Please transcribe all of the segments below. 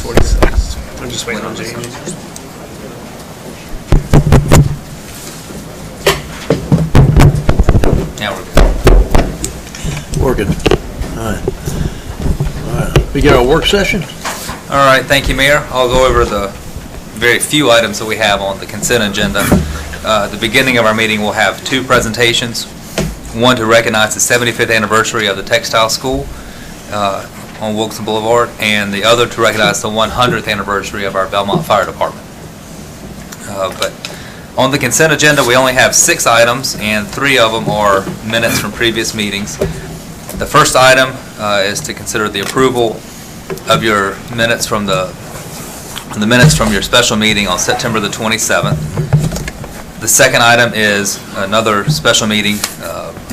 46. I'm just waiting on Jamie. Now we're good. Working. All right. We got our work session? All right, thank you, Mayor. I'll go over the very few items that we have on the consent agenda. At the beginning of our meeting, we'll have two presentations. One to recognize the 75th anniversary of the textile school on Wilson Boulevard, and the other to recognize the 100th anniversary of our Belmont Fire Department. But on the consent agenda, we only have 6 items, and 3 of them are minutes from previous meetings. The first item is to consider the approval of your minutes from the minutes from your special meeting on September the 27th. The second item is another special meeting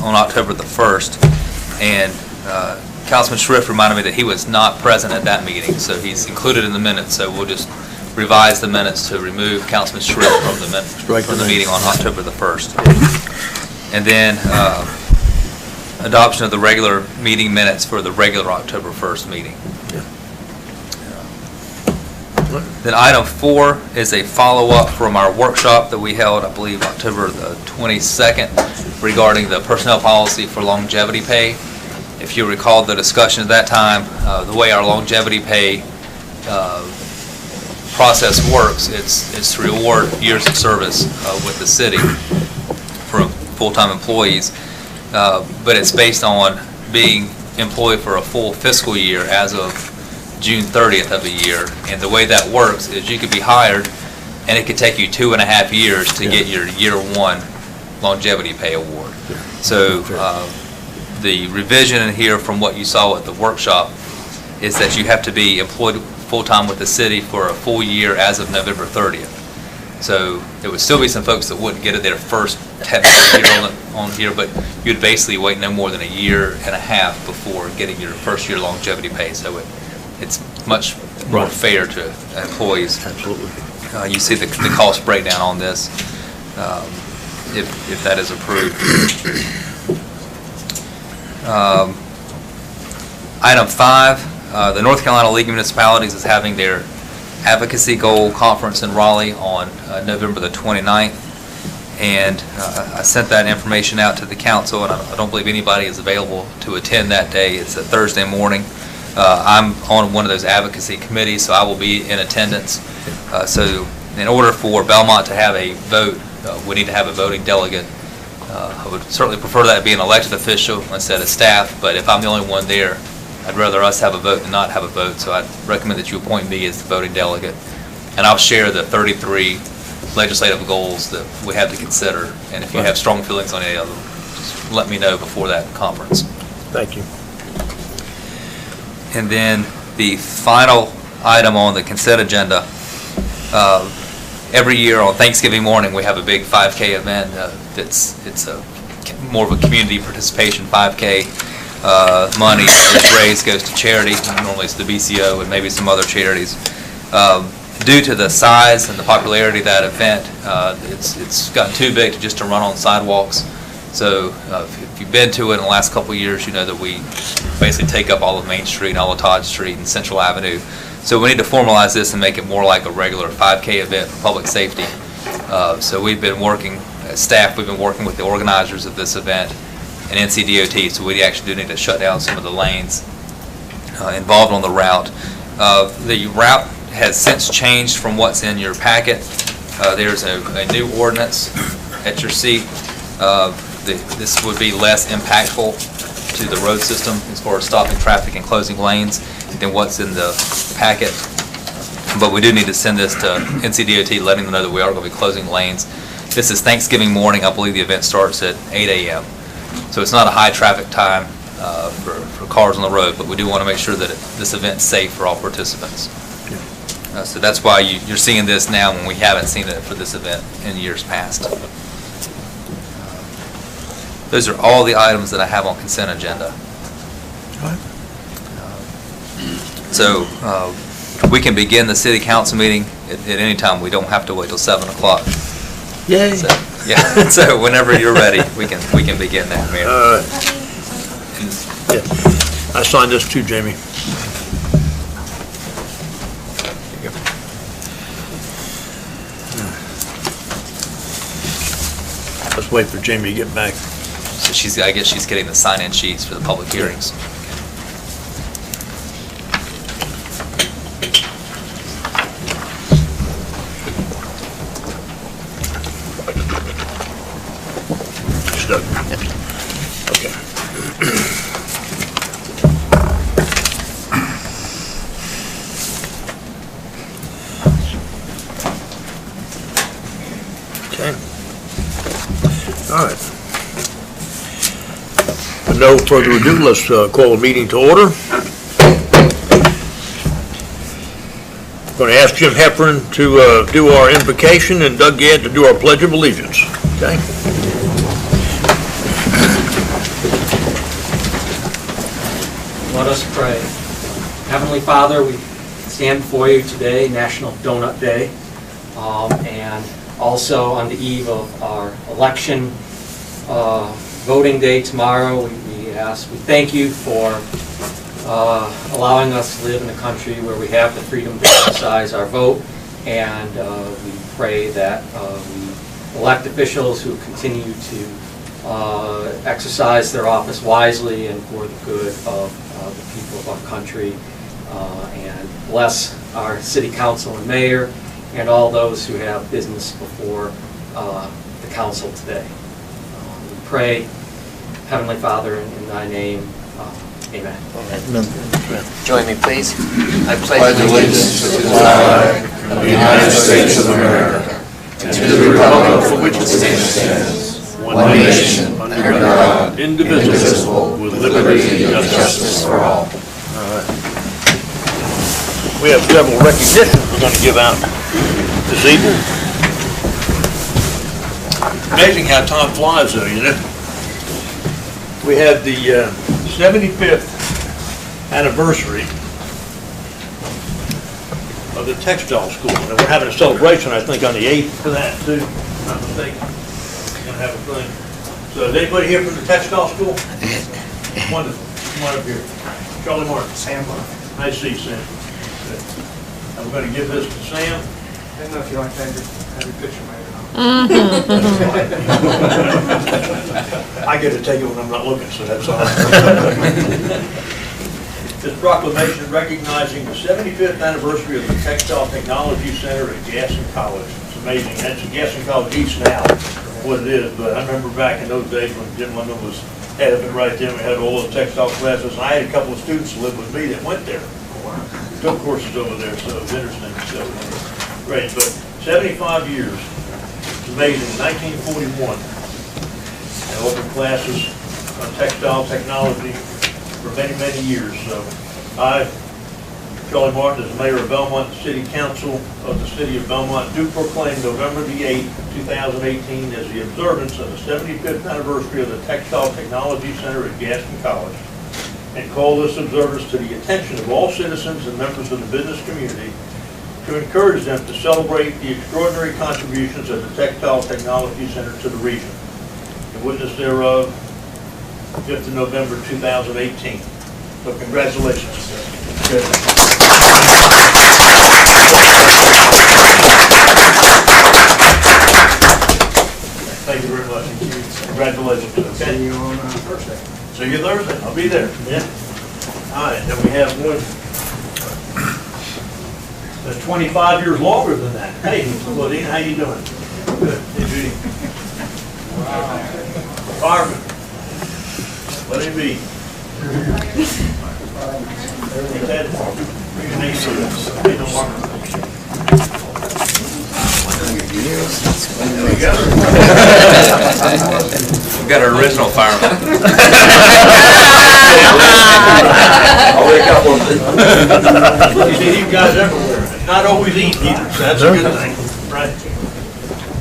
on October the 1st, and Councilman Schrift reminded me that he was not present at that meeting, so he's included in the minutes. So we'll just revise the minutes to remove Councilman Schrift from the meeting on October the 1st. And then adoption of the regular meeting minutes for the regular October 1st meeting. Then item 4 is a follow-up from our workshop that we held, I believe, October the 22nd, regarding the personnel policy for longevity pay. If you recall the discussion at that time, the way our longevity pay process works, it's to reward years of service with the city for full-time employees, but it's based on being employed for a full fiscal year as of June 30th of a year. And the way that works is you could be hired and it could take you 2.5 years to get your year 1 longevity pay award. So the revision in here from what you saw at the workshop is that you have to be employed full-time with the city for a full year as of November 30th. So there would still be some folks that wouldn't get it their first technical year on here, but you'd basically wait no more than 1.5 years before getting your first year longevity pay. So it's much more fair to employees. Absolutely. You see the cost breakdown on this, if that is approved. Item 5, the North Carolina League of Municipalities is having their Advocacy Goal Conference in Raleigh on November the 29th, and I sent that information out to the council, and I don't believe anybody is available to attend that day. It's a Thursday morning. I'm on one of those advocacy committees, so I will be in attendance. So in order for Belmont to have a vote, we need to have a voting delegate. I would certainly prefer that be an elected official instead of staff, but if I'm the only one there, I'd rather us have a vote than not have a vote, so I'd recommend that you appoint me as the voting delegate. And I'll share the 33 legislative goals that we have to consider, and if you have strong feelings on any of them, just let me know before that conference. Thank you. And then the final item on the consent agenda, every year on Thanksgiving morning we have a big 5K event. It's more of a community participation 5K. Money that's raised goes to charity. Normally it's the BCO and maybe some other charities. Due to the size and the popularity of that event, it's gotten too big to run on sidewalks. So if you've been to it in the last couple of years, you know that we basically take up all of Main Street and all of Todd Street and Central Avenue. So we need to formalize this and make it more like a regular 5K event for public safety. So we've been working, as staff, we've been working with the organizers of this event and NCDOT, so we actually do need to shut down some of the lanes involved on the route. The route has since changed from what's in your packet. There's a new ordinance at your seat. This would be less impactful to the road system as far as stopping traffic and closing lanes than what's in the packet. But we do need to send this to NCDOT, letting them know that we are going to be closing lanes. This is Thanksgiving morning. I believe the event starts at 8 a.m. So it's not a high traffic time for cars on the road, but we do want to make sure that this event's safe for all participants. So that's why you're seeing this now when we haven't seen it for this event in years past. Those are all the items that I have on consent agenda. So we can begin the city council meeting at any time. We don't have to wait till 7 o'clock. Yay. So, yeah. So whenever you're ready, we can begin that, Mayor. Yeah. I signed this too, Jamie. let's wait for Jamie to get back. So I guess she's getting the sign-in sheets for the public hearings. Stuck. Okay. Okay. All right. With no further ado, let's call the meeting to order. Going to ask Jim Heffern to do our invocation and Doug Gadd to do our Pledge of Allegiance. Okay? Let us pray. Heavenly Father, we stand before you today, National Donut Day, and also on the eve of our election voting day tomorrow. We thank you for allowing us to live in a country where we have the freedom to exercise our vote, and we pray that we elect officials who continue to exercise their office wisely and for the good of the people of our country, and bless our city council and mayor and all those who have business before the council today. We pray, Heavenly Father, in thy name, amen. Join me, please. I pledge allegiance to the flag of the United States of America and to the republic for which it stands, one nation, under God, indivisible, with liberty and justice for all. We have several recognitions we're going to give out this evening. Amazing how time flies, though, you know. We had the 75th anniversary of the textile school, and we're having a celebration, I think, on the 8th for that, too, if I'm not mistaken. We're going to have a thing. So is anybody here from the textile school? Wonderful. Come on up here. Charlie Martin. Sam. Nice to see you, Sam. Good. And we're going to give this to Sam. I don't know if you like to have your picture made or not. I get to take it when I'm not looking, so that's all right. This proclamation recognizing the 75th anniversary of the Textile Technology Center at Gaston College. It's amazing. That's Gaston College East now, what it is, but I remember back in those days when Jim London was head of it right then, we had all the textile classes, and I had a couple of students who lived with me that went there. Took courses over there, so it was interesting. So, great, but 75 years. It's amazing. 1941, I opened classes on textile technology for many, many years. So I, Charlie Martin, as mayor of Belmont, the city council of the city of Belmont, do proclaim November the 8th, 2018 as the observance of the 75th anniversary of the Textile Technology Center at Gaston College, and call this observance to the attention of all citizens and members of the business community to encourage them to celebrate the extraordinary contributions of the Textile Technology Center to the region. In witness thereof, 5th of November 2018. So congratulations. Good. Thank you very much. Congratulations. Okay. See you on Thursday. See you Thursday. I'll be there. Yeah. All right. Then we have one that's 25 years longer than that. Hey, Claudine, how you doing? Good. Hey, Judy. Wow. Fireman. Let him be. Hey, Ted. Bring your name to us. Hey, no marker. There we go. We've got our original fireman. I'll wake up one day. You see these guys everywhere. Not always eat either, so that's a good thing. Right.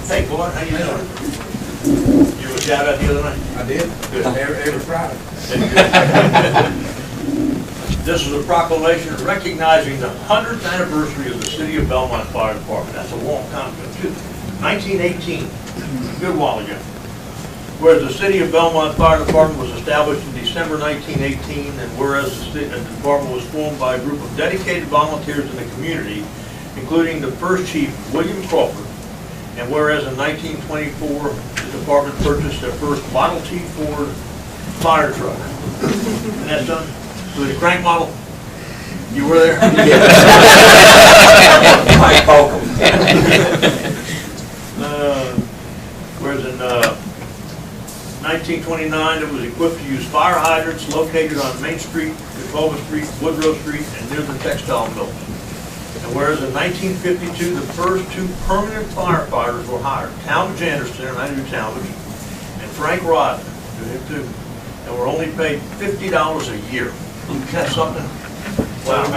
Hey, boy, how you doing? You were shout out the other night? I did. Good. Every Friday. This is a proclamation recognizing the 100th anniversary of the City of Belmont Fire Department. That's a long time ago, too. 1918, a good while ago. Whereas the City of Belmont Fire Department was established in December 1918, and whereas the department was formed by a group of dedicated volunteers in the community, including the first chief, William Crawford, and whereas in 1924, the Department purchased their first Model T Ford fire truck. And that's done with a crank model. You were there? Whereas in 1929, it was equipped to use fire hydrants located on Main Street, Tacoma Street, Woodrow Street, and near the textile mills. And whereas in 1952, the first 2 permanent firefighters were hired, Talmadge Anderson, and I knew Talmadge, and Frank Rodman, knew him too, and were only paid $50 a year. Isn't that something? Wow.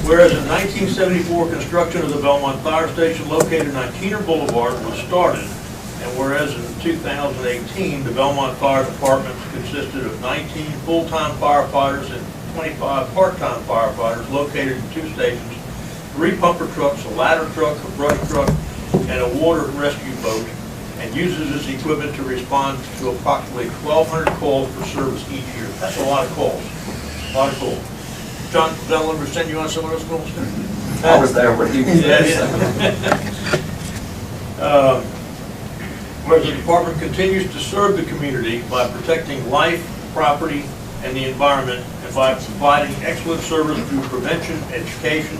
Whereas in 1974, construction of the Belmont Fire Station located on Keener Boulevard was started, and whereas in 2018, the Belmont Fire Department consisted of 19 full-time firefighters and 25 part-time firefighters located in 2 stations, 3 pumper trucks, a ladder truck, a brush truck, and a water rescue boat, and uses this equipment to respond to approximately 1,200 calls for service each year. That's a lot of calls, a lot of calls. John, did I ever send you on some of those calls? I was there with you. Yeah. Whereas the department continues to serve the community by protecting life, property, and the environment, and by providing excellent service through prevention, education,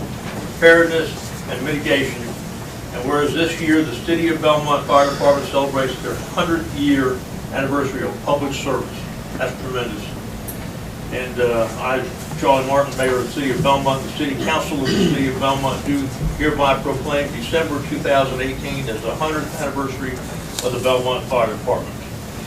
preparedness, and mitigation. And whereas this year, the City of Belmont Fire Department celebrates their 100th-year anniversary of public service. That's tremendous. And Charlie Martin, Mayor of the City of Belmont, the City Council of the City of Belmont do hereby proclaim December 2018 as the 100th anniversary of the Belmont Fire Department,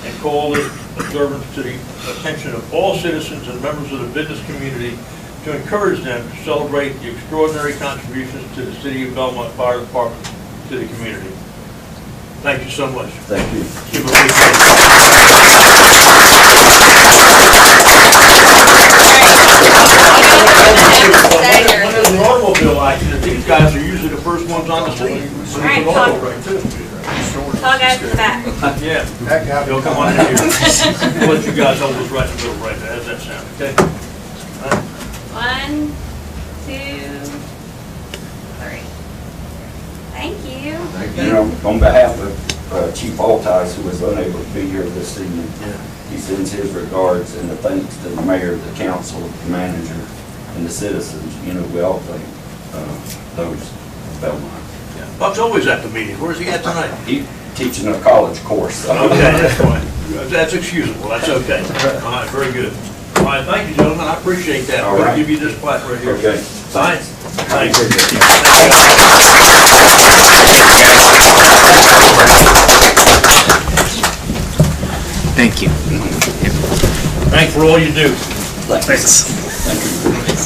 and call this observance to the attention of all citizens and members of the business community to encourage them to celebrate the extraordinary contributions to the City of Belmont Fire Department to the community. Thank you so much. Thank you. Give a big hand. When there's an automobile accident, these guys are usually the first ones on the scene. When there's an auto wreck, too. Tall guys in the back. Yeah, they'll come on in here. We'll let you guys hold this right in the middle right there. How's that sound, okay? 1, 2, 3. Thank you. You know, on behalf of Chief Altice, who was unable to be here this evening, he sends his regards and the thanks to the mayor, the council, the manager, and the citizens. You know, we all thank those of Belmont. Buck's always at the meeting. Where's he at tonight? He's teaching a college course. So. Okay, that's fine. That's excusable. That's okay. All right, very good. All right, thank you, gentlemen. I appreciate that. All I'm going right. to give you this plaque right here. Okay. Fine. Thank you. Thank you. Thanks for all you do. Thanks. Thank you.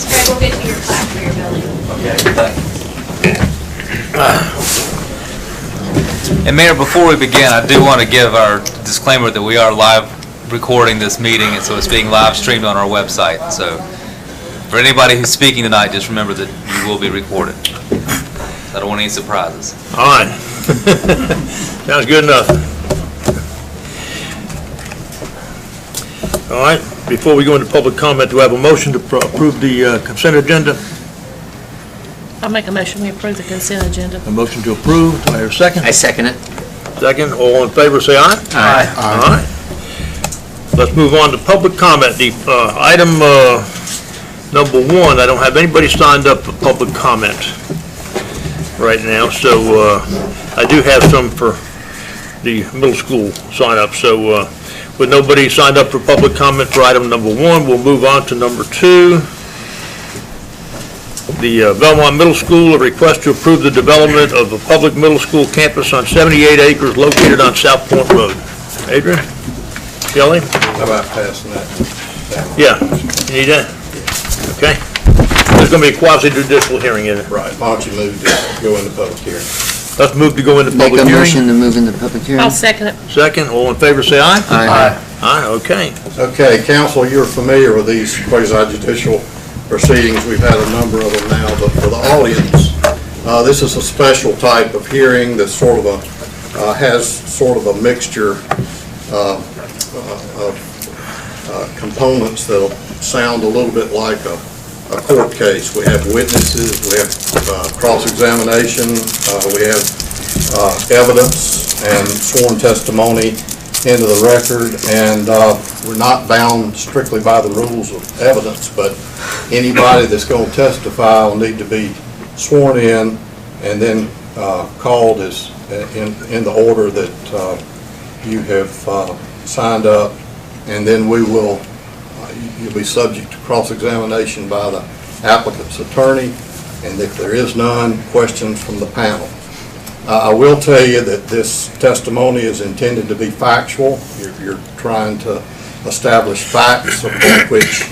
Greg, we'll get you your plaque for your building. Okay, thanks. And Mayor, before we begin, I do want to give our disclaimer that we are live recording this meeting, and so it's being live streamed on our website. So for anybody who's speaking tonight, just remember that you will be recorded. I don't want any surprises. All right. Sounds good enough. All right, before we go into public comment, do I have a motion to approve the consent agenda? I'll make a motion, we approve the consent agenda. A motion to approve, do I hear a second? I second it. Second, all in favor, say aye. Aye. All right. Let's move on to public comment. The item number 1, I don't have anybody signed up for public comment right now, so I do have some for the middle school sign up. So with nobody signed up for public comment for item number 1, we'll move on to number 2. The Belmont Middle School, a request to approve the development of a public middle school campus on 78 acres located on South Point Road. Adrian? Kelly? How about passing that? Yeah, you need that? Okay. There's going to be a quasi-judicial hearing in it. Right, why don't you move to go into public hearing? Let's move to go into Make public a hearing. motion to move into public hearing. I'll second it. Second, all in favor, say aye. Aye. Aye, okay. Okay, council, you're familiar with these quasi-judicial proceedings. We've had a number of them now, but for the audience, this is a special type of hearing that sort of has sort of a mixture of components that'll sound a little bit like a a court case. We have witnesses, we have cross-examination, we have evidence and sworn testimony into the record, and we're not bound strictly by the rules of evidence, but anybody that's going to testify will need to be sworn in and then called as in the order that you have signed up, and then we will, you'll be subject to cross-examination by the applicant's attorney, and if there is none, questions from the panel. I will tell you that this testimony is intended to be factual. You're trying to establish facts upon which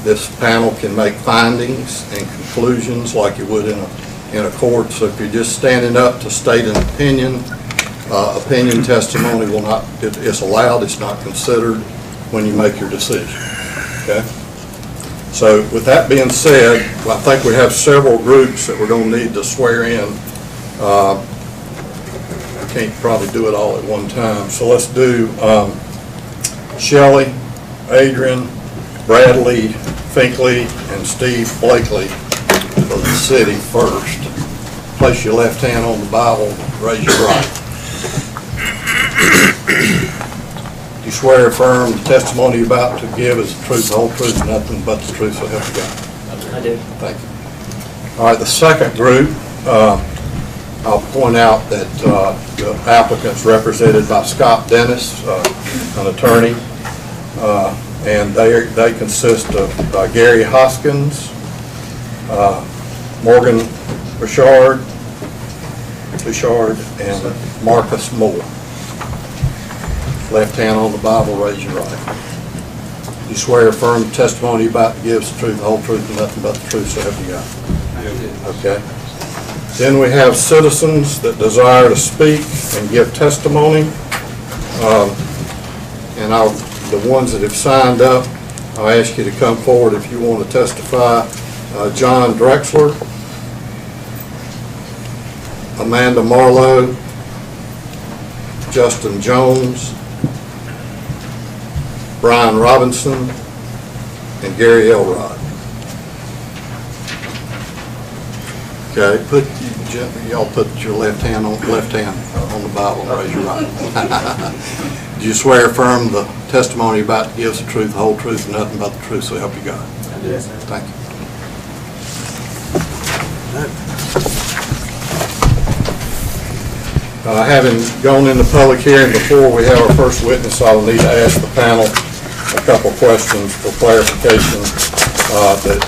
this panel can make findings and conclusions like you would in a court. So if you're just standing up to state an opinion, opinion testimony will not, it's allowed, it's not considered when you make your decision. Okay? So with that being said, I think we have several groups that we're going to need to swear in. Can't probably do it all at one time. So let's do Shelley, Adrian, Bradley, Finkley, and Steve Blakely for the city first. Place your left hand on the Bible, raise your right. You swear or affirm the testimony you're about to give is the truth, the whole truth, and nothing but the truth, so help you God. I do. Thank you. All right, the second group, I'll point out that the applicant's represented by Scott Dennis, an attorney, and they consist of Gary Hoskins, Morgan Bouchard, and Marcus Moore. Left hand on the Bible, raise your right. You swear or affirm the testimony you're about to give is the truth, the whole truth, and nothing but the truth, so help you God. Okay. Then we have citizens that desire to speak and give testimony. And the ones that have signed up, I'll ask you to come forward if you want to testify. John Drexler, Amanda Marlowe, Justin Jones, Brian Robinson, and Gary Elrod. Okay, y'all put your left hand on the Bible and raise your right. Do you swear or affirm the testimony you're about to give is the truth, the whole truth, and nothing but the truth, so help you God? I do. Thank you. Having gone into public hearing before we have our first witness, I will need to ask the panel a couple questions for clarification that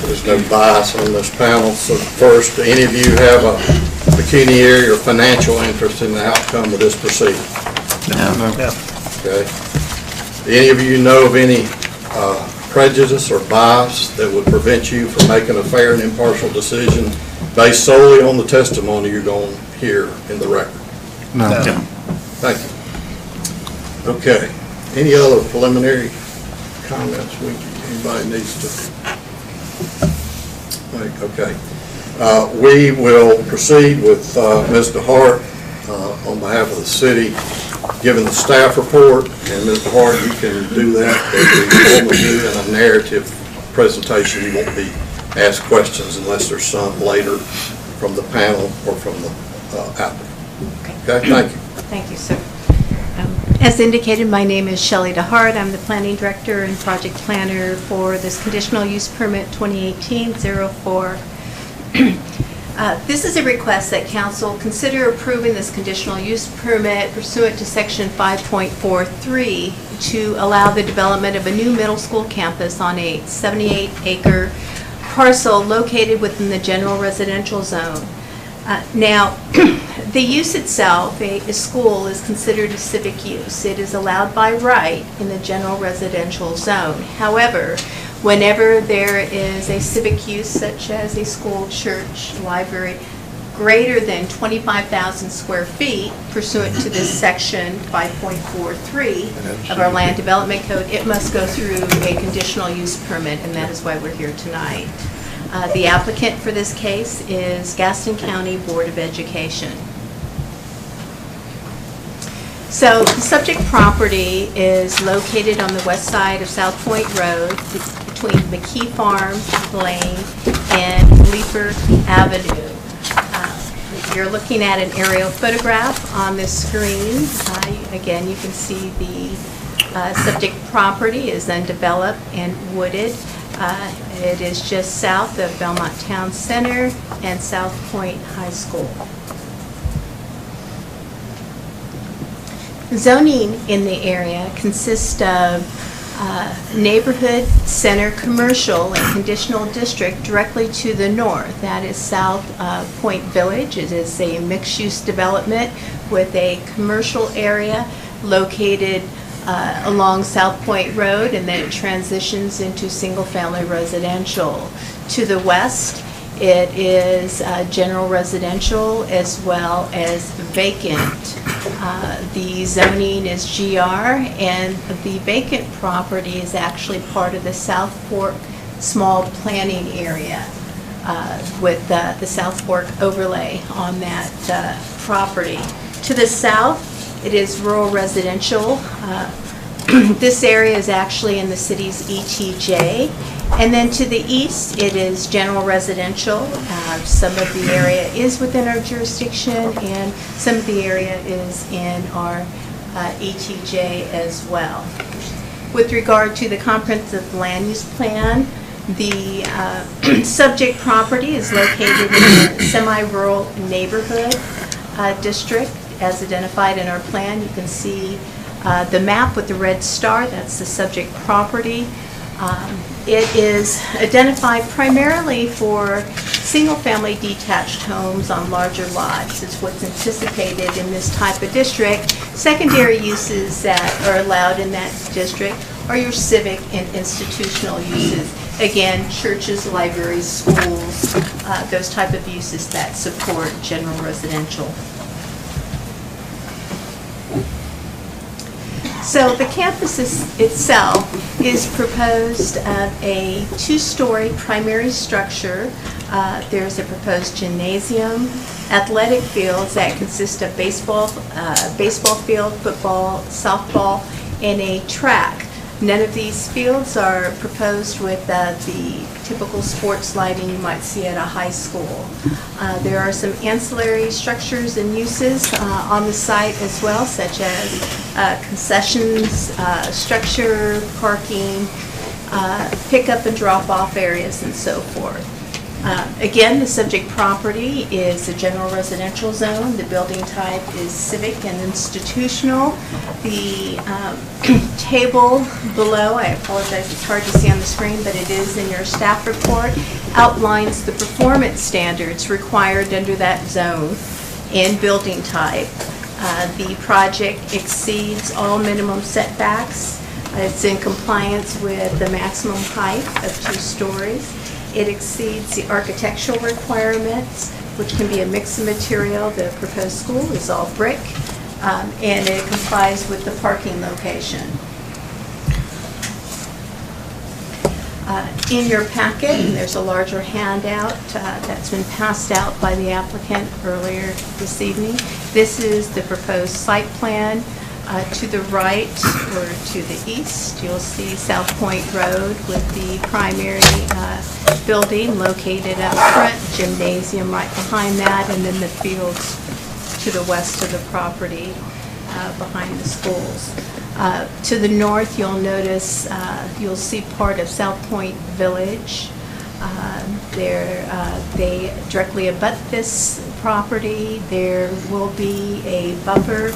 there's no bias on this panel. So first, do any of you have a pecuniary or financial interest in the outcome of this proceeding? No. Okay. Do any of you know of any prejudice or bias that would prevent you from making a fair and impartial decision based solely on the testimony you're going to hear in the record? No. Thank you. Okay. Any other preliminary comments anybody needs to make? Okay. We will proceed with Ms. DeHart on behalf of the city, giving the staff report. And Ms. DeHart, you can do that as we normally do in a narrative presentation. You won't be asked questions unless there's some later from the panel or from the applicant. Okay, thank you. Thank you, sir. As indicated, my name is Shelley DeHart. I'm the planning director and project planner for this conditional use permit 2018-04. This is a request that council consider approving this conditional use permit pursuant to section 5.43 to allow the development of a new middle school campus on a 78-acre parcel located within the general residential zone. Now, the use itself, a school, is considered a civic use. It is allowed by right in the general residential zone. However, whenever there is a civic use such as a school, church, library, greater than 25,000 square feet pursuant to this section 5.43 of our land development code, it must go through a conditional use permit, and that is why we're here tonight. The applicant for this case is Gaston County Board of Education. So the subject property is located on the west side of South Point Road between McKee Farm Lane and Leeper Avenue. You're looking at an aerial photograph on this screen. Again, you can see the subject property is undeveloped and wooded. It is just south of Belmont Town Center and South Point High School. Zoning in the area consists of neighborhood center commercial and conditional district directly to the north. That is South Point Village. It is a mixed-use development with a commercial area located along South Point Road, and then it transitions into single-family residential. To the west, it is general residential as well as vacant. The zoning is GR, and the vacant property is actually part of the South Fork Small Planning Area with the South Fork overlay on that property. To the south, it is rural residential. This area is actually in the city's ETJ. And then to the east, it is general residential. Some of the area is within our jurisdiction, and some of the area is in our ETJ as well. With regard to the comprehensive land use plan, the subject property is located in a semi-rural neighborhood district as identified in our plan. You can see the map with the red star, that's the subject property. It is identified primarily for single-family detached homes on larger lots. It's what's anticipated in this type of district. Secondary uses that are allowed in that district are your civic and institutional uses. Again, churches, libraries, schools, those type of uses that support general residential. So the campus itself is proposed of a two-story primary structure. There's a proposed gymnasium, athletic fields that consist of baseball field, football, softball, and a track. None of these fields are proposed with the typical sports lighting you might see at a high school. There are some ancillary structures and uses on the site as well, such as concessions, structure, parking, pickup and drop-off areas, and so forth. Again, the subject property is a general residential zone. The building type is civic and institutional. The table below, I apologize, it's hard to see on the screen, but it is in your staff report, outlines the performance standards required under that zone and building type. The project exceeds all minimum setbacks. It's in compliance with the maximum height of 2 stories. It exceeds the architectural requirements, which can be a mix of material. The proposed school is all brick, and it complies with the parking location. In your packet, and there's a larger handout that's been passed out by the applicant earlier this evening. This is the proposed site plan. To the right or to the east, you'll see South Point Road with the primary building located up front, gymnasium right behind that, and then the fields to the west of the property behind the schools. To the north, you'll notice, you'll see part of South Point Village. They directly abut this property. There will be a buffer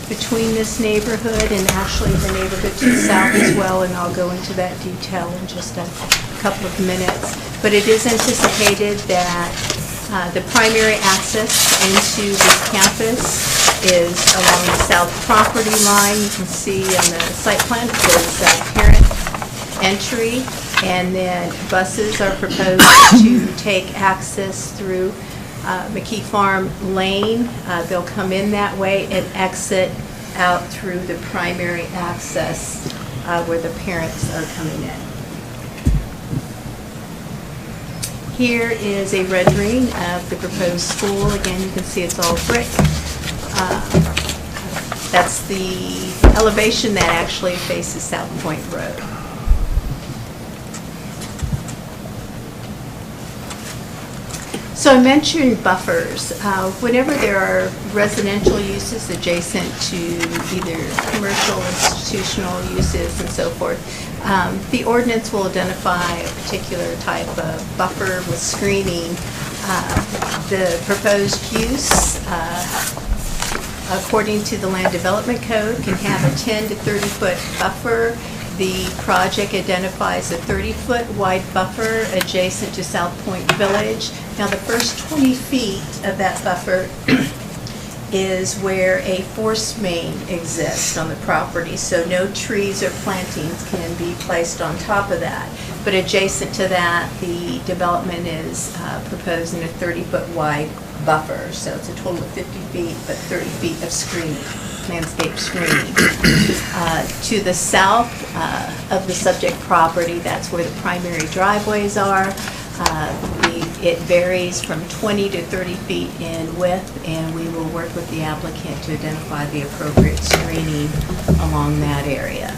between this neighborhood and actually the neighborhood to the south as well, and I'll go into that detail in just a couple of minutes. But it is anticipated that the primary access into this campus is along the south property line. You can see on the site plan it says parent entry, and then buses are proposed to take access through McKee Farm Lane. They'll come in that way and exit out through the primary access where the parents are coming in. Here is a rendering of the proposed school. Again, you can see it's all brick. That's the elevation that actually faces South Point Road. So I mentioned buffers. Whenever there are residential uses adjacent to either commercial, institutional uses and so forth, the ordinance will identify a particular type of buffer with screening. The proposed use, according to the Land Development Code, can have a 10 to 30-foot buffer. The project identifies a 30-foot wide buffer adjacent to South Point Village. Now, the first 20 feet of that buffer is where a force main exists on the property, so no trees or plantings can be placed on top of that. But adjacent to that, the development is proposing a 30-foot wide buffer, so it's a total of 50 feet, but 30 feet of screening, landscape screening. To the south of the subject property, that's where the primary driveways are. It varies from 20 to 30 feet in width, and we will work with the applicant to identify the appropriate screening along that area.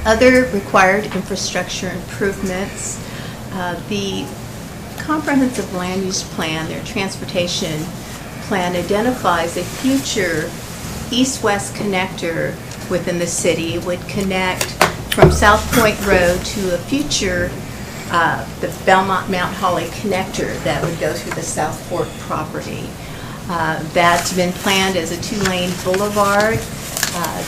Other required infrastructure improvements, the comprehensive land use plan, their transportation plan, identifies a future east-west connector within the city. It would connect from South Point Road to a future the Belmont Mount Holly connector that would go through the South Fork property. That's been planned as a 2-lane boulevard.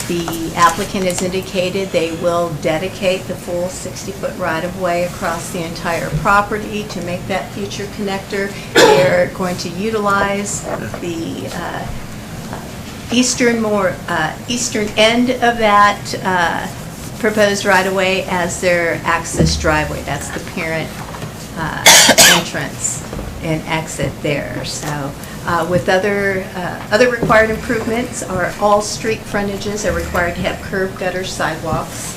The applicant has indicated they will dedicate the full 60-foot right-of-way across the entire property to make that future connector. They're going to utilize the eastern end of that proposed right-of-way as their access driveway. That's the parent entrance and exit there. So with other required improvements are all street frontages are required to have curb gutter sidewalks,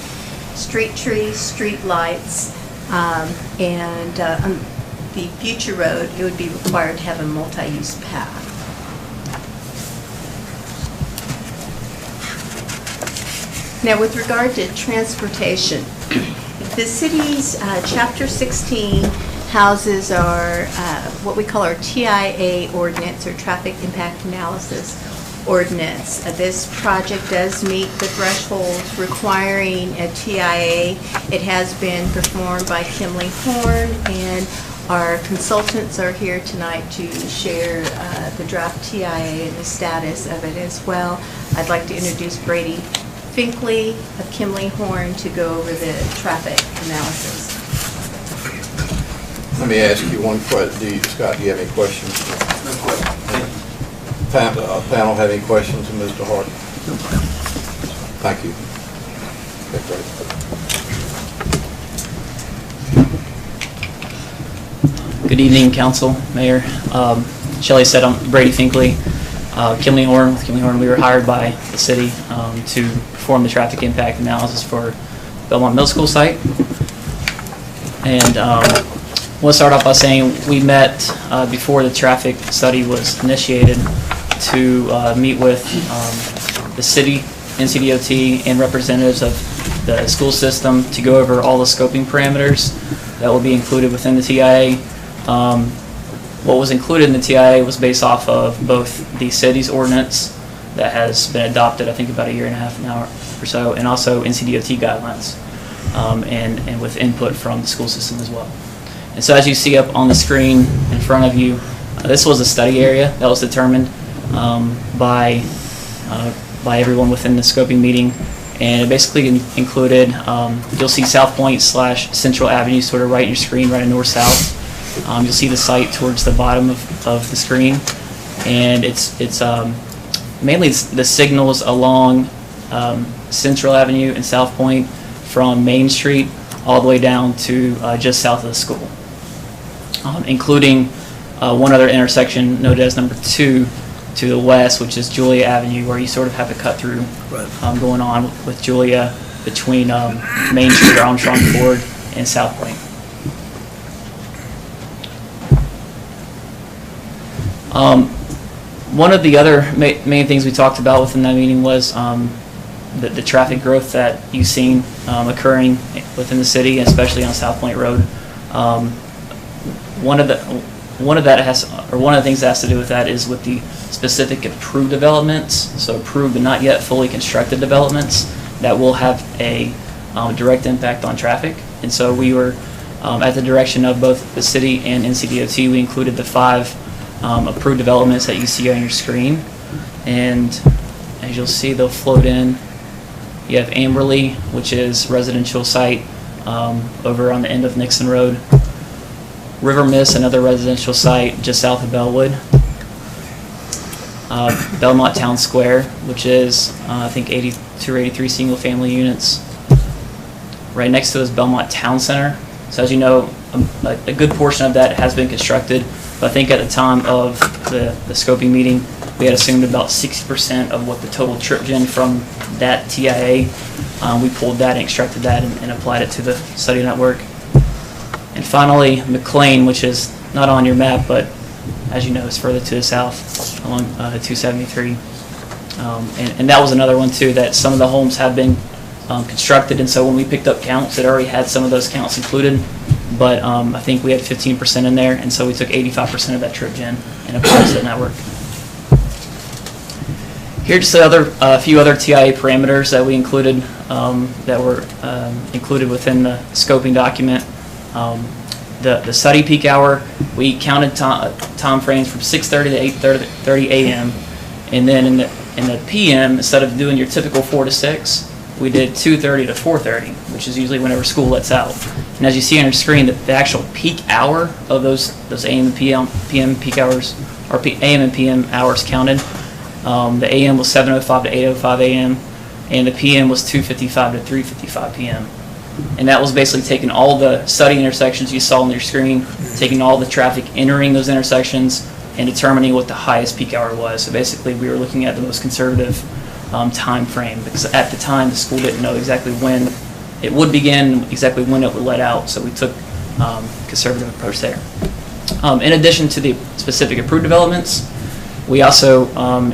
street trees, street lights, and on the future road, it would be required to have a multi-use path. Now, with regard to transportation, the city's Chapter 16 houses our, what we call our TIA ordinance, or Traffic Impact Analysis Ordinance. This project does meet the thresholds requiring a TIA. It has been performed by Kimley Horn, and our consultants are here tonight to share the draft TIA and the status of it as well. I'd like to introduce Brady Finkley of Kimley Horn to go over the traffic analysis. Let me ask you one question. Scott, do you have any questions? No question. Panel have any questions of Mr. Hart? No problem. Thank you. Okay, Good evening, Council, Mayor. Shelley said I'm Brady Finkley. Kimley Horn. With Kimley Horn, we were hired by the city to perform the traffic impact analysis for Belmont Middle School site. And we'll start off by saying we met before the traffic study was initiated to meet with the city, NCDOT, and representatives of the school system to go over all the scoping parameters that will be included within the TIA. What was included in the TIA was based off of both the city's ordinance that has been adopted, I think, about a year and a half now or so, and also NCDOT guidelines, and with input from the school system as well. And so as you see up on the screen in front of you, this was a study area that was determined by everyone within the scoping meeting, and it basically included, you'll see South Point / Central Avenue sort of right in your screen, right in north-south. You'll see the site towards the bottom of the screen, and it's mainly the signals along Central Avenue and South Point from Main Street all the way down to just south of the school, including one other intersection noted as number 2 to the west, which is Julia Avenue, where you sort of have a cut through going on with Julia between Main Street, Armstrong Ford, and South Point. One of the other main things we talked about within that meeting was the traffic growth that you've seen occurring within the city, especially on South Point Road. one of the things that has to do with that is with the specific approved developments, so approved but not yet fully constructed developments that will have a direct impact on traffic. And so we were, at the direction of both the city and NCDOT, we included the 5 approved developments that you see on your screen. And as you'll see, they'll float in. You have Amberley, which is residential site over on the end of Nixon Road. River Miss, another residential site just south of Bellwood. Belmont Town Square, which is, I think, 82 or 83 single-family units. Right next to it is Belmont Town Center. So as you know, a good portion of that has been constructed. But I think at the time of the scoping meeting, we had assumed about 60% of what the total trip gen from that TIA. We pulled that and extracted that and applied it to the study network. And finally, McLean, which is not on your map, but as you know, is further to the south along 273. And that was another one too, that some of the homes have been constructed, and so when we picked up counts, it already had some of those counts included, but I think we had 15% in there, and so we took 85% of that trip gen and applied it to the network. Here are just a few other TIA parameters that we included, that were included within the scoping document. The study peak hour, we counted time frames from 6:30 to 8:30 a.m. And then in the PM, instead of doing your typical 4 to 6, we did 2:30 to 4:30, which is usually whenever school lets out. And as you see on your screen, the actual peak hour of those AM and PM peak hours, or AM and PM hours counted, the AM was 7:05 to 8:05 a.m. and the PM was 2:55 to 3:55 p.m. And that was basically taking all the study intersections you saw on your screen, taking all the traffic entering those intersections, and determining what the highest peak hour was. So basically, we were looking at the most conservative time frame, because at the time, the school didn't know exactly when it would begin, exactly when it would let out, so we took a conservative approach there. In addition to the specific approved developments, we also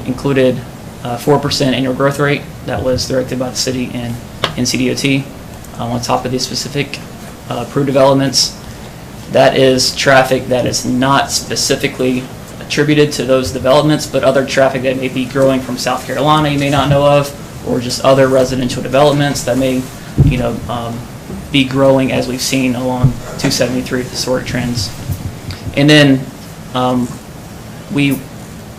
included 4% annual growth rate that was directed by the city and NCDOT. On top of these specific approved developments, that is traffic that is not specifically attributed to those developments, but other traffic that may be growing from South Carolina you may not know of, or just other residential developments that may, be growing as we've seen along 273 historic trends. And then we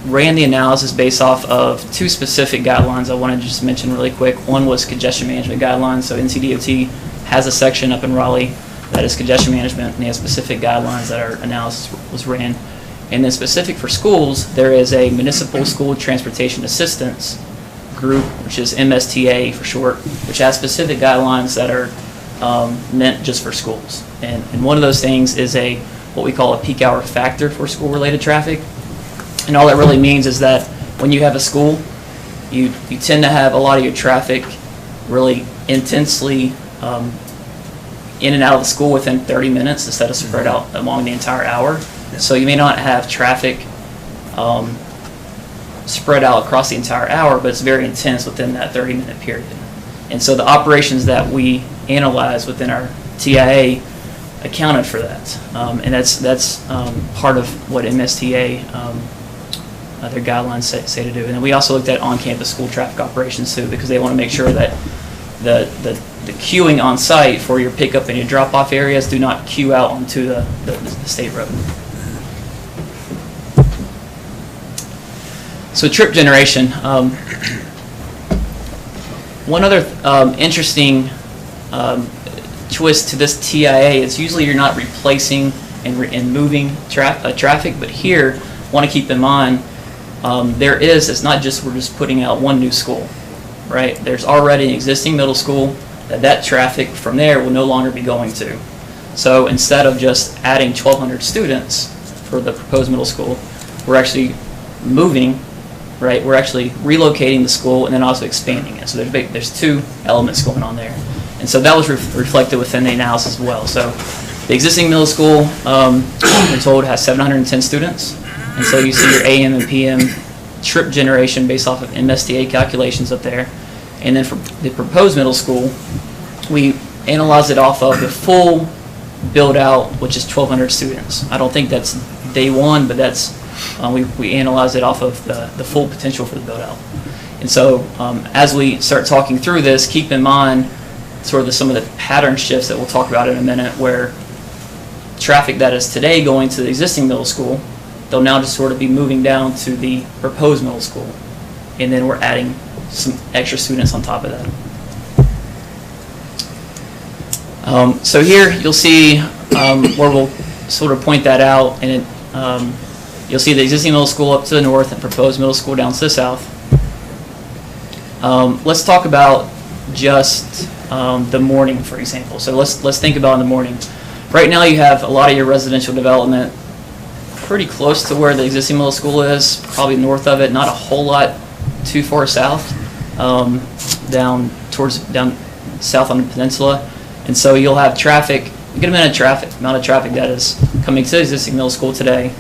ran the analysis based off of 2 specific guidelines I wanted to just mention really quick. One was congestion management guidelines. So NCDOT has a section up in Raleigh that is congestion management, and they have specific guidelines that our analysis was ran. And then specific for schools, there is a Municipal School Transportation Assistance Group, which is MSTA for short, which has specific guidelines that are meant just for schools. And one of those things is what we call a peak hour factor for school-related traffic. And all that really means is that when you have a school, you tend to have a lot of your traffic really intensely in and out of the school within 30 minutes instead of spread out along the entire hour. So you may not have traffic spread out across the entire hour, but it's very intense within that 30-minute period. And so the operations that we analyze within our TIA accounted for that. And that's part of what MSTA their guidelines say to do. And then we also looked at on-campus school traffic operations too, because they want to make sure that the queuing on site for your pickup and your drop-off areas do not queue out onto the state road. So trip generation. One other interesting twist to this TIA is usually you're not replacing and moving traffic, but here, want to keep in mind, it's not just we're just putting out one new school, right? There's already an existing middle school that traffic from there will no longer be going to. So instead of just adding 1,200 students for the proposed middle school, we're actually moving, right? We're actually relocating the school and then also expanding it. So there's 2 elements going on there. And so that was reflected within the analysis as well. So the existing middle school, we're told, has 710 students. And so you see your AM and PM trip generation based off of MSTA calculations up there. And then for the proposed middle school, we analyzed it off of the full build out, which is 1,200 students. I don't think that's day one, but that's, we analyze it off of the full potential for the build out. And so as we start talking through this, keep in mind sort of some of the pattern shifts that we'll talk about in a minute, where traffic that is today going to the existing middle school, they'll now just sort of be moving down to the proposed middle school. And then we're adding some extra students on top of that. So here you'll see where we'll sort of point that out, and you'll see the existing middle school up to the north and proposed middle school down to the south. Let's talk about just the morning, for example. So let's think about in the morning. Right now you have a lot of your residential development pretty close to where the existing middle school is, probably north of it, not a whole lot too far south, down south on the peninsula. And so you'll have traffic, a good amount of traffic that is coming to the existing middle school today,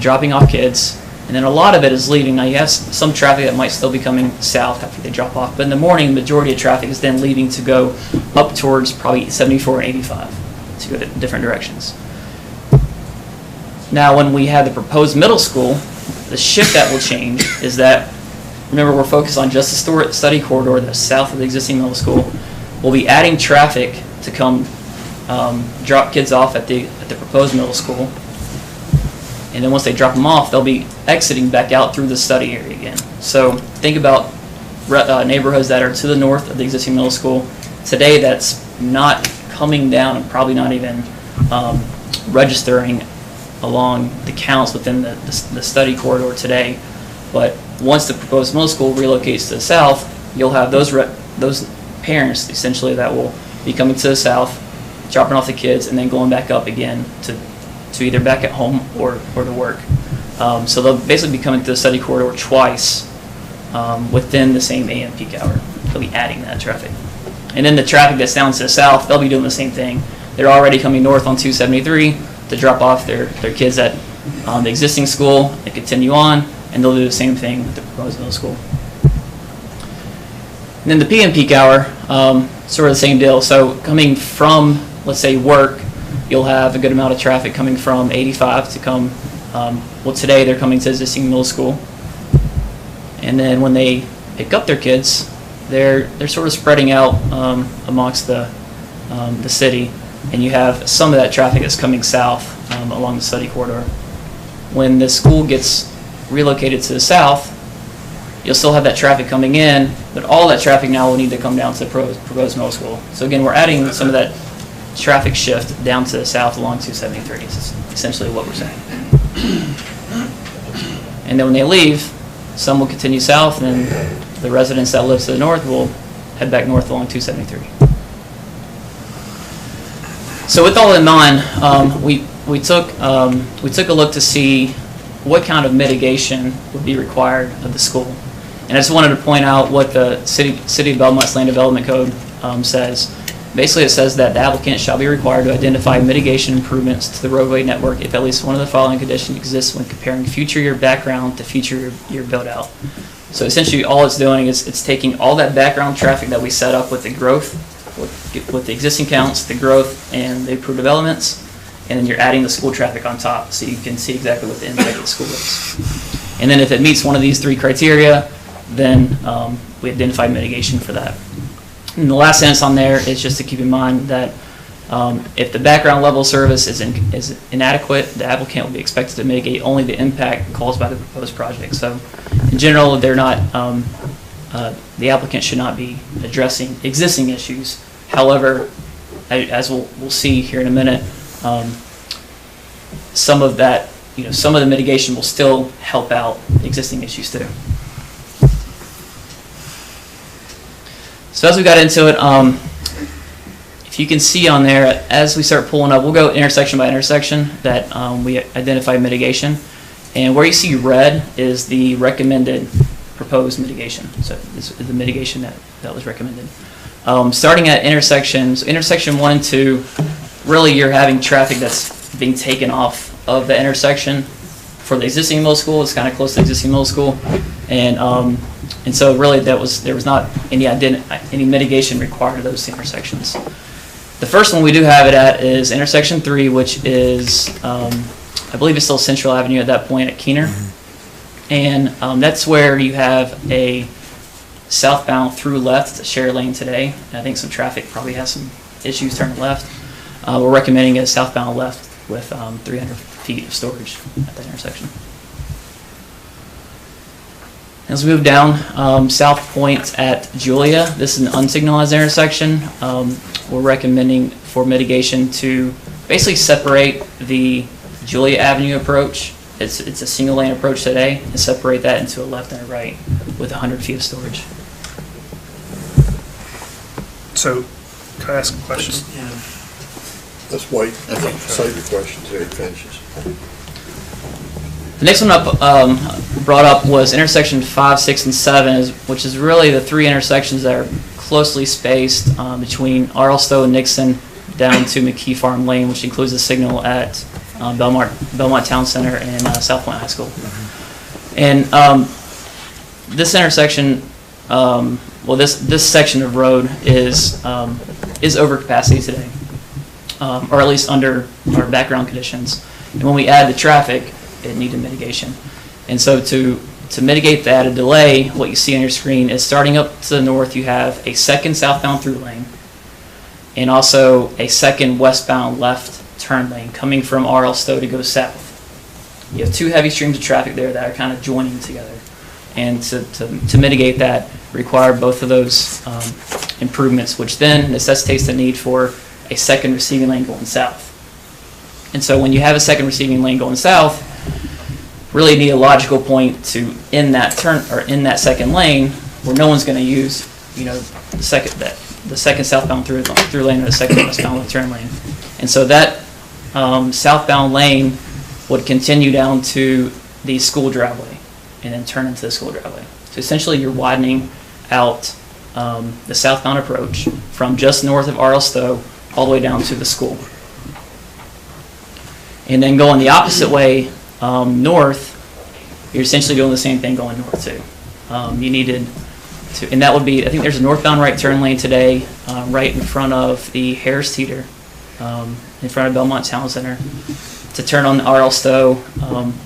dropping off kids, and then a lot of it is leaving. Now you have some traffic that might still be coming south after they drop off, but in the morning, the majority of traffic is then leaving to go up towards probably 74 and 85 to go to different directions. Now when we have the proposed middle school, the shift that will change is that, remember, we're focused on just the study corridor that's south of the existing middle school. We'll be adding traffic to come drop kids off at the proposed middle school. And then once they drop them off, they'll be exiting back out through the study area again. So think about neighborhoods that are to the north of the existing middle school. Today that's not coming down and probably not even registering along the counts within the study corridor today. But once the proposed middle school relocates to the south, you'll have those parents essentially that will be coming to the south, dropping off the kids, and then going back up again to either back at home or to work. So they'll basically be coming to the study corridor twice within the same AM peak hour. They'll be adding that traffic. And then the traffic that's down to the south, they'll be doing the same thing. They're already coming north on 273 to drop off their kids at the existing school and continue on, and they'll do the same thing with the proposed middle school. And then the PM peak hour, sort of the same deal. So coming from, let's say, work, you'll have a good amount of traffic coming from 85 to come, well, today they're coming to existing middle school. And then when they pick up their kids, they're sort of spreading out amongst the city, and you have some of that traffic that's coming south along the study corridor. When the school gets relocated to the south, you'll still have that traffic coming in, but all that traffic now will need to come down to the proposed middle school. So again, we're adding some of that traffic shift down to the south along 273. This is essentially what we're saying. And then when they leave, some will continue south, and then the residents that live to the north will head back north along 273. So with all in mind, we took a look to see what kind of mitigation would be required of the school. And I just wanted to point out what the City of Belmont's Land Development Code says. Basically, it says that the applicant shall be required to identify mitigation improvements to the roadway network if at least one of the following conditions exists when comparing future year background to future year build out. So essentially, all it's doing is it's taking all that background traffic that we set up with the growth, with the existing counts, the growth, and the approved developments, and then you're adding the school traffic on top so you can see exactly what the impact of the school is. And then if it meets one of these three criteria, then we identify mitigation for that. And the last sentence on there is just to keep in mind that if the background level service is inadequate, the applicant will be expected to mitigate only the impact caused by the proposed project. So in general, they're not, the applicant should not be addressing existing issues. However, as we'll see here in a minute, some of that, some of the mitigation will still help out existing issues too. So as we got into it, if you can see on there, as we start pulling up, we'll go intersection by intersection that we identify mitigation. And where you see red is the recommended proposed mitigation. So this is the mitigation that was recommended. Starting at intersections, intersection 1 and 2, really you're having traffic that's being taken off of the intersection for the existing middle school. It's kind of close to the existing middle school. And so really there was not any mitigation required of those intersections. The first one we do have it at is intersection 3, which is I believe it's still Central Avenue at that point at Keener. And that's where you have a southbound through left, it's a share lane today. And I think some traffic probably has some issues turning left. We're recommending a southbound left with 300 feet of storage at that intersection. As we move down, South Point at Julia, this is an unsignalized intersection. We're recommending for mitigation to basically separate the Julia Avenue approach. It's a single lane approach today, and separate that into a left and a right with 100 feet of storage. So, can I ask a question? Let's wait. Save your questions till he finishes. The next one up brought up was intersection 5, 6, and 7, which is really the three intersections that are closely spaced between R.L. Stowe and Nixon down to McKee Farm Lane, which includes a signal at Belmont Town Center and South Point High School. And this intersection, this section of road is over capacity today, or at least under our background conditions. And when we add the traffic, it needed mitigation. And so to mitigate that, a delay, what you see on your screen is starting up to the north, you have a second southbound through lane and also a second westbound left turn lane coming from R.L. Stowe to go south. You have two heavy streams of traffic there that are kind of joining together. And to mitigate that, require both of those improvements, which then necessitates the need for a second receiving lane going south. And so when you have a second receiving lane going south, really need a logical point to end that turn or in that second lane where no one's going to use, the second southbound through lane or the second westbound left turn lane. And so that southbound lane would continue down to the school driveway and then turn into the school driveway. So essentially you're widening out the southbound approach from just north of R.L. Stowe all the way down to the school. And then going the opposite way north, you're essentially doing the same thing going north too. You needed to, and that would be, I think there's a northbound right turn lane today right in front of the Harris Teeter, in front of Belmont Town Center to turn on R.L. Stowe,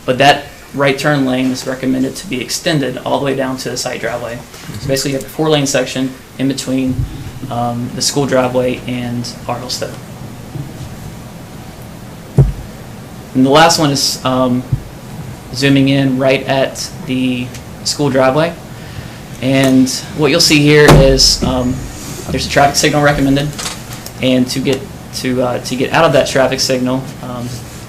but that right turn lane is recommended to be extended all the way down to the site driveway. So basically you have a 4-lane section in between the school driveway and R.L. Stowe. And the last one is zooming in right at the school driveway. And what you'll see here is there's a traffic signal recommended. And to get out of that traffic signal,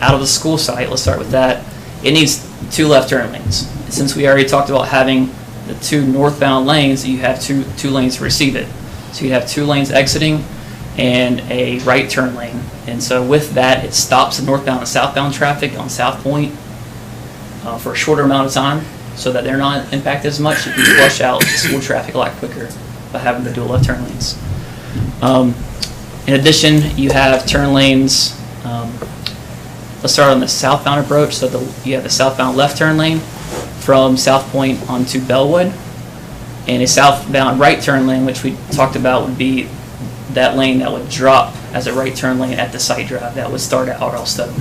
out of the school site, let's start with that, it needs 2 left turn lanes. And since we already talked about having the 2 northbound lanes, you have two lanes to receive it. So you have 2 lanes exiting and a right turn lane. And so with that, it stops the northbound and southbound traffic on South Point for a shorter amount of time so that they're not impacted as much. You can flush out the school traffic a lot quicker by having the dual left turn lanes. In addition, you have turn lanes. Let's start on the southbound approach. So you have the southbound left turn lane from South Point onto Bellwood, and a southbound right turn lane, which we talked about would be that lane that would drop as a right turn lane at the site drive that would start at R.L. Stowe.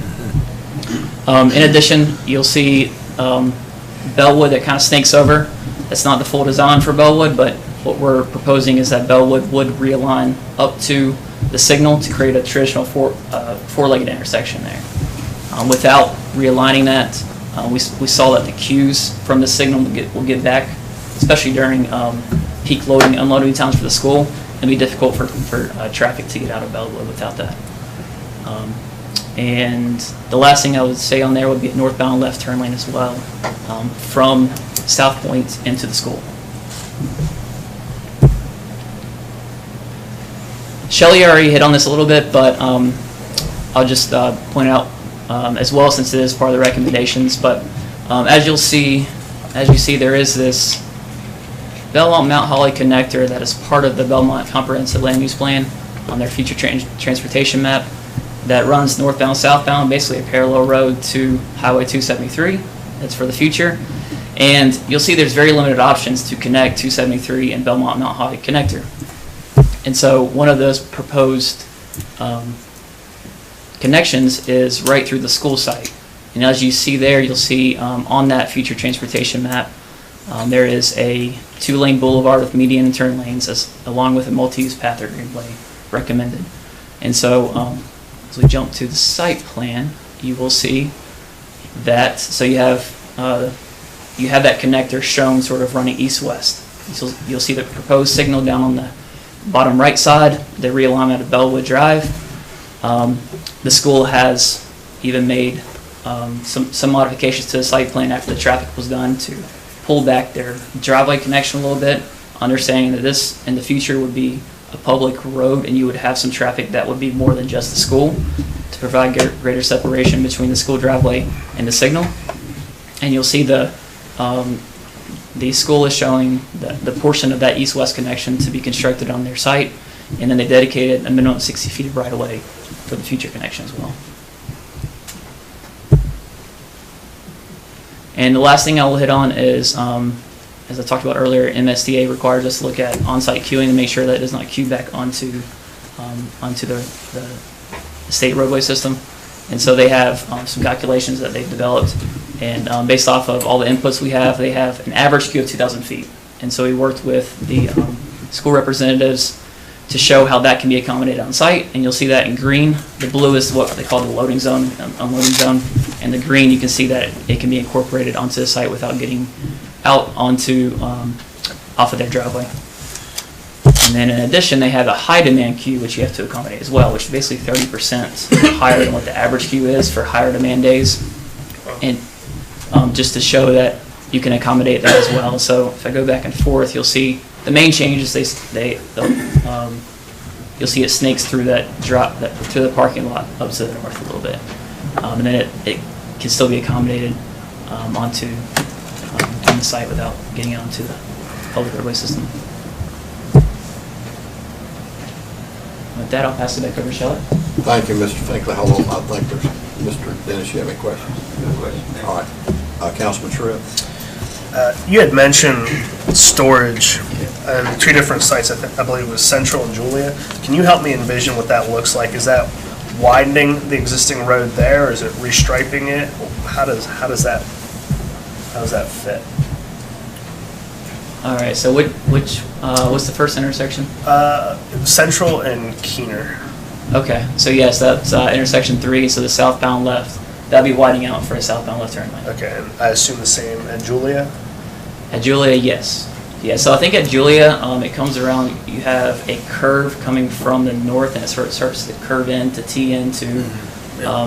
In addition, you'll see Bellwood that kind of snakes over. That's not the full design for Bellwood, but what we're proposing is that Bellwood would realign up to the signal to create a traditional four-legged intersection there. Without realigning that, we saw that the cues from the signal will get back, especially during peak loading and unloading times for the school. It'd be difficult for traffic to get out of Bellwood without that. And the last thing I would say on there would be a northbound left turn lane as well, from South Point into the school. Shelley already hit on this a little bit, but I'll just point out as well, since it is part of the recommendations. But as you see, there is this Belmont Mount Holly connector that is part of the Belmont Comprehensive Land Use Plan on their future transportation map that runs northbound, southbound, basically a parallel road to Highway 273. That's for the future. And you'll see there's very limited options to connect 273 and Belmont Mount Holly connector. And so one of those proposed connections is right through the school site. And as you see there, you'll see on that future transportation map, there is a 2-lane boulevard with median and turn lanes along with a multi-use path or greenway recommended. And so as we jump to the site plan, you will see that, so you have that connector shown sort of running east-west. You'll see the proposed signal down on the bottom right side, the realignment of Bellwood Drive. The school has even made some modifications to the site plan after the traffic was done to pull back their driveway connection a little bit, understanding that this in the future would be a public road and you would have some traffic that would be more than just the school to provide greater separation between the school driveway and the signal. And you'll see the school is showing the portion of that east-west connection to be constructed on their site, and then they dedicated a minimum of 60 feet of right-of-way for the future connection as well. And the last thing I will hit on is, as I talked about earlier, MSDA requires us to look at on-site queuing to make sure that it does not queue back onto the state roadway system. And so they have some calculations that they've developed, and based off of all the inputs we have, they have an average queue of 2,000 feet. And so we worked with the school representatives to show how that can be accommodated on site, and you'll see that in green. The blue is what they call the loading zone, unloading zone, and the green you can see that it can be incorporated onto the site without getting out onto off of their driveway. And then in addition, they have a high demand queue which you have to accommodate as well, which is basically 30% higher than what the average queue is for higher demand days, and just to show that you can accommodate that as well. So if I go back and forth, you'll see the main change is you'll see it snakes through that drop to the parking lot up to the north a little bit, and then it can still be accommodated onto on the site without getting onto the public roadway system. With that, I'll pass it back over to Shelley. Thank you, Mr. Finkley. Hold on, I think there's, Mr. Dennis, you have any questions? No questions. All right. Councilman Shrift. You had mentioned storage and 2 different sites, I believe it was Central and Julia. Can you help me envision what that looks like? Is that widening the existing road there, or is it restriping it? How does that fit? All right, so what's the first intersection? Central and Keener. Okay, so yes, that's intersection 3, so the southbound left. That'll be widening out for a southbound left turn lane. Okay, and I assume the same at Julia? At Julia, yes. Yeah, so I think at Julia, it comes around, you have a curve coming from the north, and it sort of starts to curve in to tee into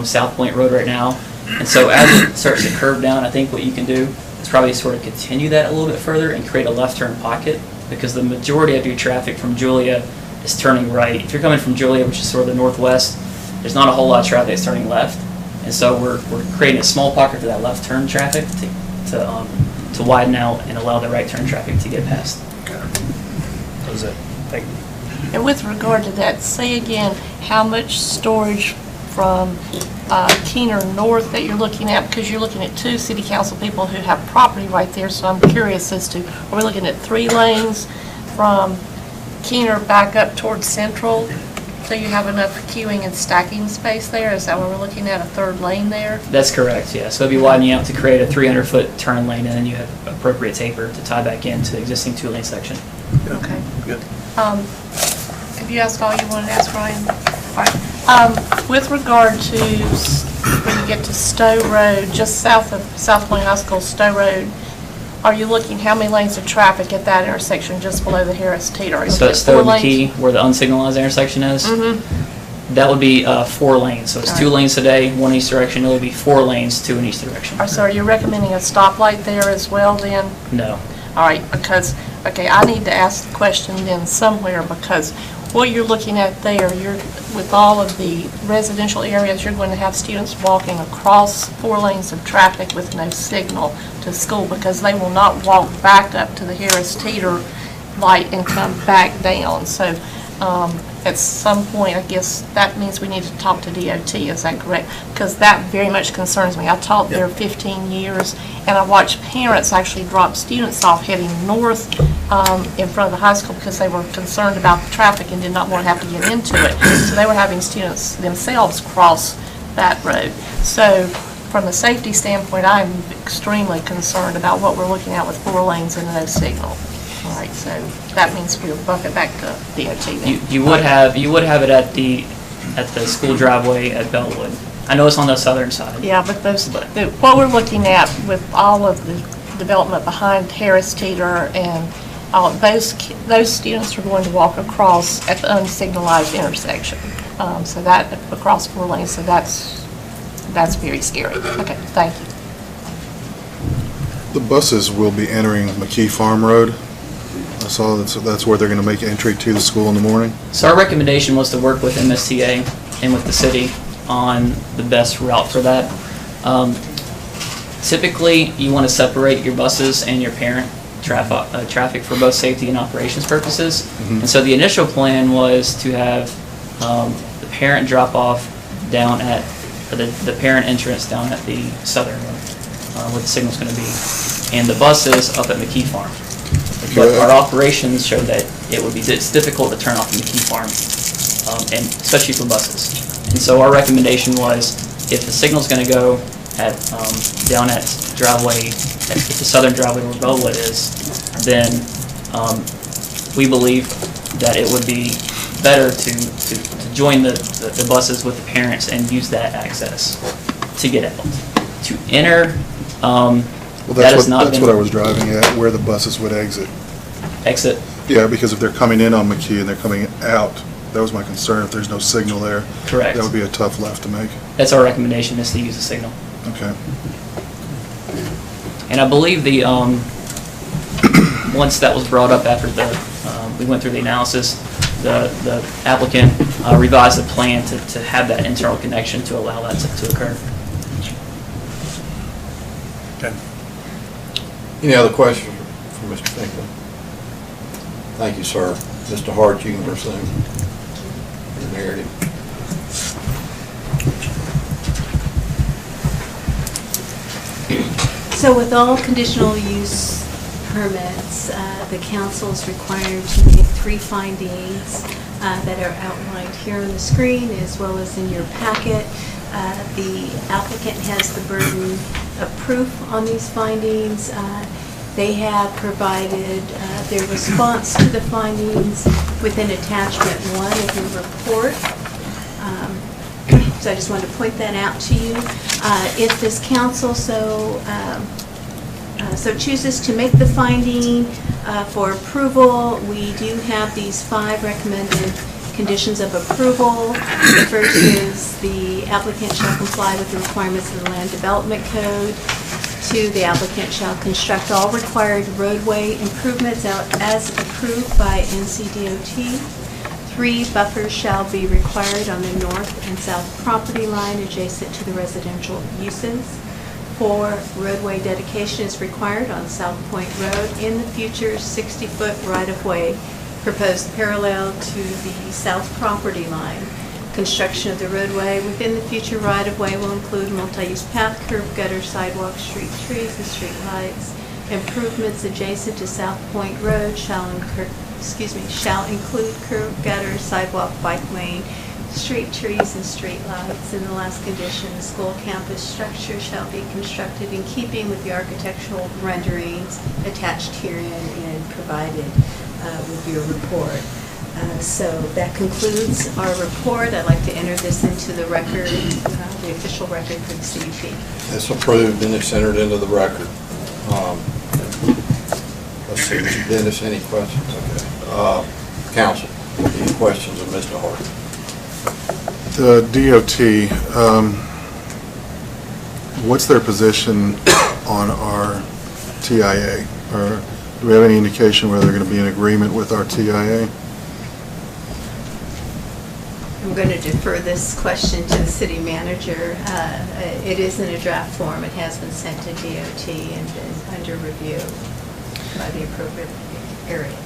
South Point Road right now. And so as it starts to curve down, I think what you can do is probably sort of continue that a little bit further and create a left turn pocket, because the majority of your traffic from Julia is turning right. If you're coming from Julia, which is sort of the northwest, there's not a whole lot of traffic that's turning left. And so we're creating a small pocket for that left turn traffic to widen out and allow the right turn traffic to get past. Okay. That was it. Thank you. And with regard to that, say again how much storage from Keener North that you're looking at, because you're looking at 2 city council people who have property right there, so I'm curious as to, are we looking at 3 lanes from Keener back up towards Central, so you have enough queuing and stacking space there? Is that what we're looking at, a 3rd lane there? That's correct, yeah. So it'll be widening out to create a 300-foot turn lane, and then you have appropriate taper to tie back into the existing 2-lane section. Okay. Good. Have you asked all you wanted to ask, Ryan? All right. With regard to when you get to Stowe Road, just south of South Point High School, Stowe Road, are you looking how many lanes of traffic at that intersection just below the Harris Teeter? Are you So looking that's at 4 Stowe lanes? McKee, where the unsignalized intersection is. Mm-hmm. That would be 4 lanes. So it's All 2 right. lanes today, 1 each direction. It would be 4 lanes, 2 in each direction. So are you recommending a stoplight there as well then? No. All right, because, okay, I need to ask the question then somewhere, because what you're looking at there, with all of the residential areas, you're going to have students walking across 4 lanes of traffic with no signal to school, because they will not walk back up to the Harris Teeter light and come back down. So at some point, I guess that means we need to talk to DOT, is that correct? Because that very much concerns me. I taught there 15 years, and I watched parents actually drop students off heading north in front of the high school because they were concerned about the traffic and did not want to have to get into it. So they were having students themselves cross that road. So from a safety standpoint, I'm extremely concerned about what we're looking at with 4 lanes and no signal. All right, so that means we'll bump it back to DOT then. You would have it at the school driveway at Bellwood. I know it's on the southern side. Yeah, but what we're looking at with all of the development behind Harris Teeter and all of those students are going to walk across at the unsignalized intersection. So that, across 4 lanes, so that's very scary. Okay, thank you. The buses will be entering McKee Farm Road. I saw that's where they're going to make entry to the school in the morning. So our recommendation was to work with MSTA and with the city on the best route for that. Typically, you want to separate your buses and your parent traffic for both safety and operations purposes. Mm-hmm. And so the initial plan was to have the parent drop off down at the parent entrance down at the southern one, where the signal's going to be, and the buses up at McKee Farm. But our operations showed that it's difficult to turn off the McKee Farm, and especially for buses. And so our recommendation was, if the signal's going to go at down at driveway, at the southern driveway where Bellwood is, then we believe that it would be better to join the buses with the parents and use that access to get out. To enter, Well, that's what I was driving at, where the buses would exit. Exit? Yeah, because if they're coming in on McKee and they're coming out, that was my concern. If there's no signal there, Correct. That would be a tough left to make. That's our recommendation, is to use the signal. Okay. And I believe the once that was brought up after we went through the analysis, the applicant revised the plan to have that internal connection to allow that to occur. Okay. Any other questions for Mr. Finkley? Thank you, sir. Mr. Hart, you can pursue the narrative. So with all conditional use permits, the council is required to make 3 findings that are outlined here on the screen as well as in your packet. The applicant has the burden of proof on these findings. They have provided their response to the findings within attachment 1 of your report. So I just wanted to point that out to you. If this council so chooses to make the finding for approval, we do have these 5 recommended conditions of approval. The first is the applicant shall comply with the requirements of the Land Development Code. 2, the applicant shall construct all required roadway improvements as approved by NCDOT. 3, buffers shall be required on the north and south property line adjacent to the residential uses. 4, roadway dedication is required on South Point Road in the future 60-foot right-of-way proposed parallel to the south property line. Construction of the roadway within the future right-of-way will include multi-use path, curb, gutter, sidewalk, street trees, and street lights. Improvements adjacent to South Point Road shall include curb, gutter, sidewalk, bike lane, street trees, and street lights. And the last condition, the school campus structure shall be constructed in keeping with the architectural renderings attached herein and provided with your report. So that concludes our report. I'd like to enter this into the record, the official record for the CUP. It's approved and it's entered into the record. Let's see, Mr. Dennis, any questions? Okay. Council, any questions of Mr. Hart? The DOT, what's their position on our TIA? Or do we have any indication whether they're going to be in agreement with our TIA? I'm going to defer this question to the city manager. It is in a draft form. It has been sent to DOT and been under review by the appropriate areas.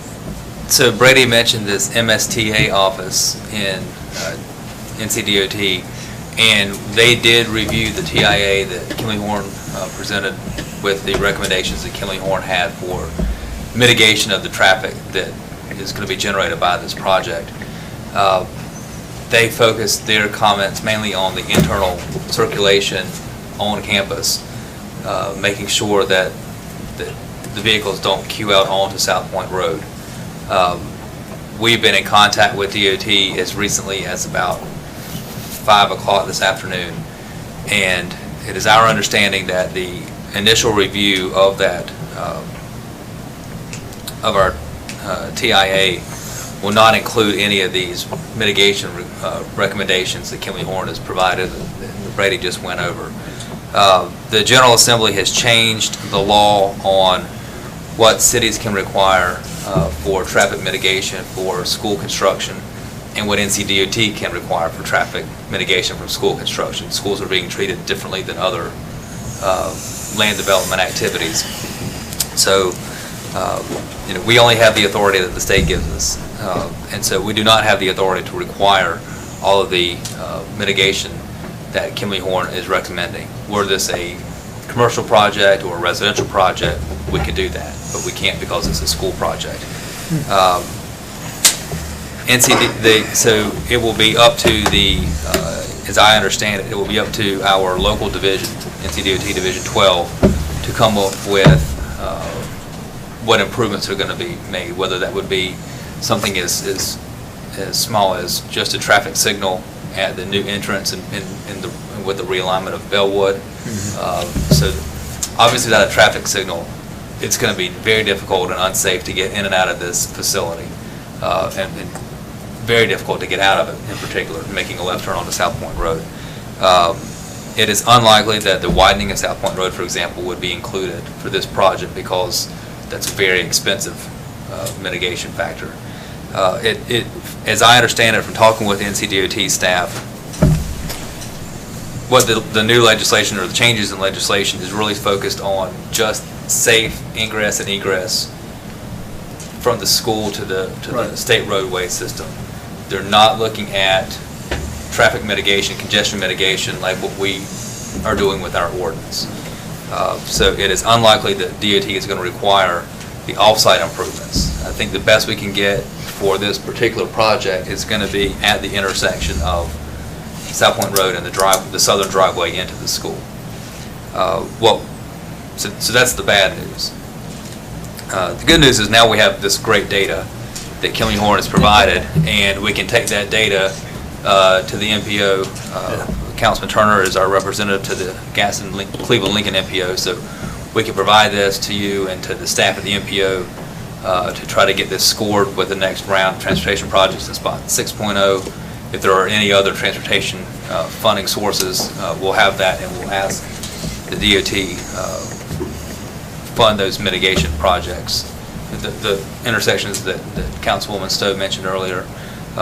So Brady mentioned this MSTA office in NCDOT, and they did review the TIA that Kimley-Horn presented with the recommendations that Kimley-Horn had for mitigation of the traffic that is going to be generated by this project. They focused their comments mainly on the internal circulation on campus, making sure that the vehicles don't queue out onto South Point Road. We've been in contact with DOT as recently as about 5 o'clock this afternoon, and it is our understanding that the initial review of that, of our TIA will not include any of these mitigation recommendations that Kimley Horn has provided that Brady just went over. The General Assembly has changed the law on what cities can require for traffic mitigation for school construction and what NCDOT can require for traffic mitigation from school construction. Schools are being treated differently than other land development activities. So, we only have the authority that the state gives us. And so we do not have the authority to require all of the mitigation that Kimley Horn is recommending. Were this a commercial project or a residential project, we could do that, but we can't because it's a school project. So it will be up to the, as I understand it, it will be up to our local division, NCDOT Division 12, to come up with what improvements are going to be made, whether that would be something as small as just a traffic signal at the new entrance and with the realignment of Bellwood. So obviously without a traffic signal, it's going to be very difficult and unsafe to get in and out of this facility, and very difficult to get out of it, in particular, making a left turn onto South Point Road. It is unlikely that the widening of South Point Road, for example, would be included for this project because that's a very expensive mitigation factor. As I understand it from talking with NCDOT staff, what the new legislation or the changes in legislation is really focused on just safe ingress and egress from the school to the state roadway system. They're not looking at traffic mitigation, congestion mitigation like what we are doing with our ordinance. So it is unlikely that DOT is going to require the off-site improvements. I think the best we can get for this particular project is going to be at the intersection of South Point Road and the southern driveway into the school. So that's the bad news. The good news is now we have this great data that Kimley Horn has provided, and we can take that data to the MPO. Councilman Turner is our representative to the Gaston Cleveland Lincoln MPO, so we can provide this to you and to the staff at the MPO to try to get this scored with the next round of transportation projects in Spot 6.0. If there are any other transportation funding sources, we'll have that, and we'll ask the DOT fund those mitigation projects. The intersections that Councilwoman Stowe mentioned earlier,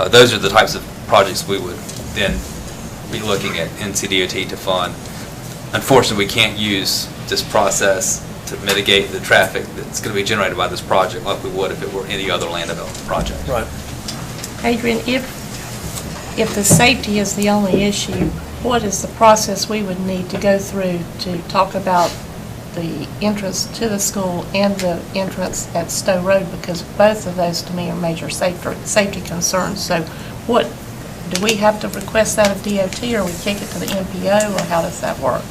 those are the types of projects we would then be looking at NCDOT to fund. Unfortunately, we can't use this process to mitigate the traffic that's going to be generated by this project like we would if it were any other land development project. Right. Adrian, if the safety is the only issue, what is the process we would need to go through to talk about the entrance to the school and the entrance at Stowe Road? Because both of those to me are major safety concerns. So what, do we have to request that of DOT, or we kick it to the MPO, or how does that work?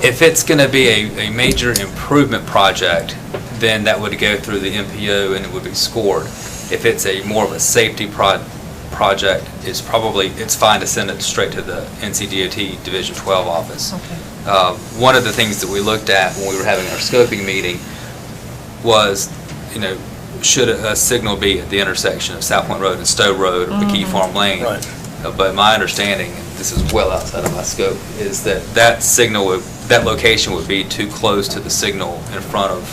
If it's going to be a major improvement project, then that would go through the MPO and it would be scored. If it's a more of a safety project, it's fine to send it straight to the NCDOT Division 12 office. Okay. One of the things that we looked at when we were having our scoping meeting was, should a signal be at the intersection of South Point Road and Stowe Road or McKee Farm Lane? Right. But my understanding, and this is well outside of my scope, is that signal, that location would be too close to the signal in front of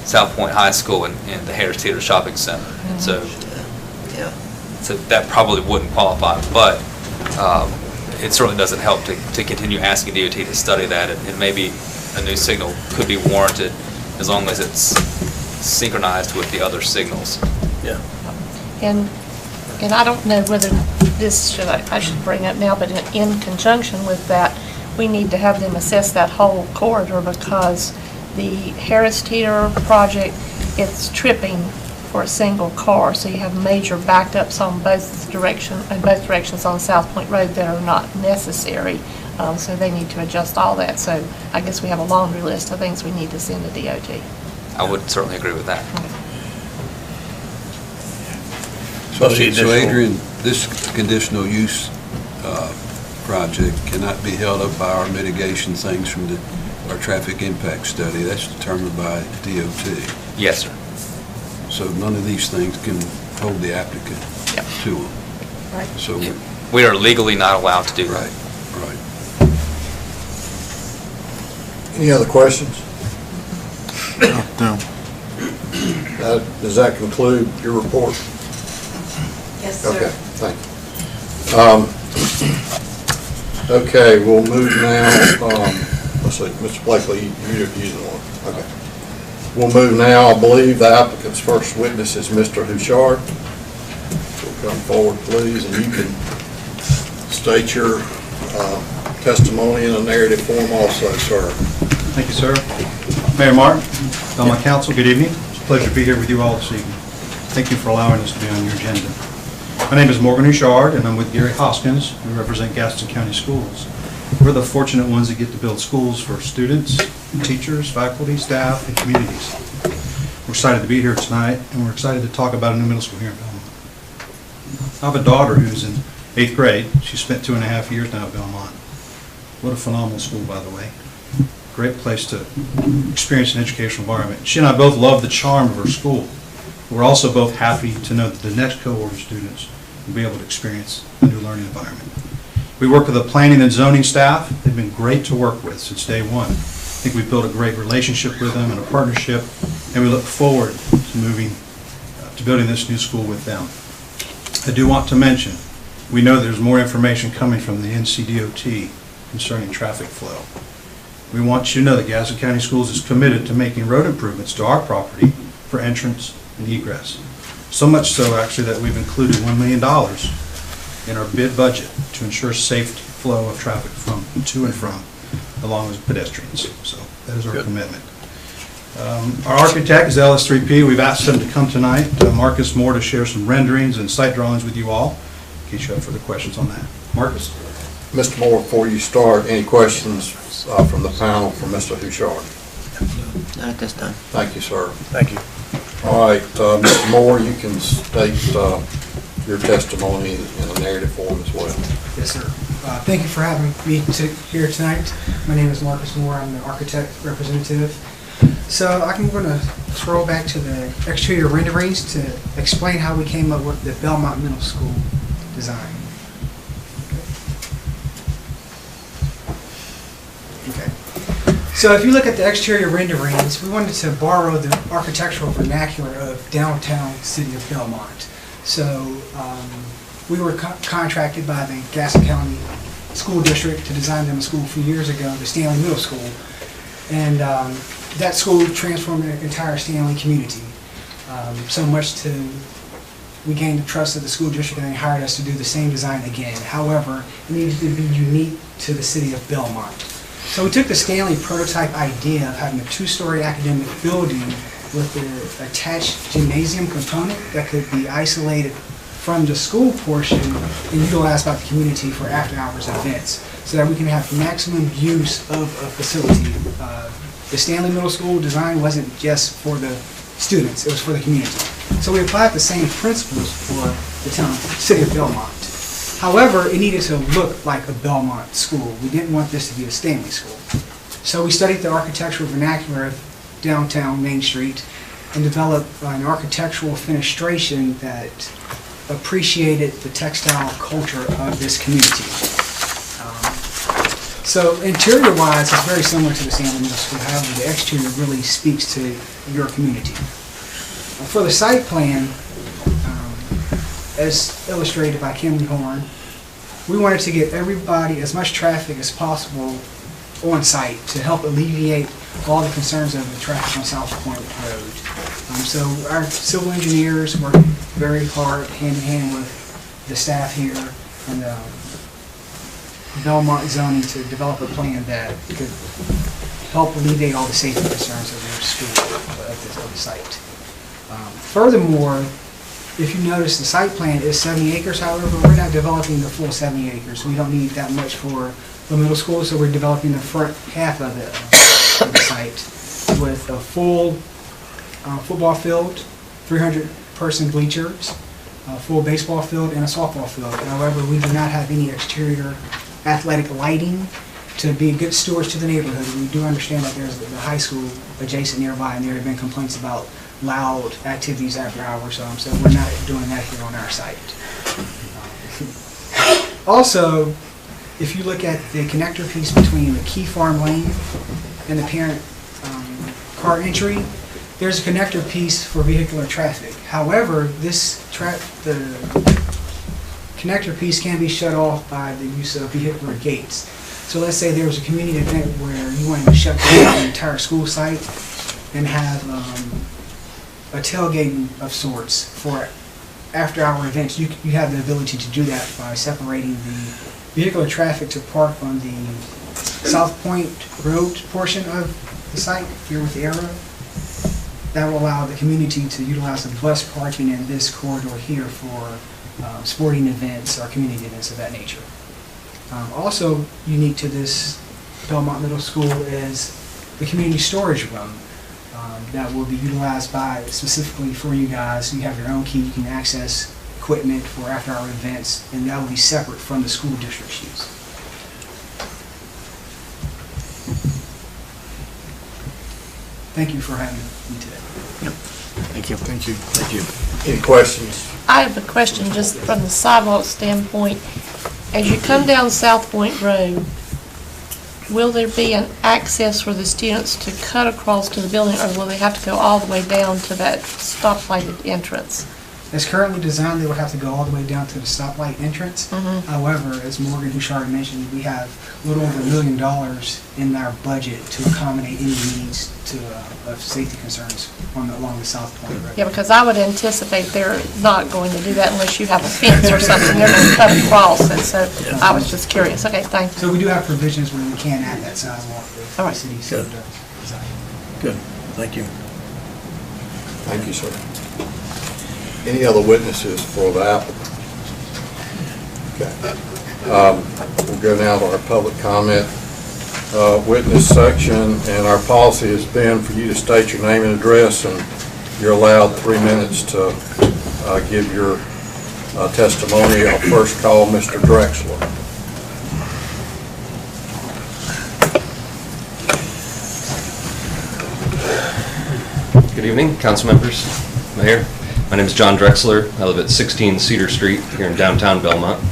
South Point High School and the Harris Teeter Shopping Center. And so that probably wouldn't qualify, but it certainly doesn't help to continue asking DOT to study that, and maybe a new signal could be warranted as long as it's synchronized with the other signals. Yeah. And I don't know whether this I should bring up now, but in conjunction with that, we need to have them assess that whole corridor, because the Harris Teeter project, it's tripping for a single car, so you have major backups on both directions on South Point Road that are not necessary. So they need to adjust all that. So I guess we have a laundry list of things we need to send to DOT. I would certainly agree with that. So Adrian, this conditional use project cannot be held up by our mitigation things from our traffic impact study. That's determined by DOT. Yes, sir. So none of these things can hold the applicant to them. Right. So, We are legally not allowed to do that. right. Any other questions? No. Does that conclude your report? Yes, sir. Okay, thank you. Okay, we'll move now, let's see, Mr. Blakely, you're using one. Okay. We'll move now, I believe the applicant's first witness is Mr. Huchard. So come forward, please, and you can state your testimony in a narrative form also, sir. Thank you, sir. Mayor Martin, Belmont Council, good evening. It's a pleasure to be here with you all this evening. Thank you for allowing us to be on your agenda. My name is Morgan Huchard, and I'm with Gary Hoskins. We represent Gaston County Schools. We're the fortunate ones that get to build schools for students, teachers, faculty, staff, and communities. We're excited to be here tonight, and we're excited to talk about a new middle school here in Belmont. I have a daughter who's in 8th grade. She spent 2.5 years now at Belmont. What a phenomenal school, by the way. Great place to experience an educational environment. She and I both love the charm of her school. We're also both happy to know that the next cohort of students will be able to experience a new learning environment. We work with the planning and zoning staff. They've been great to work with since day one. I think we've built a great relationship with them and a partnership, and we look forward to moving to building this new school with them. I do want to mention, we know there's more information coming from the NCDOT concerning traffic flow. We want you to know that Gaston County Schools is committed to making road improvements to our property for entrance and egress. So much so, actually, that we've included $1 million in our bid budget to ensure safe flow of traffic from, to and from, along with pedestrians. So that is our commitment. Our architect is LS3P. We've asked them to come tonight, Marcus Moore, to share some renderings and site drawings with you all, in case you have further questions on that. Marcus? Mr. Moore, before you start, any questions from the panel for Mr. Huchard? Not at this time. Thank you, sir. Thank you. All right, Mr. Moore, you can state your testimony in a narrative form as well. Yes, sir. Thank you for having me here tonight. My name is Marcus Moore. I'm the architect representative. So I'm going to scroll back to the exterior renderings to explain how we came up with the Belmont Middle School design. Okay. So if you look at the exterior renderings, we wanted to borrow the architectural vernacular of downtown city of Belmont. So we were contracted by the Gaston County School District to design them a school a few years ago, the Stanley Middle School. And that school transformed the entire Stanley community. So much to, we gained the trust of the school district and they hired us to do the same design again. However, it needed to be unique to the city of Belmont. So we took the Stanley prototype idea of having a 2-story academic building with the attached gymnasium component that could be isolated from the school portion and utilized by the community for after-hours events so that we can have maximum use of a facility. The Stanley Middle School design wasn't just for the students, it was for the community. So we applied the same principles for the town, city of Belmont. However, it needed to look like a Belmont school. We didn't want this to be a Stanley school. So we studied the architectural vernacular of downtown Main Street and developed an architectural fenestration that appreciated the textile culture of this community. So interior-wise, it's very similar to the Stanley Middle School. However, the exterior really speaks to your community. For the site plan, as illustrated by Kimley Horn, we wanted to get everybody, as much traffic as possible on site to help alleviate all the concerns of the traffic on South Point Road. So our civil engineers worked very hard, hand in hand with the staff here and Belmont zoning to develop a plan that could help alleviate all the safety concerns of your school, of the site. Furthermore, if you notice, the site plan is 70 acres, however, we're not developing the full 70 acres. We don't need that much for the middle school, so we're developing the front half of the site with a full football field, 300-person bleachers, a full baseball field, and a softball field. However, we do not have any exterior athletic lighting. To be good stewards to the neighborhood, we do understand that there's the high school adjacent nearby, and there have been complaints about loud activities after hours, so we're not doing that here on our site. Also, if you look at the connector piece between the Key Farm Lane and the parent car entry, there's a connector piece for vehicular traffic. However, the connector piece can be shut off by the use of vehicular gates. So let's say there was a community event where you wanted to shut down the entire school site and have a tailgating of sorts for after-hour events. You have the ability to do that by separating the vehicular traffic to park on the South Point Road portion of the site here with the arrow. That will allow the community to utilize the bus parking in this corridor here for sporting events or community events of that nature. Also unique to this Belmont Middle School is the community storage room that will be utilized specifically for you guys. You have your own key, you can access equipment for after-hour events, and that will be separate from the school district's use. Thank you for having me today. Thank you. Thank you. Thank you. Any questions? I have a question just from the sidewalk standpoint. As you come down South Point Road, will there be an access for the students to cut across to the building, or will they have to go all the way down to that stoplighted entrance? As currently designed, they will have to go all the way down to the stoplight entrance. However, as Morgan Bouchard mentioned, we have a little over $1 million in our budget to accommodate any needs of safety concerns along the South Point Road. Yeah, because I would anticipate they're not going to do that unless you have a fence or something. They're going to cut across, and so I was just curious. Okay, thank you. So we do have provisions where we can add that sidewalk if All the right. city so Good. desires. Good, thank you. Thank you, sir. Any other witnesses for the applicant? Okay. We'll go now to our public comment witness section, and our policy has been for you to state your name and address, and you're allowed 3 minutes to give your testimony. I'll first call Mr. Drexler. Good evening, council members, mayor. My name is John Drexler. I live at 16 Cedar Street here in downtown Belmont.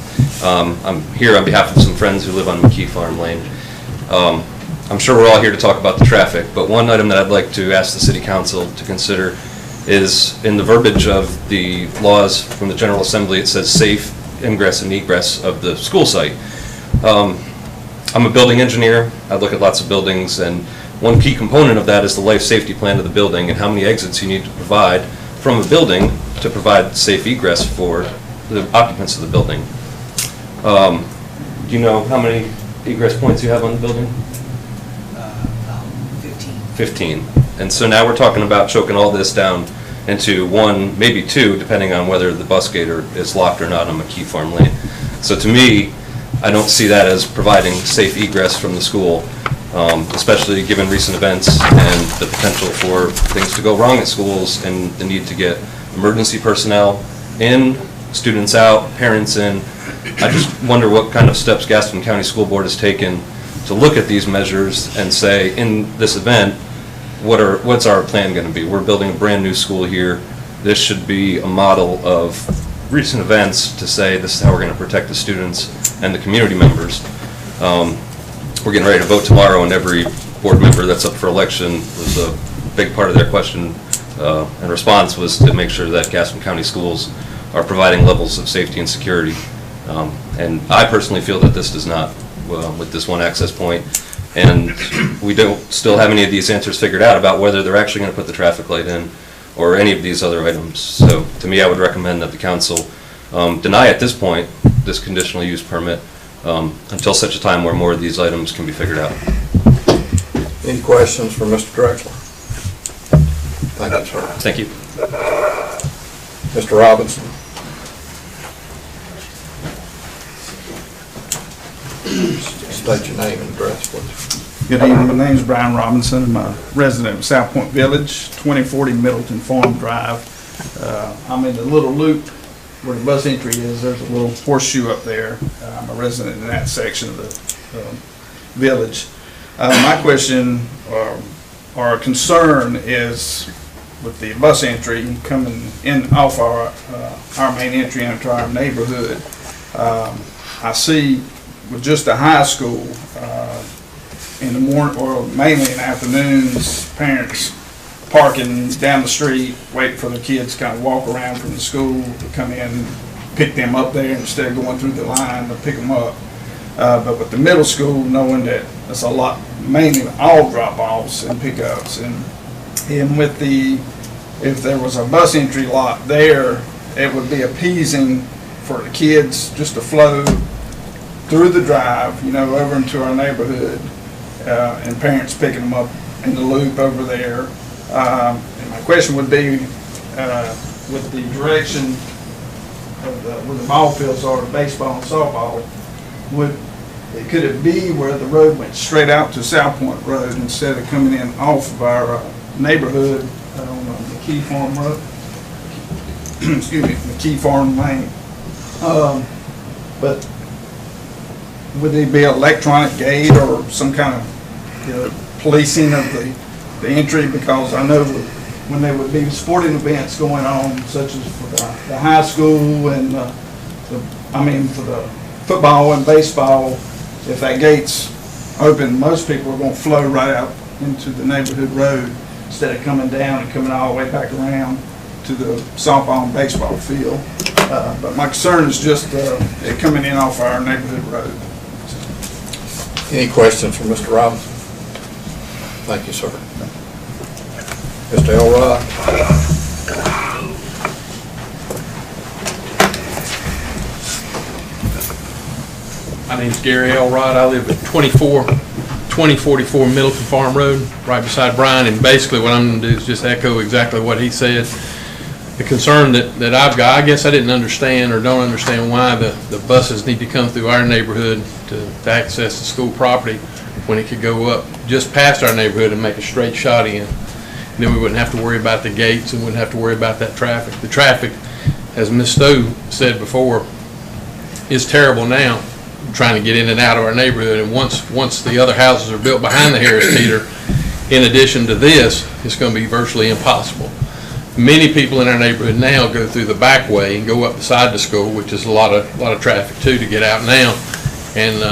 I'm here on behalf of some friends who live on McKee Farm Lane. I'm sure we're all here to talk about the traffic, but one item that I'd like to ask the City Council to consider is in the verbiage of the laws from the General Assembly, it says safe ingress and egress of the school site. I'm a building engineer. I look at lots of buildings, and one key component of that is the life safety plan of the building and how many exits you need to provide from a building to provide safe egress for the occupants of the building. Do you know how many egress points you have on the building? 15. And so now we're talking about choking all this down into one, maybe two, depending on whether the bus gate is locked or not on McKee Farm Lane. So to me, I don't see that as providing safe egress from the school, especially given recent events and the potential for things to go wrong at schools and the need to get emergency personnel in, students out, parents in. I just wonder what kind of steps Gaston County School Board has taken to look at these measures and say, in this event, what's our plan going to be? We're building a brand new school here. This should be a model of recent events to say this is how we're going to protect the students and the community members. We're getting ready to vote tomorrow, and every board member that's up for election was a big part of their question and response was to make sure that Gaston County schools are providing levels of safety and security. And I personally feel that this does not, with this one access point. And we don't still have any of these answers figured out about whether they're actually going to put the traffic light in or any of these other items. So to me, I would recommend that the council deny at this point this conditional use permit until such a time where more of these items can be figured out. Any questions for Mr. Drexler? Thank you, sir. Thank you. Mr. Robinson. State your name and address, please. Good evening, my name is Brian Robinson. I'm a resident of South Point Village, 2040 Middleton Farm Drive. I'm in the little loop where the bus entry is. There's a little horseshoe up there. I'm a resident in that section of the village. My question or concern is with the bus entry coming in off our main entry into our neighborhood. I see with just the high school, in the morning or mainly in the afternoons, parents parking down the street, waiting for the kids to kind of walk around from the school to come in, pick them up there instead of going through the line to pick them up. But with the middle school, knowing that it's a lot, mainly all drop-offs and pickups, and with the, if there was a bus entry lot there, it would be appeasing for the kids just to flow through the drive, you know, over into our neighborhood, and parents picking them up in the loop over there. And my question would be, with the direction of where the ball fields are, the baseball and softball, could it be where the road went straight out to South Point Road instead of coming in off of our neighborhood on McKee Farm Road? Excuse me, McKee Farm Lane. But would there be an electronic gate or some kind of policing of the entry? Because I know when there would be sporting events going on, such as for the high school and for the football and baseball, if that gate's open, most people are going to flow right out into the neighborhood road instead of coming down and coming all the way back around to the softball and baseball field. But my concern is just it coming in off our neighborhood road. Any questions for Mr. Robinson? Thank you, sir. Mr. Elrod? My name's Gary Elrod. I live at 2044 Middleton Farm Road, right beside Brian, and basically what I'm going to do is just echo exactly what he said. The concern that I've got, I guess I didn't understand or don't understand why the buses need to come through our neighborhood to access the school property when it could go up just past our neighborhood and make a straight shot in. And then we wouldn't have to worry about the gates and wouldn't have to worry about that traffic. The traffic, as Ms. Stowe said before, is terrible now, trying to get in and out of our neighborhood. And once the other houses are built behind the Harris Teeter, in addition to this, it's going to be virtually impossible. Many people in our neighborhood now go through the back way and go up beside the school, which is a lot of traffic too to get out now, and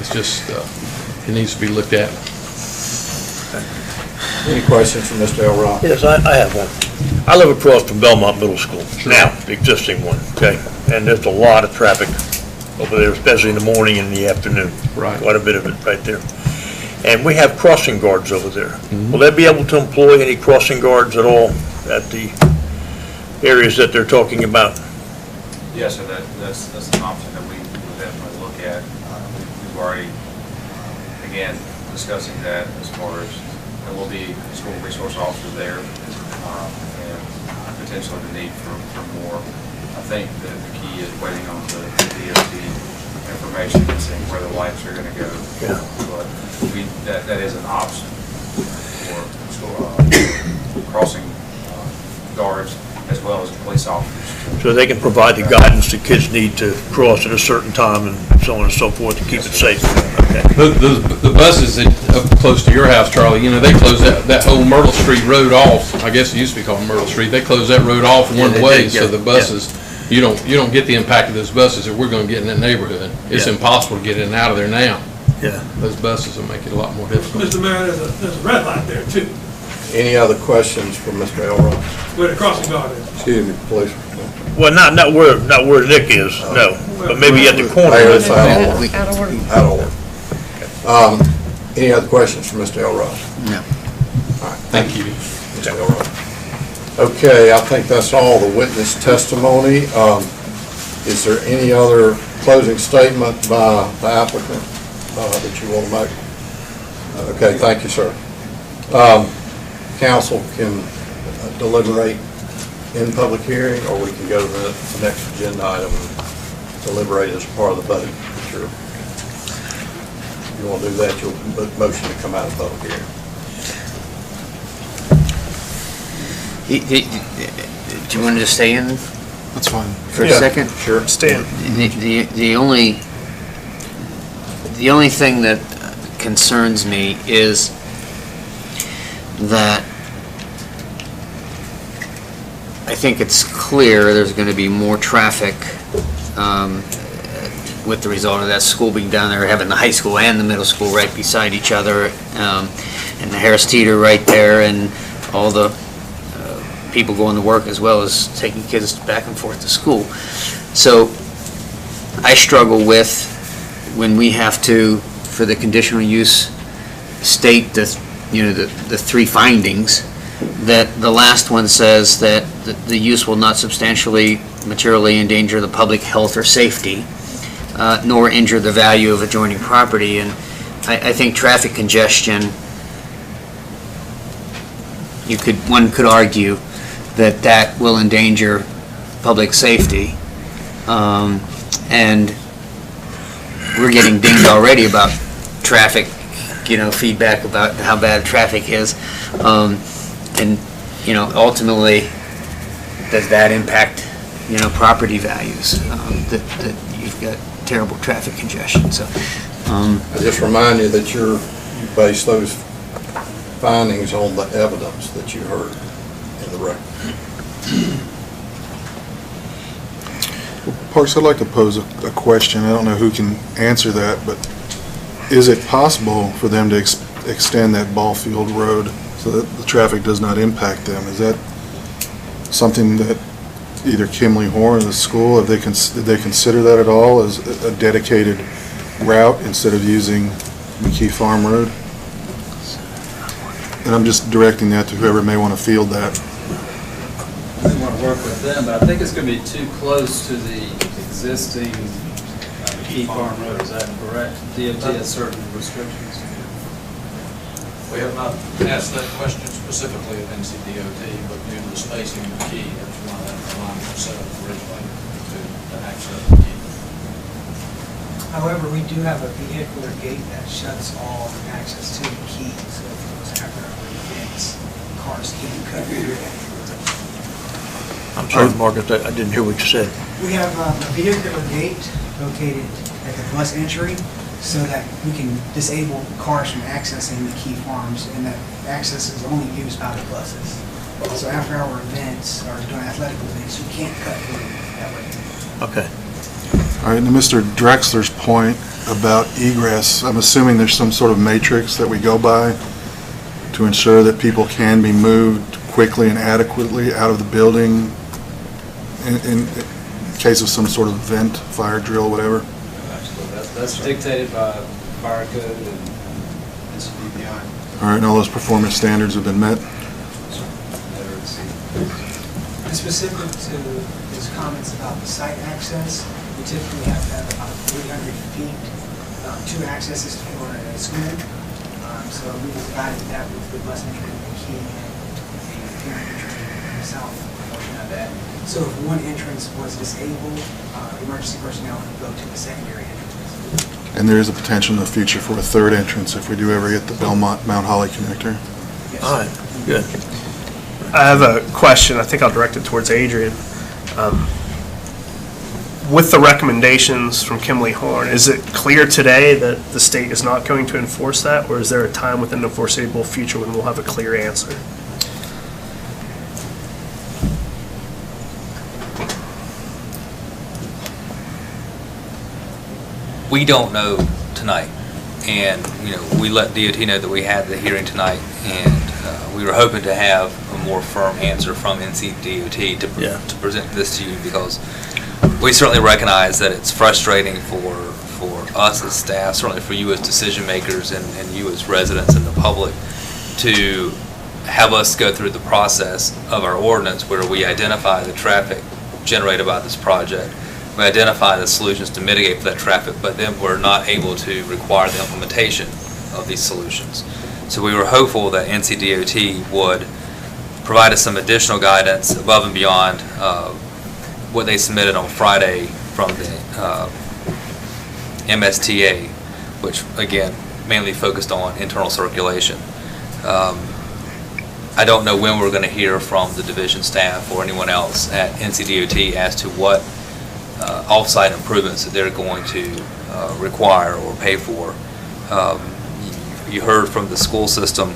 it's just it needs to be looked at. Any questions from Mr. Elrod? Yes, I have one. I live across from Belmont Middle School, now, the existing one, okay? And there's a lot of traffic over there, especially in the morning and in the afternoon. Right. Quite a bit of it right there. And we have crossing guards over there. Mm-hmm. Will they be able to employ any crossing guards at all at the areas that they're talking about? Yes, sir, that's an option that we would definitely look at. We've already, again, discussing that as far as there will be school resource officers there, and potentially the need for more. I think that the key is waiting on the DOT information and seeing where the lights are going to go. Yeah. But that is an option for school, crossing guards as well as police officers. So they can provide the guidance the kids need to cross at a certain time and so on and so forth to keep it safe. Okay. The buses that up close to your house, Charlie, you know, they close that whole Myrtle Street road off. I guess it used to be called Myrtle Street. They close that road off one way, so the buses, you don't get the impact of those buses that we're going to get in that neighborhood. It's impossible to get in and out of there now. Yeah. Those buses will make it a lot more difficult. Mr. Mayor, there's a red light there too, Any other questions for Mr. Elrod? where the crossing guard is. Excuse me, please. Well, not where Nick is, no, but maybe at the corner. Mayor, it's out of order. Out of order. Out of order. Any other questions for Mr. Elrod? No. All right, Thank you. Mr. Elrod. Okay, I think that's all the witness testimony. Is there any other closing statement by the applicant that you want to make? Okay, thank you, sir. Council can deliberate in public hearing, or we can go to the next agenda item and deliberate as part of the vote. Sure. If you want to do that, you'll motion to come out of public hearing. Do you want to just stay in? That's fine. For a second? Sure. Stay in. The only thing that concerns me is that I think it's clear there's going to be more traffic with the result of that school being down there, having the high school and the middle school right beside each other, and the Harris Teeter right there, and all the people going to work as well as taking kids back and forth to school. So I struggle with when we have to, for the conditional use, state the three findings, that the last one says that the use will not substantially, materially endanger the public health or safety, nor injure the value of adjoining property. And I think traffic congestion, one could argue that will endanger public safety. And we're getting dinged already about traffic, feedback about how bad traffic is. And ultimately, does that impact, property values, that you've got terrible traffic congestion? So, I just remind you that you base those findings on the evidence that you heard in the record. Parks, I'd like to pose a question. I don't know who can answer that, but is it possible for them to extend that ball field road so that the traffic does not impact them? Is that something that either Kimley Horn or the school, did they consider that at all as a dedicated route instead of using McKee Farm Road? And I'm just directing that to whoever may want to field that. We want to work with them, but I think it's going to be too close to the existing McKee Farm Road. Is that correct? DOT has certain restrictions. We have not asked that question specifically of NCDOT, but due to the spacing of McKee, that's why that line was set up originally to access McKee. However, we do have a vehicular gate that shuts all access to McKee, so if it was after our events, cars can't cut through that. I'm sorry, Marcus, I didn't hear what you said. We have a vehicular gate located at the bus entry so that we can disable cars from accessing McKee Farms, and that access is only used by the buses. So after our events, or during athletic events, you can't cut through that way. Okay. All right, and to Mr. Drexler's point about egress, I'm assuming there's some sort of matrix that we go by to ensure that people can be moved quickly and adequately out of the building in case of some sort of vent, fire drill, whatever. Absolutely. That's dictated by fire code and NCDPI. All right, and all those performance standards have been met? And specific to his comments about the site access, we typically have to have about 300 feet, two accesses for a school. So we provided that with the bus entry and the key and the parent entry and the south portion of that. So if one entrance was disabled, emergency personnel could go to the secondary entrance. And there is a potential in the future for a third entrance if we do ever get the Belmont Mount Holly connector. Yes. All right, good. I have a question. I think I'll direct it towards Adrian. With the recommendations from Kimley Horn, is it clear today that the state is not going to enforce that, or is there a time within the foreseeable future when we'll have a clear answer? We don't know tonight, and we let DOT know that we had the hearing tonight, and we were hoping to have a more firm answer from NCDOT to present this to you, because we certainly recognize that it's frustrating for us as staff, certainly for you as decision makers and you as residents and the public, to have us go through the process of our ordinance where we identify the traffic generated by this project. We identify the solutions to mitigate for that traffic, but then we're not able to require the implementation of these solutions. So we were hopeful that NCDOT would provided some additional guidance above and beyond what they submitted on Friday from the MSTA, which again mainly focused on internal circulation. I don't know when we're going to hear from the division staff or anyone else at NCDOT as to what off-site improvements that they're going to require or pay for. You heard from the school system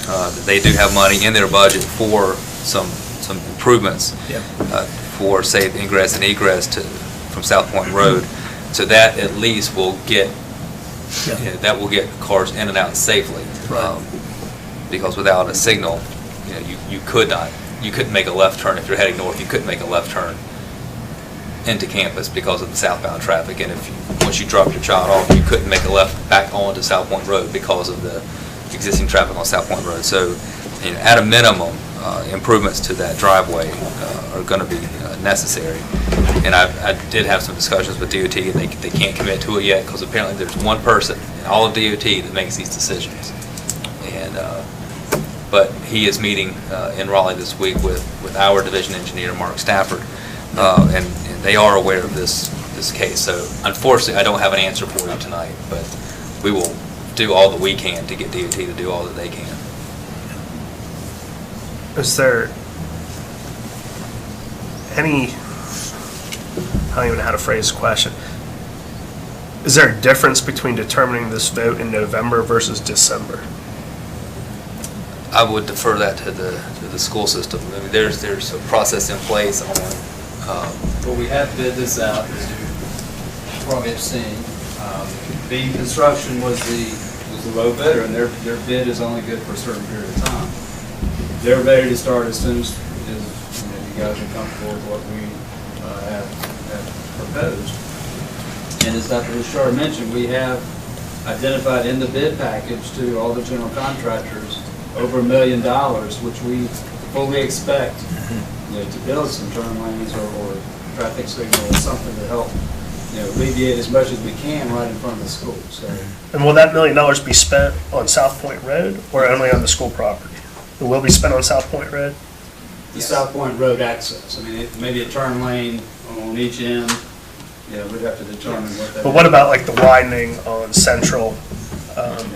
that they do have money in their budget for some improvements for safe ingress and egress from South Point Road. So that at least will get that will get cars in and out safely. Because without a signal, you couldn't make a left turn if you're heading north. You couldn't make a left turn into campus because of the southbound traffic, and once you dropped your child off, you couldn't make a left back onto South Point Road because of the existing traffic on South Point Road. So, at a minimum, improvements to that driveway are going to be necessary. And I did have some discussions with DOT, and they can't commit to it yet because apparently there's one person in all of DOT that makes these decisions. And but he is meeting in Raleigh this week with our division engineer, Mark Stafford, and they are aware of this case. So unfortunately, I don't have an answer for you tonight, but we will do all that we can to get DOT to do all that they can. Is there any, I don't even know how to phrase the question, is there a difference between determining this vote in November versus December? I would defer that to the school system. I mean, there's a process in place on. Well, we have bid this out, as you probably have seen. Beam Construction was the low bidder, and their bid is only good for a certain period of time. They're ready to start as soon as you guys are comfortable with what we have proposed. And as Dr. Richard mentioned, we have identified in the bid package to all the general contractors over $1 million, which we fully expect to build some turn lanes or traffic signal or something to help alleviate as much as we can right in front of the school. So. And will that $1 million be spent on South Point Road or only on the school property? It will be spent on South Point Road? The South Point Road access. I mean, maybe a turn lane on each end. We'd have to determine what that. But what about like the widening on Central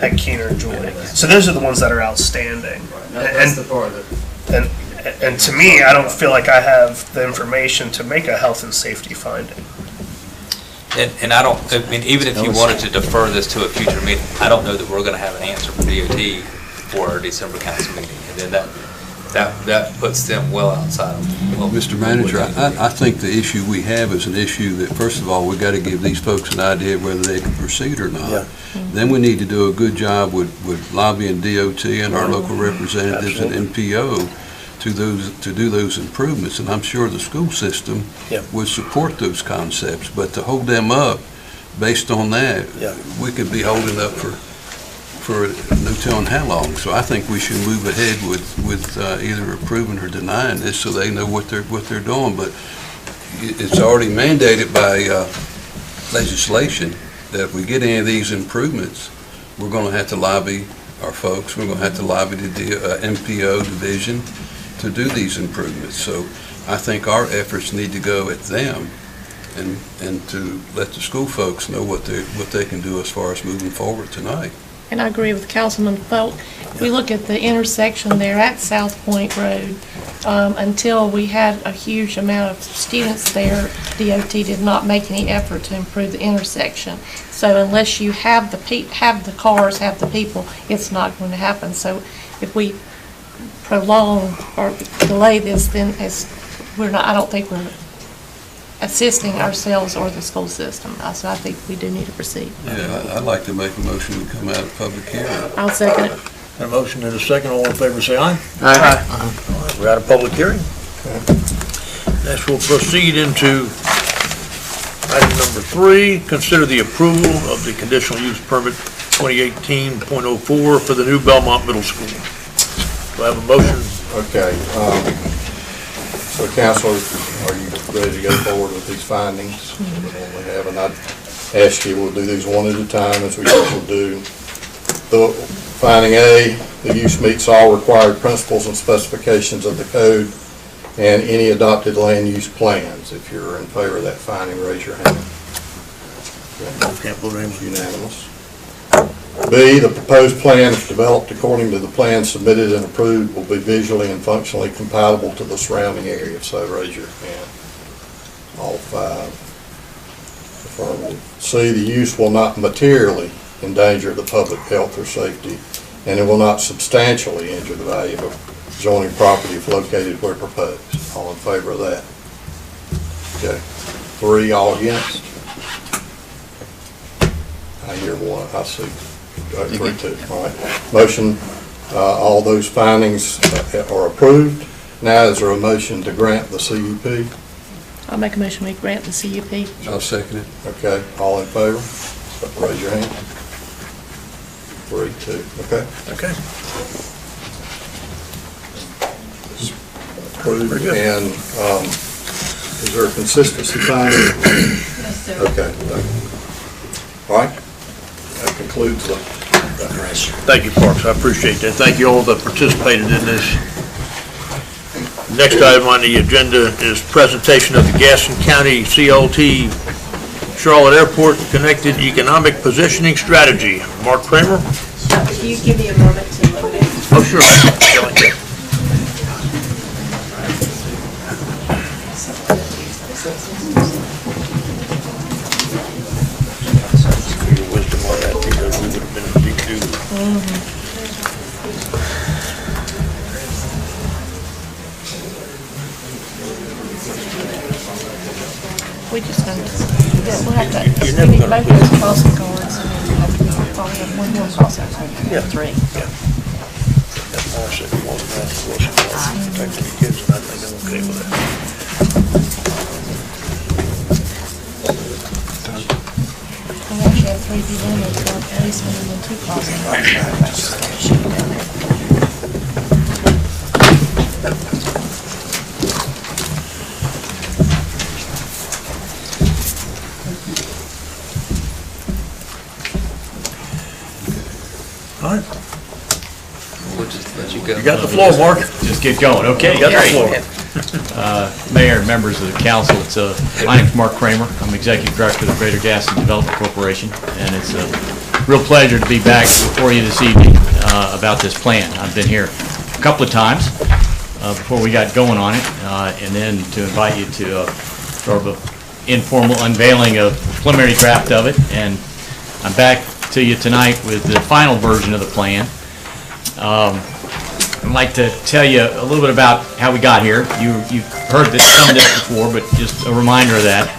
at Keener and Julie? So those are the ones that are outstanding. Right. That's the part of it. And to me, I don't feel like I have the information to make a health and safety finding. And I mean, even if you wanted to defer this to a future meeting, I don't know that we're going to have an answer from DOT for our December council meeting. And then that puts them well outside of. Well, Mr. Manager, I think the issue we have is an issue that, first of all, we've got to give these folks an idea of whether they can proceed or not. Yeah. Then we need to do a good job with lobbying DOT and our local representatives and NPO to do those improvements. And I'm sure the school system would support those concepts, but to hold them up based on that, we could be holding up for no telling how long. So I think we should move ahead with either approving or denying this so they know what they're doing. But it's already mandated by legislation that if we get any of these improvements, we're going to have to lobby our folks. We're going to have to lobby the MPO division to do these improvements. So I think our efforts need to go at them and to let the school folks know what they can do as far as moving forward tonight. And I agree with Councilman Folk. If we look at the intersection there at South Point Road, until we had a huge amount of students there, DOT did not make any effort to improve the intersection. So unless you have the cars, have the people, it's not going to happen. So if we prolong or delay this, then I don't think we're assisting ourselves or the school system. So I think we do need to proceed. Yeah, I'd like to make a motion to come out of public hearing. I'll second it. A motion and a second. All in favor, say aye. Aye. All right, we're out of public hearing. Next, we'll proceed into item number 3. Consider the approval of the conditional use permit 2018.04 for the new Belmont Middle School. Do I have a motion? Okay. So, council, are you ready to go forward with these findings that we normally have? And I'd ask you, we'll do these one at a time as we usually do. The Finding A, the use meets all required principles and specifications of the code and any adopted land use plans. If you're in favor of that finding, raise your hand. Unanimous. B, the proposed plan, if developed according to the plan submitted and approved, will be visually and functionally compatible to the surrounding area. So raise your hand. All five. Affirmative. C, the use will not materially endanger the public health or safety, and it will not substantially injure the value of adjoining property if located where proposed. All in favor of that? Okay. 3, all against? I hear 1, I see. 3, 2, all right. Motion, all those findings are approved. Now is there a motion to grant the CUP? I'll make a motion we grant the CUP. I'll second it. Okay, all in favor? Raise your hand. 3, 2, okay? Okay. Approved, and is there a consistency finding? Yes, sir. Okay. All right, that concludes the. Thank you, Parks, I appreciate that. Thank you all that participated in this. Next item on the agenda is presentation of the Gaston County CLT Charlotte Airport Connected Economic Positioning Strategy. Mark Kramer? If you give me a moment to load it. Oh, sure. Your wisdom on that, because we would have been in deep doo. We just have to, we'll have to, You're we never need gonna both those crossing guards, and then we have to probably have one more crossing guard. Yeah. 3. That's why I said we wanted to have the Wilson protect the kids, and I think I'm okay with that. We actually have 3 people in there, 4 policemen, and then 2 crossing guards. Shoot down there. All right. We'll just let you go. You got the floor, Mark. Just get going, okay? You got the Great. Mayor, members of the council, my name's Mark Kramer. I'm Executive Director of the Greater Gaston Development Corporation, and it's a real pleasure to be back before you this evening about this plan. I've been here a couple of times before we got going on it, and then to invite you to sort of an informal unveiling of the preliminary draft of it, and I'm back to you tonight with the final version of the plan. I'd like to tell you a little bit about how we got here. You've heard some of this before, but just a reminder of that.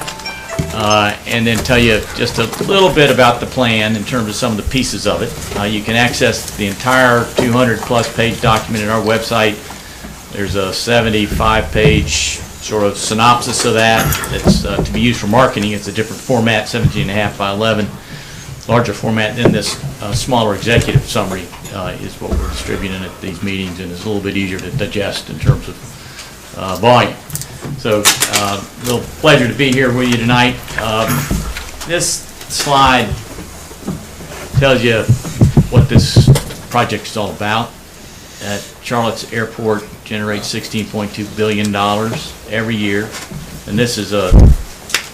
And then tell you just a little bit about the plan in terms of some of the pieces of it. You can access the entire 200-plus page document at our website. There's a 75-page sort of synopsis of that. It's to be used for marketing. It's a different format, 17.5 by 11. Larger format than this smaller executive summary is what we're distributing at these meetings, and it's a little bit easier to digest in terms of volume. So, real pleasure to be here with you tonight. This slide tells you what this project is all about. Charlotte's airport generates $16.2 billion every year, and this is a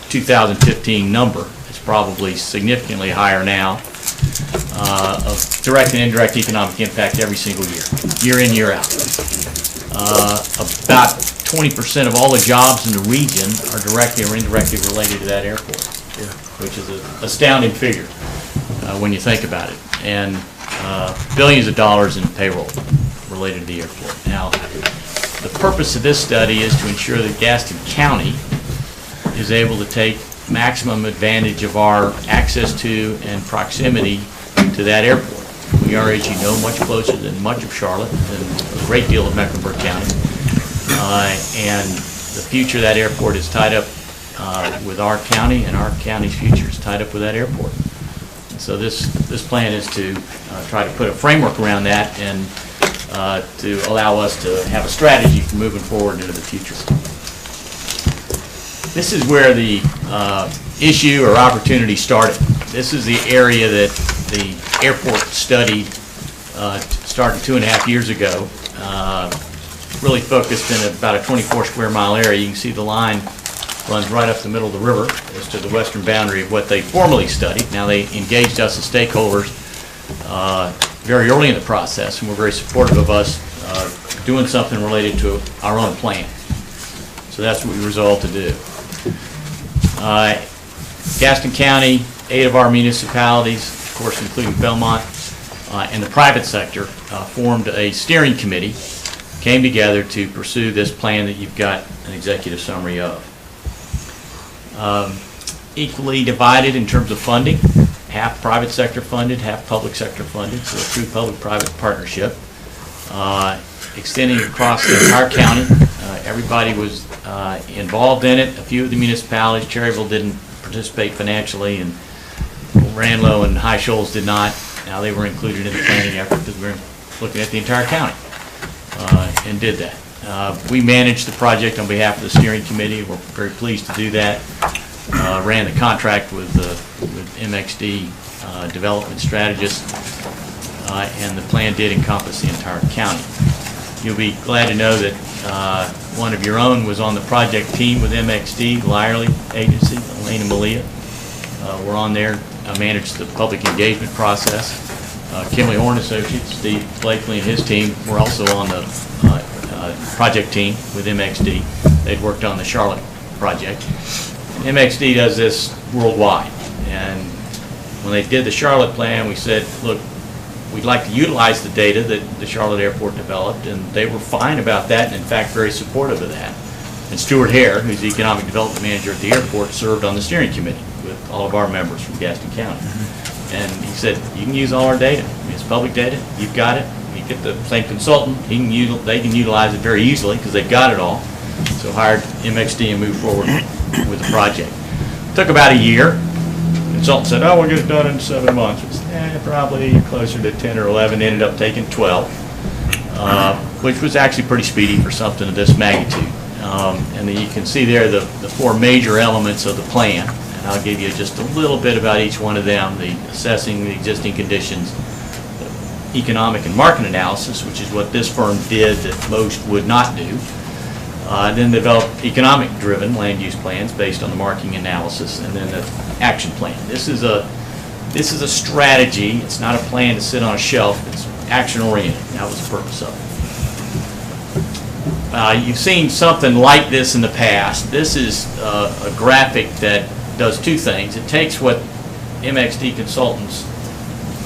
2015 number. Probably significantly higher now, of direct and indirect economic impact every single year in, year out. About 20% of all the jobs in the region are directly or indirectly related to that airport, which is an astounding figure when you think about it, and billions of dollars in payroll related to the airport. Now, the purpose of this study is to ensure that Gaston County is able to take maximum advantage of our access to and proximity to that airport. We are, as you know, much closer than much of Charlotte and a great deal of Mecklenburg County. And the future of that airport is tied up with our county, and our county's future is tied up with that airport. And so this plan is to try to put a framework around that and to allow us to have a strategy for moving forward into the future. This is where the issue or opportunity started. This is the area that the airport studied starting 2.5 years ago. Really focused in about a 24 square mile area. You can see the line runs right up the middle of the river as to the western boundary of what they formerly studied. Now, they engaged us as stakeholders very early in the process, and were very supportive of us doing something related to our own plan. So that's what we resolved to do. Gaston County, 8 of our municipalities, of course including Belmont, and the private sector formed a steering committee, came together to pursue this plan that you've got an executive summary of. Equally divided in terms of funding, half private sector funded, half public sector funded, so a true public-private partnership. Extending across the entire county. Everybody was involved in it. A few of the municipalities, Cherryville didn't participate financially, and Ranlow and High Shoals did not. Now they were included in the planning effort because we were looking at the entire county and did that. We managed the project on behalf of the steering committee. We're very pleased to do that. Ran the contract with MXD development strategists, and the plan did encompass the entire county. You'll be glad to know that one of your own was on the project team with MXD, the Lyerly Agency, Elena Malia. We're on there, managed the public engagement process. Kimley Horn Associates, Steve Blakely and his team were also on the project team with MXD. They'd worked on the Charlotte project. MXD does this worldwide, and when they did the Charlotte plan, we said, look, we'd like to utilize the data that the Charlotte Airport developed, and they were fine about that, and in fact very supportive of that. And Stuart Hare, who's the Economic Development Manager at the airport, served on the steering committee with all of our members from Gaston County. And he said, you can use all our data. I mean, it's public data, you've got it. You get the same consultant, they can utilize it very easily because they've got it all. So hired MXD and moved forward with the project. Took about a year. Consultant said, oh, we'll get it done in 7 months. We said, probably closer to 10 or 11, ended up taking 12, which was actually pretty speedy for something of this magnitude. And then you can see there the 4 major elements of the plan, and I'll give you just a little bit about each one of them: the assessing the existing conditions, the economic and market analysis, which is what this firm did that most would not do. Then develop economic-driven land use plans based on the marking analysis, and then the action plan. This is a strategy. It's not a plan to sit on a shelf. It's action-oriented. That was the purpose of it. You've seen something like this in the past. This is a graphic that does 2 things. It takes what MXD consultants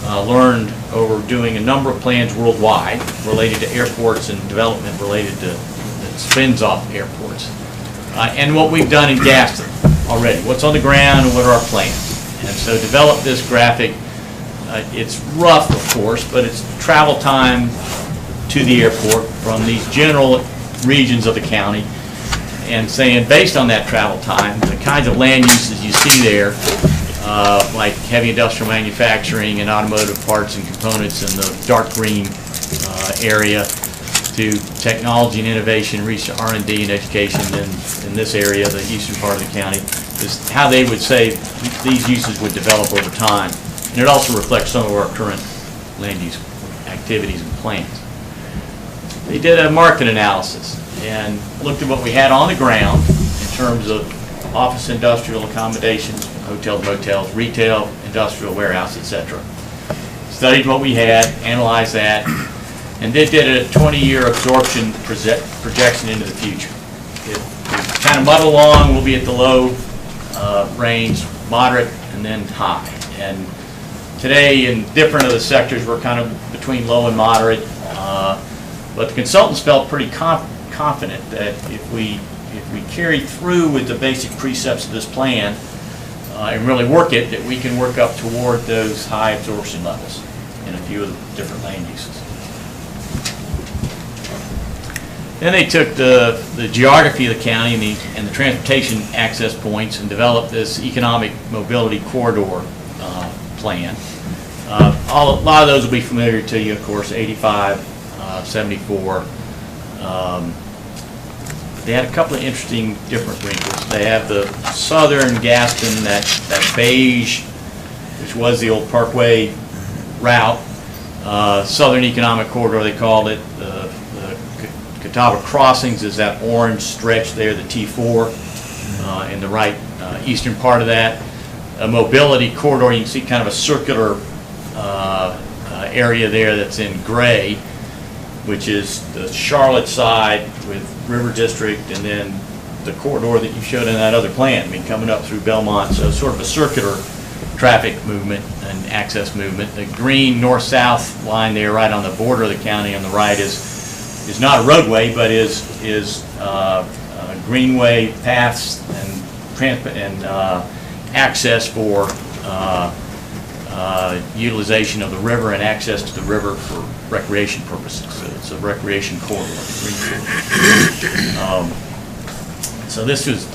learned over doing a number of plans worldwide related to airports and development related to spins off airports. And what we've done in Gaston already, what's on the ground and what are our plans. And so develop this graphic. It's rough, of course, but it's travel time to the airport from these general regions of the county, and saying based on that travel time, the kinds of land uses you see there, like heavy industrial manufacturing and automotive parts and components in the dark green area, to technology and innovation, research, R&D and education in this area, the eastern part of the county, is how they would say these uses would develop over time. And it also reflects some of our current land use activities and plans. They did a market analysis and looked at what we had on the ground in terms of office industrial accommodations, hotels, motels, retail, industrial warehouse, etc. Studied what we had, analyzed that, and they did a 20-year absorption projection into the future. It kind of muddle along. We'll be at the low range, moderate, and then high. And today, in different of the sectors, we're kind of between low and moderate. But the consultants felt pretty confident that if we carry through with the basic precepts of this plan and really work it, that we can work up toward those high absorption levels in a few of the different land uses. Then they took the geography of the county and the transportation access points and developed this economic mobility corridor plan. A lot of those will be familiar to you, of course, 85, 74. They had a couple of interesting different wrinkles. They have the southern Gaston, that beige, which was the old Parkway route, Southern Economic Corridor, they called it. The Catawba Crossings is that orange stretch there, the T4, in the right eastern part of that. A mobility corridor, you can see kind of a circular area there that's in gray, which is the Charlotte side with River District, and then the corridor that you showed in that other plan, I mean, coming up through Belmont, so sort of a circular traffic movement and access movement. The green north-south line there, right on the border of the county on the right, is not a roadway, but is greenway paths and access for utilization of the river and access to the river for recreation purposes. So it's a recreation corridor. So this was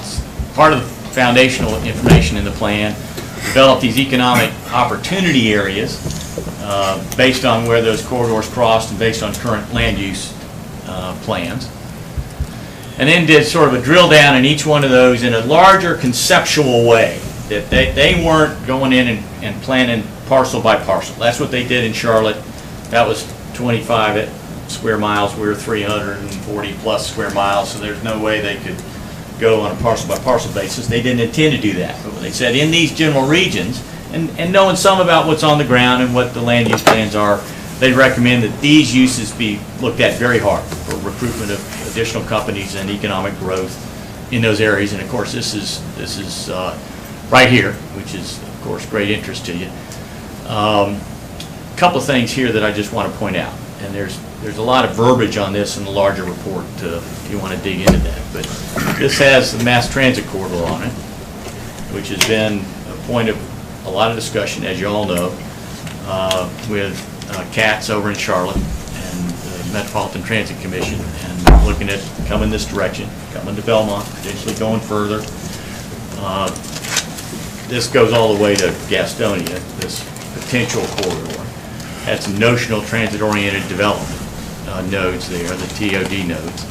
part of the foundational information in the plan. Develop these economic opportunity areas based on where those corridors crossed and based on current land use plans. And then did sort of a drill down in each one of those in a larger conceptual way, that they weren't going in and planning parcel by parcel. That's what they did in Charlotte. That was 25 square miles. We were 340 plus square miles, so there's no way they could go on a parcel by parcel basis. They didn't intend to do that. But they said in these general regions, and knowing some about what's on the ground and what the land use plans are, they recommend that these uses be looked at very hard for recruitment of additional companies and economic growth in those areas. And of course, this is right here, which is of course great interest to you. A couple of things here that I just want to point out, and there's a lot of verbiage on this in the larger report if you want to dig into that. But this has the mass transit corridor on it, which has been a point of a lot of discussion, as you all know, with CATS over in Charlotte and the Metropolitan Transit Commission, and looking at coming this direction, coming to Belmont, potentially going further. This goes all the way to Gastonia, this potential corridor. Had some notional transit-oriented development nodes there, the TOD nodes.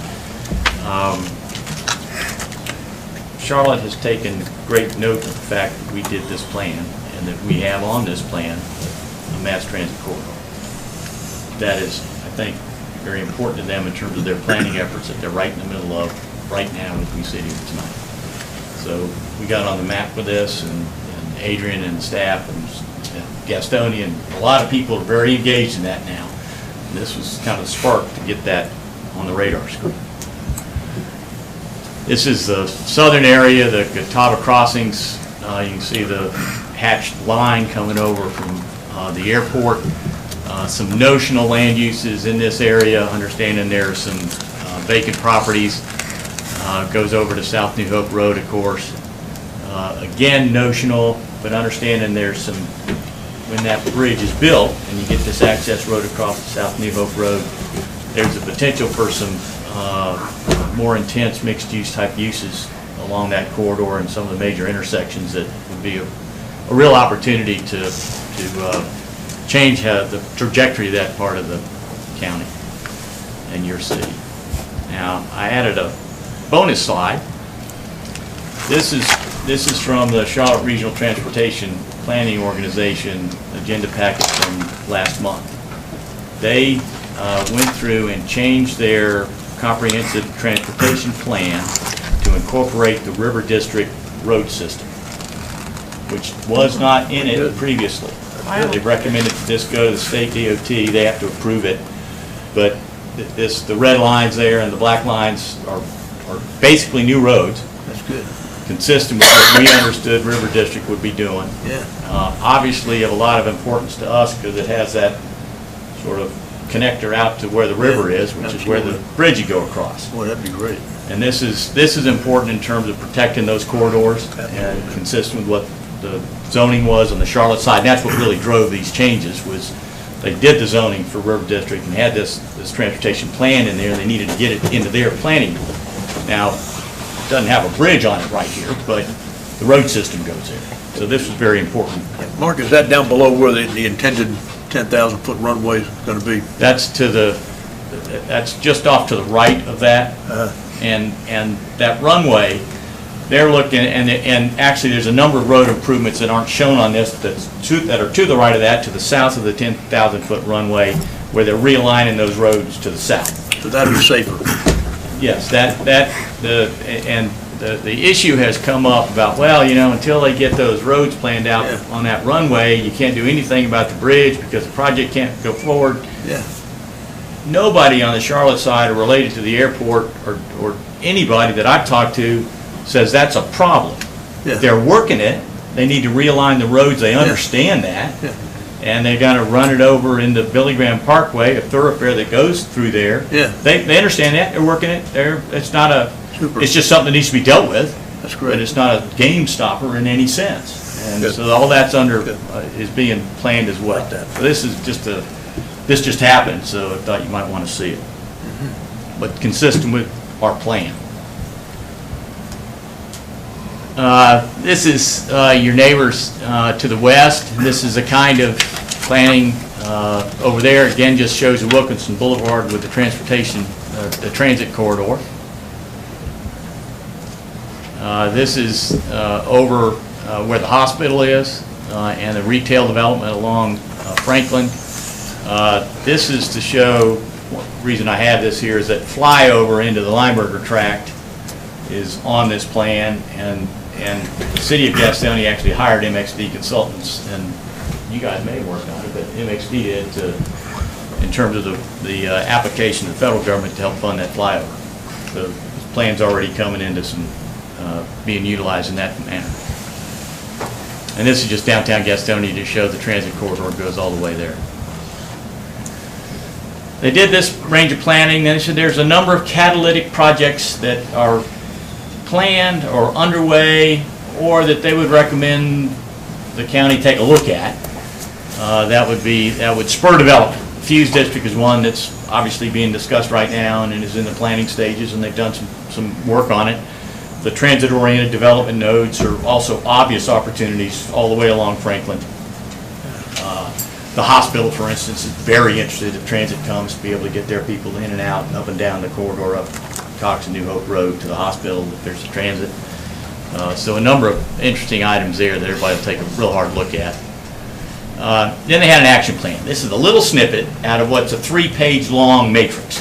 Charlotte has taken great note of the fact that we did this plan and that we have on this plan a mass transit corridor. That is, I think, very important to them in terms of their planning efforts that they're right in the middle of right now as we sit here tonight. So we got on the map with this, and Adrian and staff and Gastonia, and a lot of people are very engaged in that now. And this was kind of the spark to get that on the radar screen. This is the southern area, the Catawba Crossings. You can see the hatched line coming over from the airport. Some notional land uses in this area, understanding there's some vacant properties. Goes over to South New Hope Road, of course. Again, notional, but understanding there's some, when that bridge is built and you get this access road across the South New Hope Road, there's a potential for some more intense mixed-use type uses along that corridor and some of the major intersections that would be a real opportunity to change the trajectory of that part of the county and your city. Now, I added a bonus slide. This is from the Charlotte Regional Transportation Planning Organization agenda package from last month. They went through and changed their comprehensive transportation plan to incorporate the River District road system, which was not in it previously. They recommended that this go to the state DOT. They have to approve it, but the red lines there and the black lines are basically new roads. That's good. Consistent with what we understood River District would be doing. Yeah. Obviously of a lot of importance to us because it has that sort of connector out to where the river is, which is where the bridge you go across. Boy, that'd be great. And this is important in terms of protecting those corridors and consistent with what the zoning was on the Charlotte side. And that's what really drove these changes, was they did the zoning for River District and had this transportation plan in there, and they needed to get it into their planning. Now, it doesn't have a bridge on it right here, but the road system goes there. So this was very important. Mark, is that down below where the intended 10,000-foot runway is going to be? That's just off to the right of that. And that runway they're looking, and actually, there's a number of road improvements that aren't shown on this that are to the right of that, to the south of the 10,000-foot runway, where they're realigning those roads to the south. So that'll be safer. Yes, the issue has come up about, well, you know, until they get those roads planned out on that runway, you can't do anything about the bridge because the project can't go forward. Yeah. Nobody on the Charlotte side or related to the airport or anybody that I've talked to says that's a problem. Yeah. They're working it. They need to realign the roads. They understand that. Yeah. And they're going to run it over into Billy Graham Parkway, a thoroughfare that goes through there. Yeah. They understand that. They're working it. It's not a. Super. It's just something that needs to be dealt with. That's great. But it's not a game stopper in any sense. And Good. so all that's is being planned as well. Like that. So this just happened. So I thought you might want to see it. But consistent with our plan. This is your neighbors to the west. This is a kind of planning over there. Again, just shows you Wilkinson Boulevard with the the transit corridor. This is over where the hospital is and the retail development along Franklin. This is to show, the reason I have this here is that flyover into the Lineberger tract is on this plan, and the city of Gastonia actually hired MXD consultants, and you guys may work on it, but MXD did in terms of the application to the federal government to help fund that flyover. The plan's already coming into some being utilized in that manner. And this is just downtown Gastonia to show the transit corridor goes all the way there. They did this range of planning, and there's a number of catalytic projects that are planned or underway, or that they would recommend the county take a look at. That would spur development. Fuse District is one that's obviously being discussed right now and is in the planning stages, and they've done some work on it. The transit-oriented development nodes are also obvious opportunities all the way along Franklin. The hospital, for instance, is very interested if transit comes to be able to get their people in and out, up and down the corridor up Cox and New Hope Road to the hospital if there's a transit. So a number of interesting items there that everybody will take a real hard look at. Then they had an action plan. This is a little snippet out of what's a 3-page long matrix.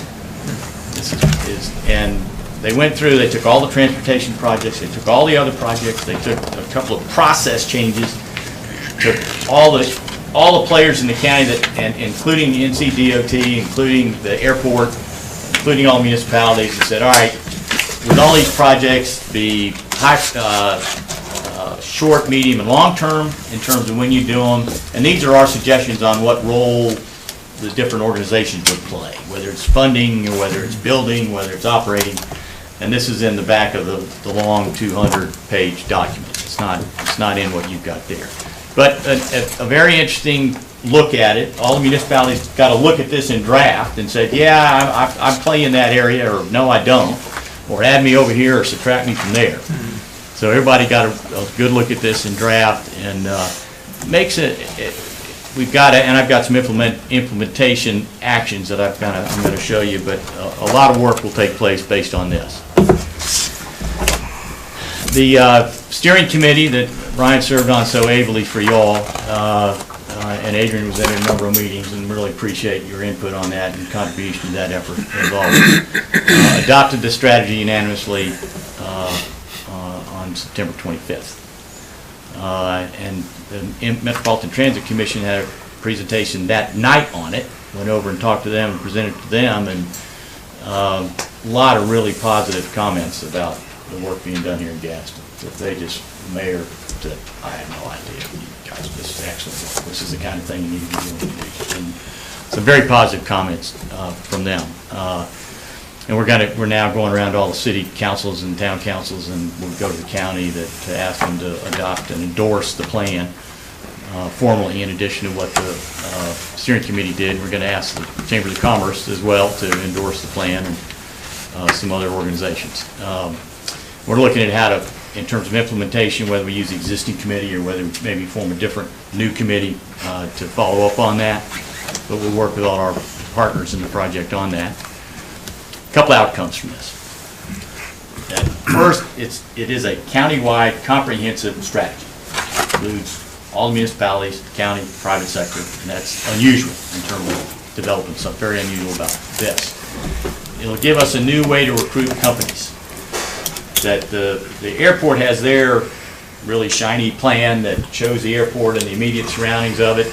And they went through, they took all the transportation projects, they took all the other projects, they took a couple of process changes, took all the players in the county, and including the NCDOT, including the airport, including all municipalities, and said, all right, with all these projects, be short, medium, and long term in terms of when you do them, and these are our suggestions on what role the different organizations would play, whether it's funding or whether it's building, whether it's operating. And this is in the back of the long 200-page document. It's not in what you've got there. But a very interesting look at it. All the municipalities got to look at this in draft and say, yeah, I play in that area, or no, I don't, or add me over here or subtract me from there. So everybody got a good look at this in draft, and makes it. We've got it, and I've got some implementation actions that I'm going to show you, but a lot of work will take place based on this. The steering committee that Ryan served on so ably for y'all, and Adrian was in a number of meetings, and really appreciate your input on that and contribution to that effort as always. Adopted the strategy unanimously on September 25th. And the Metropolitan Transit Commission had a presentation that night on it, went over and talked to them and presented it to them, and a lot of really positive comments about the work being done here in Gaston. That the mayor said, I had no idea. You guys, this is excellent. This is the kind of thing you need to be doing. And some very positive comments from them. And we're now going around to all the city councils and town councils, and we'll go to the county to ask them to adopt and endorse the plan formally, in addition to what the steering committee did. We're going to ask the Chamber of Commerce as well to endorse the plan, and some other organizations. We're looking at how to, in terms of implementation, whether we use the existing committee or whether we maybe form a different new committee to follow up on that. But we'll work with all our partners in the project on that. A couple outcomes from this. That First, it is a countywide comprehensive strategy. Includes all the municipalities, the county, private sector, and that's unusual in terms of developing something very unusual about this. It'll give us a new way to recruit companies. That the airport has their really shiny plan that shows the airport and the immediate surroundings of it,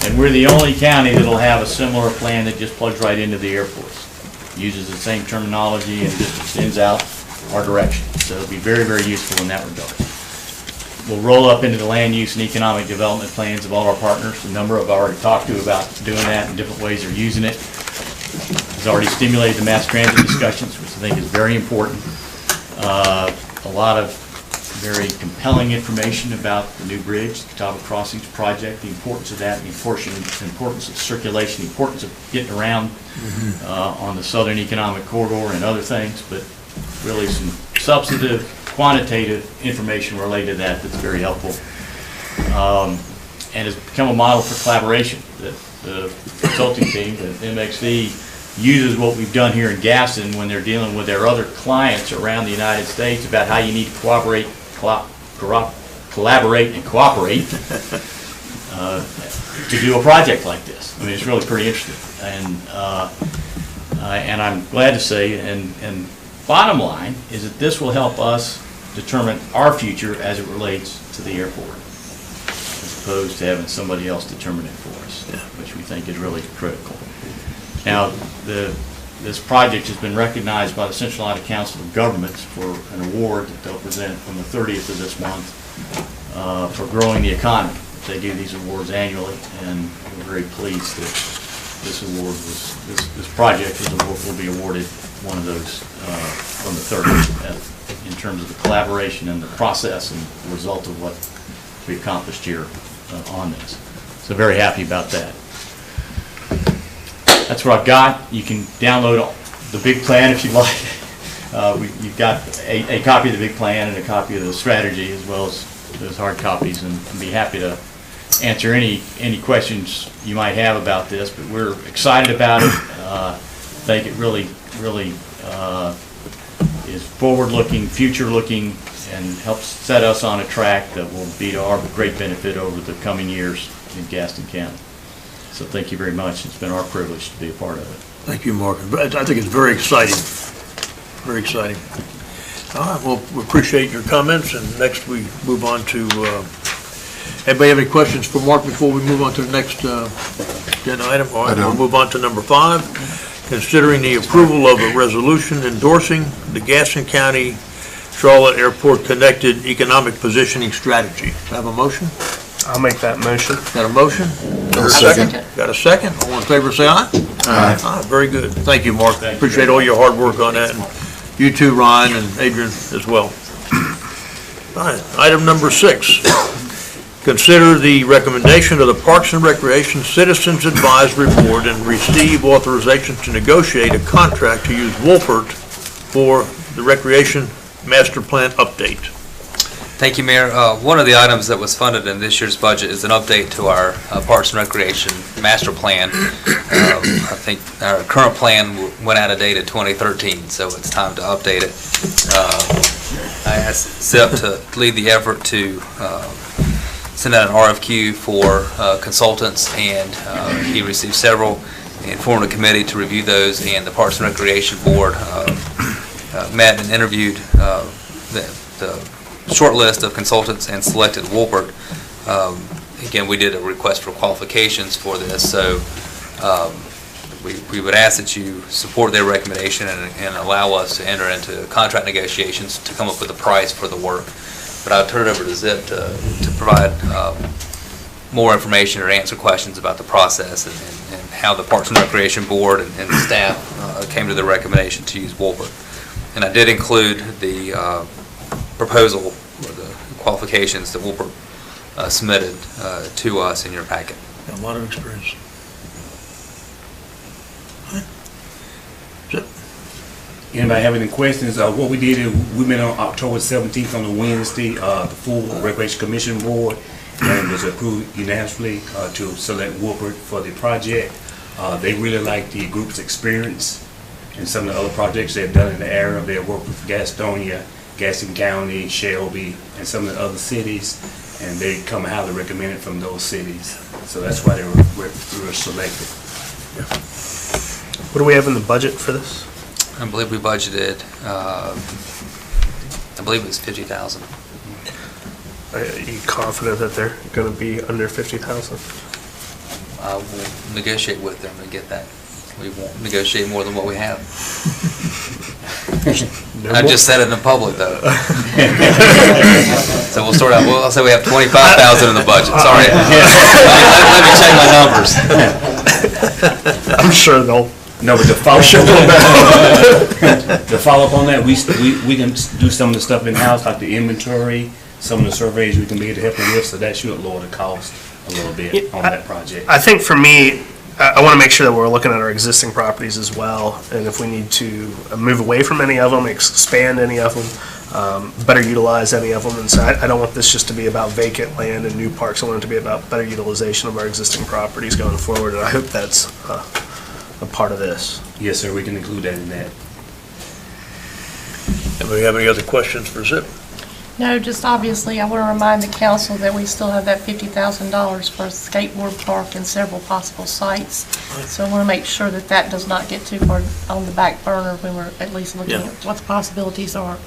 and we're the only county that'll have a similar plan that just plugs right into the airports. Uses the same terminology and just extends out our direction. So it'll be very, very useful in that regard. We'll roll up into the land use and economic development plans of all our partners. A number I've already talked to about doing that and different ways they're using it. It's already stimulated the mass transit discussions, which I think is very important. A lot of very compelling information about the new bridge, the Catawba Crossings project, the importance of that, the importance of circulation, the importance of getting around on the Southern Economic Corridor and other things, but really some substantive, quantitative information related to that that's very helpful. And has become a model for collaboration. The consulting team, the MXV, uses what we've done here in Gaston when they're dealing with their other clients around the United States about how you need to collaborate and cooperate to do a project like this. I mean, it's really pretty interesting. And I'm glad to say, and bottom line is that this will help us determine our future as it relates to the airport, as opposed to having somebody else determine it for us, which we think is really critical. Now, this project has been recognized by the Central Iowa Council of Governments for an award that they'll present on the 30th of this month for growing the economy. They do these awards annually, and we're very pleased that this award this project will be awarded one of those from the 30th in terms of the collaboration and the process and the result of what we accomplished here on this. So very happy about that. That's what I've got. You can download the big plan if you like. You've got a copy of the big plan and a copy of the strategy, as well as those hard copies, and I'd be happy to answer any questions you might have about this. But we're excited about it. I think it really is forward-looking, future-looking, and helps set us on a track that will be to our great benefit over the coming years in Gaston County. So thank you very much. It's been our privilege to be a part of it. Thank you, Mark. I think it's very exciting. Very exciting. All right, well, we appreciate your comments, and next we move on to, anybody have any questions for Mark before we move on to the next agenda item? All right, we'll move on to number 5, considering the approval of a resolution endorsing the Gaston County Charlotte Airport Connected Economic Positioning Strategy. Have a motion? I'll make that motion. Got a motion? Got a second. Got a second? All in favor, say aye. Aye. Aye, very good. Thank you, Mark. Appreciate all your hard work on that, and you too, Ryan and Adrian as well. All right, item number 6. Consider the recommendation of the Parks and Recreation Citizens Advisory Board and receive authorization to negotiate a contract to use Wolpert for the Recreation Master Plan update. Thank you, Mayor. One of the items that was funded in this year's budget is an update to our Parks and Recreation Master Plan. I think our current plan went out of date in 2013, so it's time to update it. I asked Zip to lead the effort to send out an RFQ for consultants, and he received several and formed a committee to review those, and the Parks and Recreation Board met and interviewed the short list of consultants and selected Wolpert. Again, we did a request for qualifications for this, so we would ask that you support their recommendation and allow us to enter into contract negotiations to come up with a price for the work. But I'll turn it over to Zip to provide more information or answer questions about the process and how the Parks and Recreation Board and the staff came to the recommendation to use Wolpert. And I did include the proposal or the qualifications that Wolpert submitted to us in your packet. Got a lot of experience. Anybody have any questions? What we did is we met on October 17th on a Wednesday, the full Recreation Commission Board, and it was approved unanimously to select Wolpert for the project. They really liked the group's experience and some of the other projects they've done in the area. They worked with Gastonia Gaston County, Shelby, and some of the other cities, and they come highly recommended from those cities. So that's why they were selected. What do we have in the budget for this? I believe we budgeted, I believe it was 50,000. Are you confident that they're going to be under 50,000? I will negotiate with them to get that. We won't negotiate more than what we have. I just said it in public, though. So we'll start out, well, I'll say we have 25,000 in the budget, sorry. Let me check my numbers. I'm sure they'll. No, but to follow up on that, we can do some of the stuff in-house, like the inventory, some of the surveys we can be able to help them with, so that should lower the cost a little bit on that project. I think for me, I want to make sure that we're looking at our existing properties as well, and if we need to move away from any of them, expand any of them, better utilize any of them. And so I don't want this just to be about vacant land and new parks. I want it to be about better utilization of our existing properties going forward, and I hope that's a part of this. Yes, sir, we can include that in that. Anybody have any other questions for Zip? No, just obviously, I want to remind the council that we still have that $50,000 for a skateboard park and several possible sites. So I want to make sure that that does not get too far on the back burner when we're at least looking at what the possibilities are.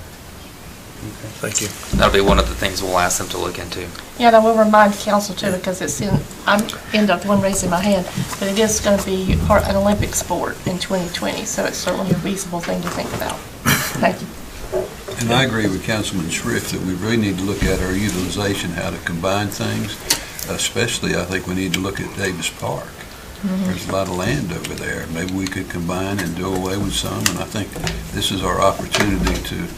Thank you. That'll be one of the things we'll ask them to look into. Yeah, and I will remind council too, because it's in, I'm end up the one raising my hand, but it is going to be an Olympic sport in 2020, so it's certainly a reasonable thing to think about. Thank you. And I agree with Councilman Schrift that we really need to look at our utilization, how to combine things. Especially, I think we need to look at Davis Park. There's a lot of land over there. Maybe we could combine and do away with some, and I think this is our opportunity to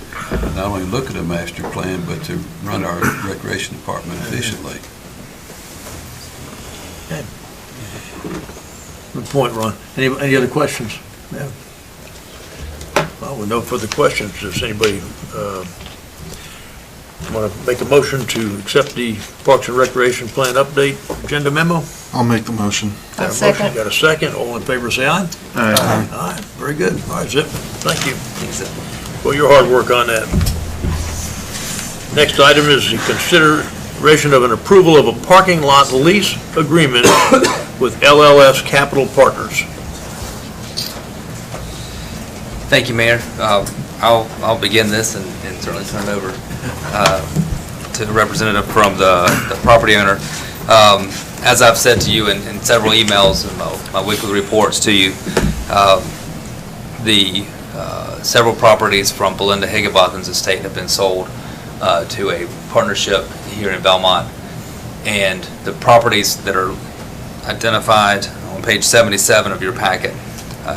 not only look at a master plan, but to run our recreation department efficiently. Good point, Ron. Any other questions? Yeah. Well, with no further questions, does anybody want to make a motion to accept the Parks and Recreation Plan update agenda memo? I'll make the motion. Got a motion, got a second. All in favor, say aye. Aye. Aye. Very good. All right, Zip. Thank you. For your hard work on that. Next item is the consideration of an approval of a parking lot lease agreement with LLS Capital Partners. Thank you, Mayor. I'll begin this and certainly turn it over to the representative from the property owner. As I've said to you in several emails and my weekly reports to you, the several properties from Belinda Higginbotham's estate have been sold to a partnership here in Belmont. And the properties that are identified on page 77 of your packet,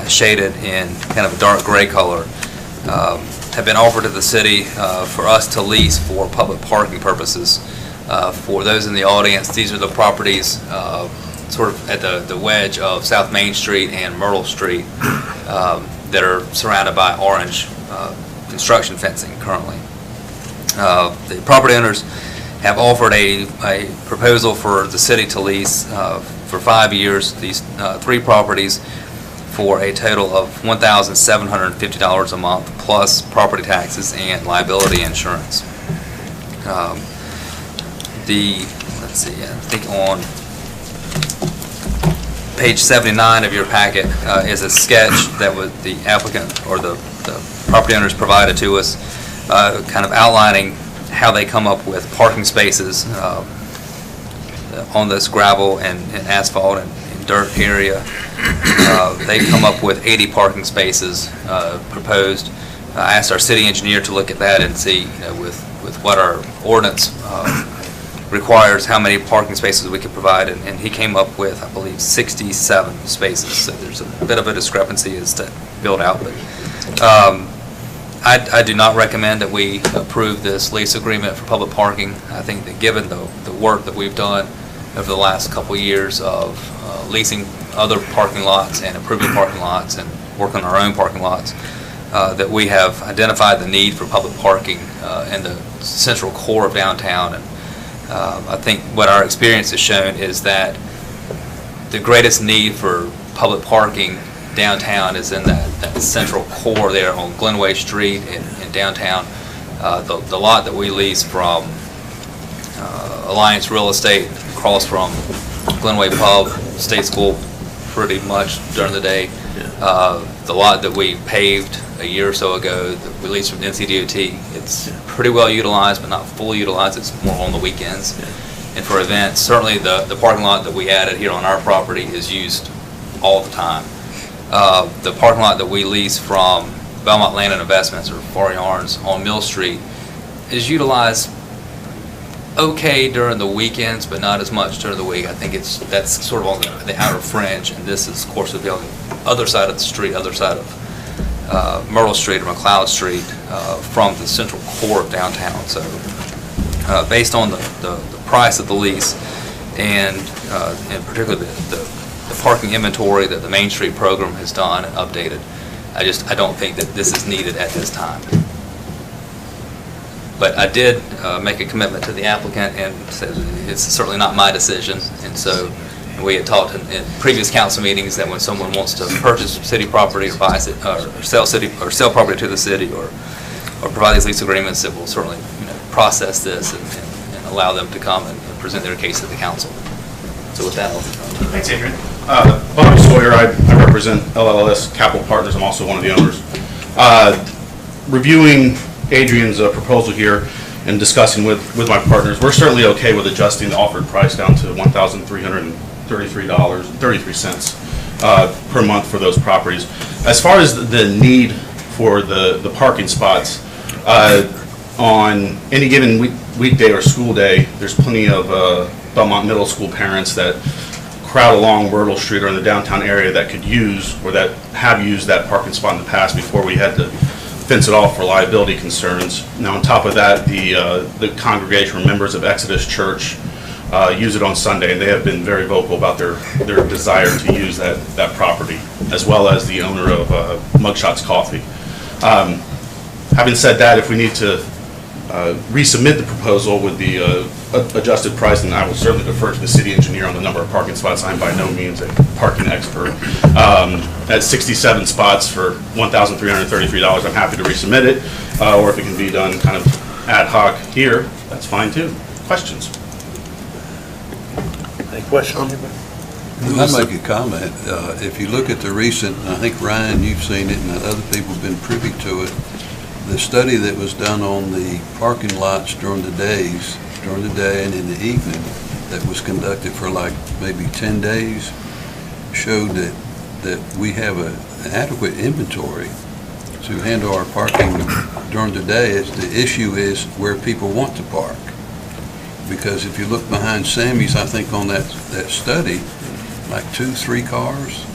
shaded in kind of a dark gray color, have been offered to the city for us to lease for public parking purposes. For those in the audience, these are the properties sort of at the wedge of South Main Street and Myrtle Street that are surrounded by orange construction fencing currently. The property owners have offered a proposal for the city to lease for 5 years these 3 properties for a total of $1,750 a month plus property taxes and liability insurance. Let's see, I think on page 79 of your packet is a sketch that the applicant or the property owners provided to us, kind of outlining how they come up with parking spaces on this gravel and asphalt and dirt area. They come up with 80 parking spaces proposed. I asked our city engineer to look at that and see, with what our ordinance requires, how many parking spaces we could provide, and he came up with, I believe, 67 spaces. So there's a bit of a discrepancy as to build out, but I do not recommend that we approve this lease agreement for public parking. I think that given the work that we've done over the last couple of years of leasing other parking lots and improving parking lots and working on our own parking lots, that we have identified the need for public parking in the central core of downtown. And I think what our experience has shown is that the greatest need for public parking downtown is in that central core there on Glenway Street in downtown. The lot that we lease from Alliance Real Estate across from Glenway Pub, State School pretty much during the day. The lot that we paved a year or so ago that we leased from NCDOT, it's pretty well utilized but not fully utilized. It's more on the weekends. And for events, certainly the parking lot that we added here on our property is used all the time. The parking lot that we lease from Belmont Land and Investments, or Far Yarns, on Mill Street is utilized okay during the weekends, but not as much during the week. I think that's sort of on the outer fringe, and this is, of course, would be on the other side of the street, other side of Myrtle Street or McLeod Street, from the central core of downtown. So based on the price of the lease and particularly the parking inventory that the Main Street program has done and updated, I don't think that this is needed at this time. But I did make a commitment to the applicant and said it's certainly not my decision. And so we had talked in previous council meetings that when someone wants to purchase city property or buy or sell property to the city or provide these lease agreements, that we'll certainly process this and allow them to come and present their case to the council. So with that, Thanks, Adrian. Bobby Sawyer, I represent LLS Capital Partners. I'm also one of the owners. Reviewing Adrian's proposal here and discussing with my partners, we're certainly okay with adjusting the offered price down to $1,333.33 per month for those properties. As far as the need for the parking spots, on any given weekday or school day, there's plenty of Belmont Middle School parents that crowd along Myrtle Street or in the downtown area that could use or that have used that parking spot in the past before we had to fence it off for liability concerns. Now, on top of that, the congregation or members of Exodus Church use it on Sunday, and they have been very vocal about their desire to use that property, as well as the owner of Mugshots Coffee. Having said that, if we need to resubmit the proposal with the adjusted price, then I will certainly defer to the city engineer on the number of parking spots. I'm by no means a parking expert. At 67 spots for $1,333, I'm happy to resubmit it, or if it can be done kind of ad hoc here, that's fine too. Questions? Any questions? I'd make a comment. If you look at the recent, I think Ryan, you've seen it, and other people have been privy to it, the study that was done on the parking lots during the day and in the evening that was conducted for like maybe 10 days showed that we have an adequate inventory to handle our parking during the day. The issue is where people want to park. Because if you look behind Sammy's, I think on that study, like 2-3 cars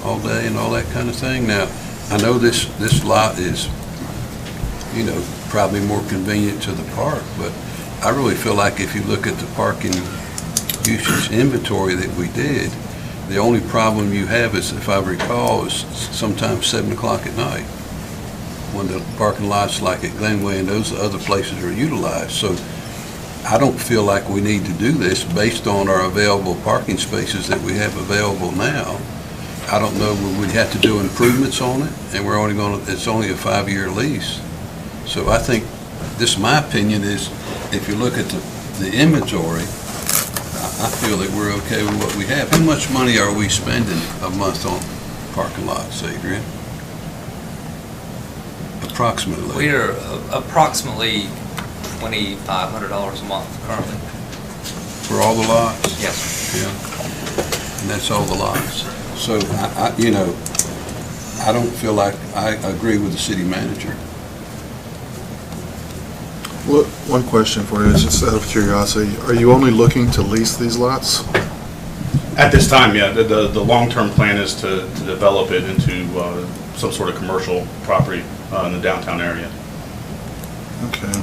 all day and all that kind of thing. Now, I know this lot is, probably more convenient to the park, but I really feel like if you look at the parking usage inventory that we did, the only problem you have is, if I recall, is sometimes 7 o'clock at night when the parking lots like at Glenway and those other places are utilized. So I don't feel like we need to do this based on our available parking spaces that we have available now. I don't know, we'd have to do improvements on it, and it's only a 5-year lease. So I think, this, my opinion is, if you look at the inventory, I feel that we're okay with what we have. How much money are we spending a month on parking lots, Adrian? Approximately. We're approximately $2,500 a month currently. For all the lots? Yes. Yeah. And that's all the lots. So, I don't feel like I agree with the city manager. Look, one question for you, just out of curiosity. Are you only looking to lease these lots? At this time, yeah. The long-term plan is to develop it into some sort of commercial property in the downtown area. Okay.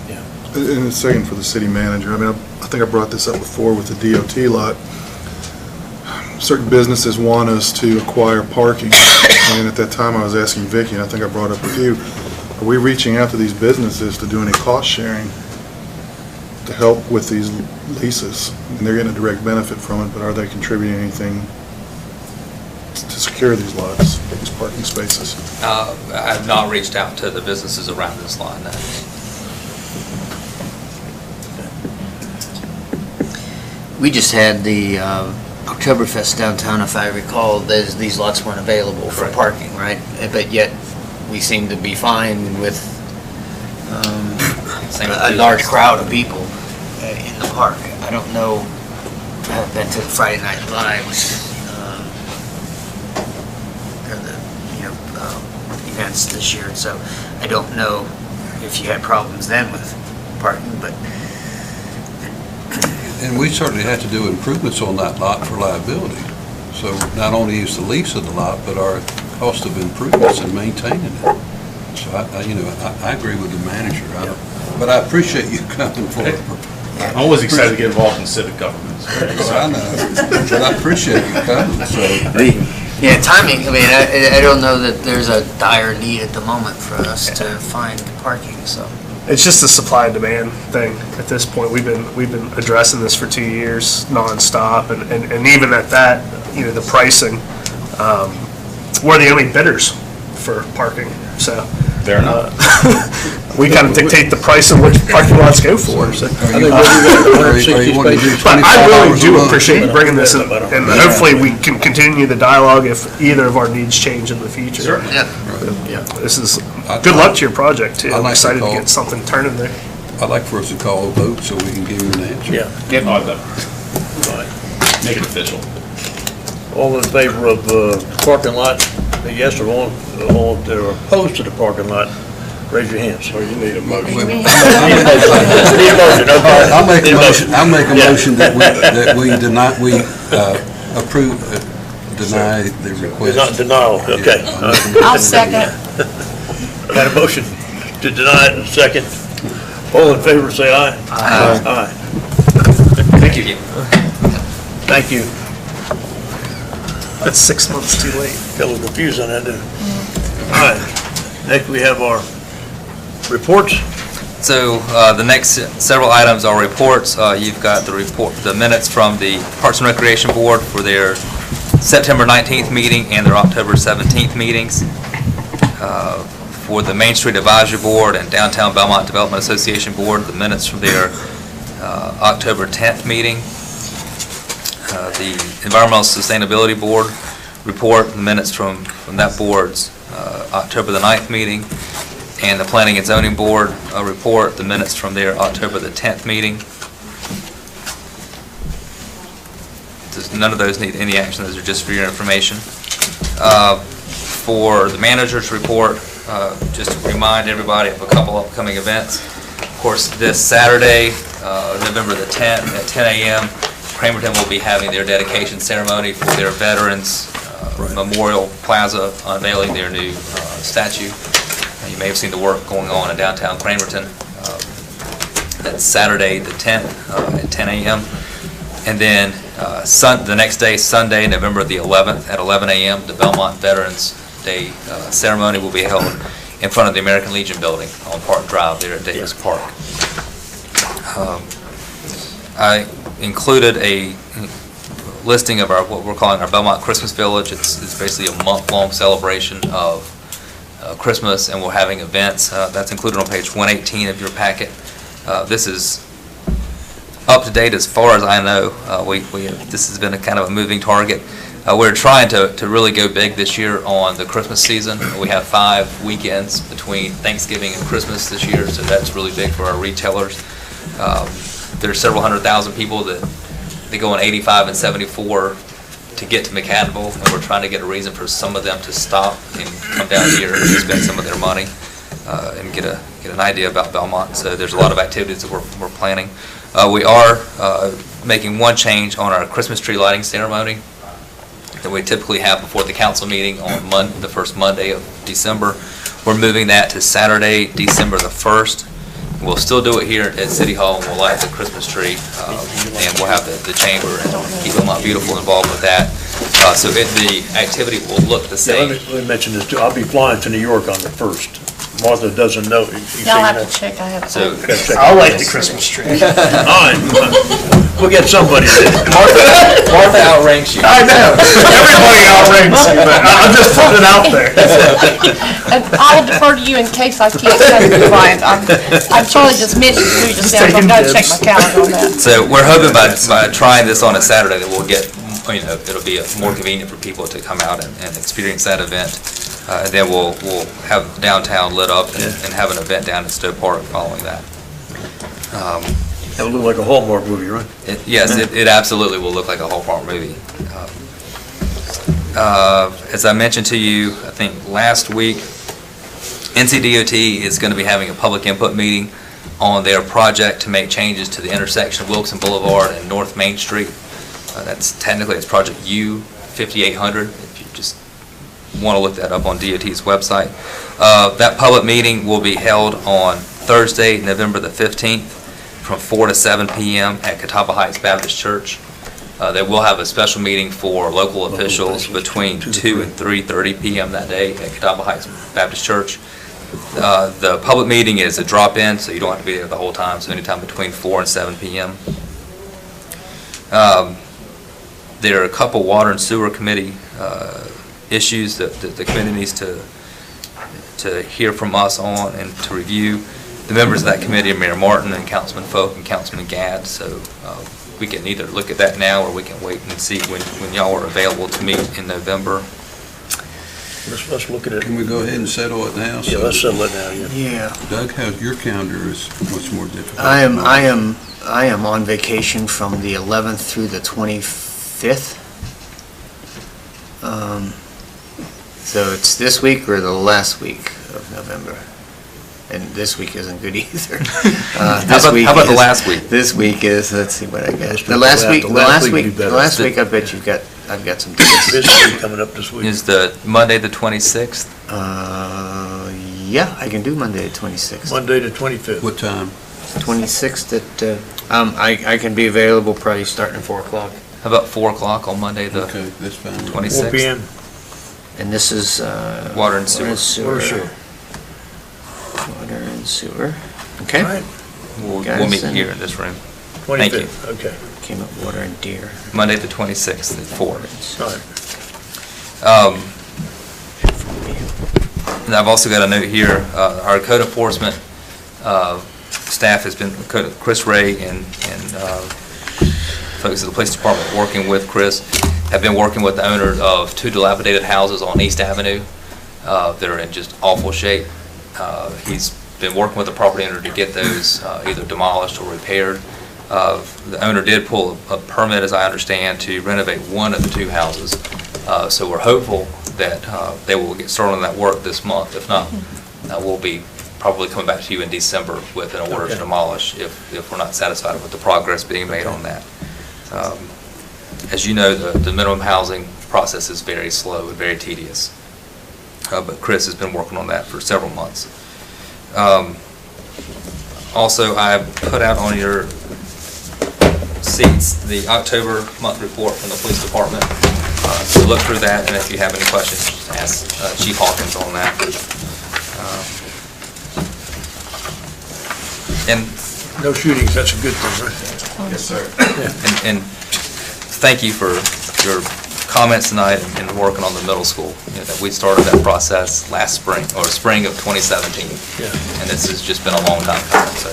Yeah. And a second for the city manager. I mean, I think I brought this up before with the DOT lot. Certain businesses want us to acquire parking, and at that time I was asking Vicki, and I think I brought it up with you, are we reaching out to these businesses to do any cost sharing to help with these leases? And they're getting a direct benefit from it, but are they contributing anything to secure these lots, these parking spaces? I have not reached out to the businesses around this line. We just had the Oktoberfest downtown, if I recall, these lots weren't available for parking, right? But yet, we seem to be fine with a large crowd of people in the park. I don't know, I haven't been to the Friday Night Lives, or the, events this year, so I don't know if you had problems then with parking, but. And we certainly have to do improvements on that lot for liability. So not only is the lease of the lot, but our cost of improvements and maintaining it. So I agree with the manager, but I appreciate you coming forward. I'm always excited to get involved in civic government. I know, but I appreciate you coming, so. Yeah, timing, I mean, I don't know that there's a dire need at the moment for us to find parking, so. It's just a supply and demand thing at this point. We've been addressing this for 2 years nonstop, and even at that, the pricing, we're the only bidders for parking, so. They're not. We kind of dictate the price of which parking lots go for, so. But I really do appreciate you bringing this, and hopefully we can continue the dialogue if either of our needs change in the future. Sure. Yeah. This is, good luck to your project, too. I'm like excited to get something turning there. I'd like for us to call a vote so we can give you an answer. Yeah. Make it official. All in favor of parking lot, yes, or all they're opposed to the parking lot, raise your hands. So you need a motion. Need a motion, okay. I'll make a motion that we deny the request. Denial, okay. I'll second. Got a motion to deny it in a second. All in favor, say aye. Aye. Aye. Thank you. Thank you. That's 6 months too late. Got a little confused on that, didn't it? All right, next we have our reports. So the next several items are reports. You've got the minutes from the Parks and Recreation Board for their September 19th meeting and their October 17th meetings. For the Main Street Advisory Board and Downtown Belmont Development Association Board, the minutes from their October 10th meeting. The Environmental Sustainability Board report, the minutes from that board's October the 9th meeting, and the Planning and Zoning Board report, the minutes from their October the 10th meeting. None of those need any action, those are just for your information. For the manager's report, just to remind everybody of a couple upcoming events. Of course, this Saturday, November the 10th at 10 a.m., Cramerton will be having their dedication ceremony for their Veterans Memorial Plaza, unveiling their new statue. You may have seen the work going on in downtown Cramerton. That's Saturday the 10th at 10 a.m. And then the next day, Sunday, November the 11th at 11 a.m., the Belmont Veterans Day ceremony will be held in front of the American Legion building on Park Drive there at Davis Park. I included a listing of what we're calling our Belmont Christmas Village. It's basically a month-long celebration of Christmas, and we're having events. That's included on page 118 of your packet. This is up to date as far as I know. This has been a kind of a moving target. We're trying to really go big this year on the Christmas season. We have 5 weekends between Thanksgiving and Christmas this year, so that's really big for our retailers. There's several 100,000 people that go on 85 and 74 to get to McAdenville, and we're trying to get a reason for some of them to stop and come down here and spend some of their money and get an idea about Belmont. So there's a lot of activities that we're planning. We are making one change on our Christmas tree lighting ceremony that we typically have before the council meeting on the first Monday of December. We're moving that to Saturday, December the 1st. We'll still do it here at City Hall, and we'll light the Christmas tree, and we'll have the chamber and Keep Belmont Beautiful involved with that. So the activity will look the same. Let me mention this too. I'll be flying to New York on the 1st. Martha doesn't know. You Y'all seen have that? to check, I have. So- I'll light the Christmas tree. All right, we'll get somebody that. Martha outranks you. I know, everybody outranks you, but I'm just putting it out there. And I'll defer to you in case I can't come to Brian. I'm sorry just mentioned you just now, I've got to check my calendar on that. So we're hoping by trying this on a Saturday that we'll get, it'll be more convenient for people to come out and experience that event. And then we'll have downtown lit up and have an event down at Stowe Park following that. That would look like a Hallmark movie, right? Yes, it absolutely will look like a Hallmark movie. As I mentioned to you, I think last week, NCDOT is going to be having a public input meeting on their project to make changes to the intersection of Wilson Boulevard and North Main Street. It's Project U 5800, if you just want to look that up on DOT's website. That public meeting will be held on Thursday, November the 15th, from 4 to 7 p.m. at Catawba Heights Baptist Church. They will have a special meeting for local officials between 2 and 3:30 p.m. that day at Catawba Heights Baptist Church. The public meeting is a drop-in, so you don't have to be there the whole time, so anytime between 4 and 7 p.m. There are a couple water and sewer committee issues that the committee needs to hear from us on and to review. The members of that committee are Mayor Martin and Councilman Folk and Councilman Gadd, so we can either look at that now or we can wait and see when y'all are available to meet in November. Let's look at it. Can we go ahead and settle it now? Yeah, let's settle it now, Yeah. Doug, your calendar is much more difficult. I am on vacation from the 11th through the 25th. So it's this week or the last week of November? And this week isn't good either. How about the last week? This week is, let's see what I got. The last week would be better. I bet I've got some tickets. This week coming up this week. Is the Monday the 26th? Yeah, I can do Monday the 26th. Monday the 25th. What time? 26th at, I can be available probably starting at 4 o'clock. How about 4 o'clock on Monday the Okay, that's fine. 26th? 4 p.m. And this is, Water and sewer. Water and sewer. Okay. All right. We'll meet here in this room. Thank you. 25th, okay. Came up water and deer. Monday the 26th at 4. All right. And I've also got a note here, our code enforcement staff has been, Chris Ray and folks at the police department working with Chris, have been working with the owner of 2 dilapidated houses on East Avenue that are in just awful shape. He's been working with the property owner to get those either demolished or repaired. The owner did pull a permit, as I understand, to renovate one of the 2 houses. So we're hopeful that they will get started on that work this month. If not, we'll be probably coming back to you in December with an order to demolish if we're not satisfied with the progress being made on that. As you know, the minimum housing process is very slow and very tedious. But Chris has been working on that for several months. Also, I put out on your seats the October month report from the police department. So look through that, and if you have any questions, just ask Chief Hawkins on that. And no shootings, that's a good thing, right? yes, sir. And thank you for your comments tonight and working on the middle school. That we started that process last spring, or spring of 2017. Yeah. And this has just been a long time coming, so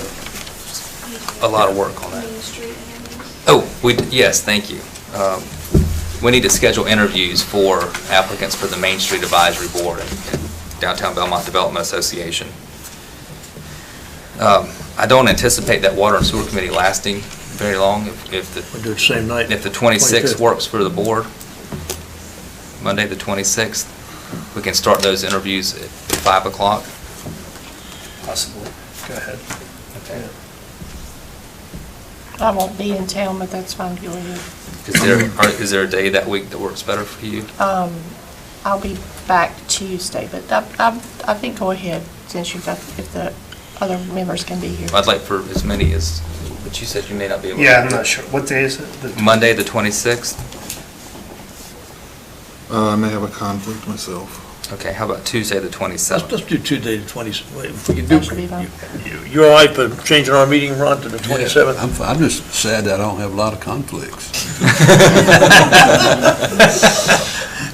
a lot of work on that. Oh, yes, thank you. We need to schedule interviews for applicants for the Main Street Advisory Board and Downtown Belmont Development Association. I don't anticipate that Water and Sewer Committee lasting very long. We'll do it the same night. If the 26th 25th. works for the board, Monday the 26th, we can start those interviews at 5 o'clock. Possibly. Go ahead. Okay. I won't be in town, but that's fine, go ahead. Is there a day that week that works better for you? I'll be back Tuesday, but I think go ahead, since you've got, if the other members can be here. I'd like for as many as, but you said you may not be able to. Yeah, I'm not sure. What day is it? Monday, the 26th. I may have a conflict myself. Okay, how about Tuesday, the 27th? Let's do Tuesday, the 27th. If we can That should be fine. you all right for changing our meeting, Ron, to the 27th? I'm just sad that I don't have a lot of conflicts.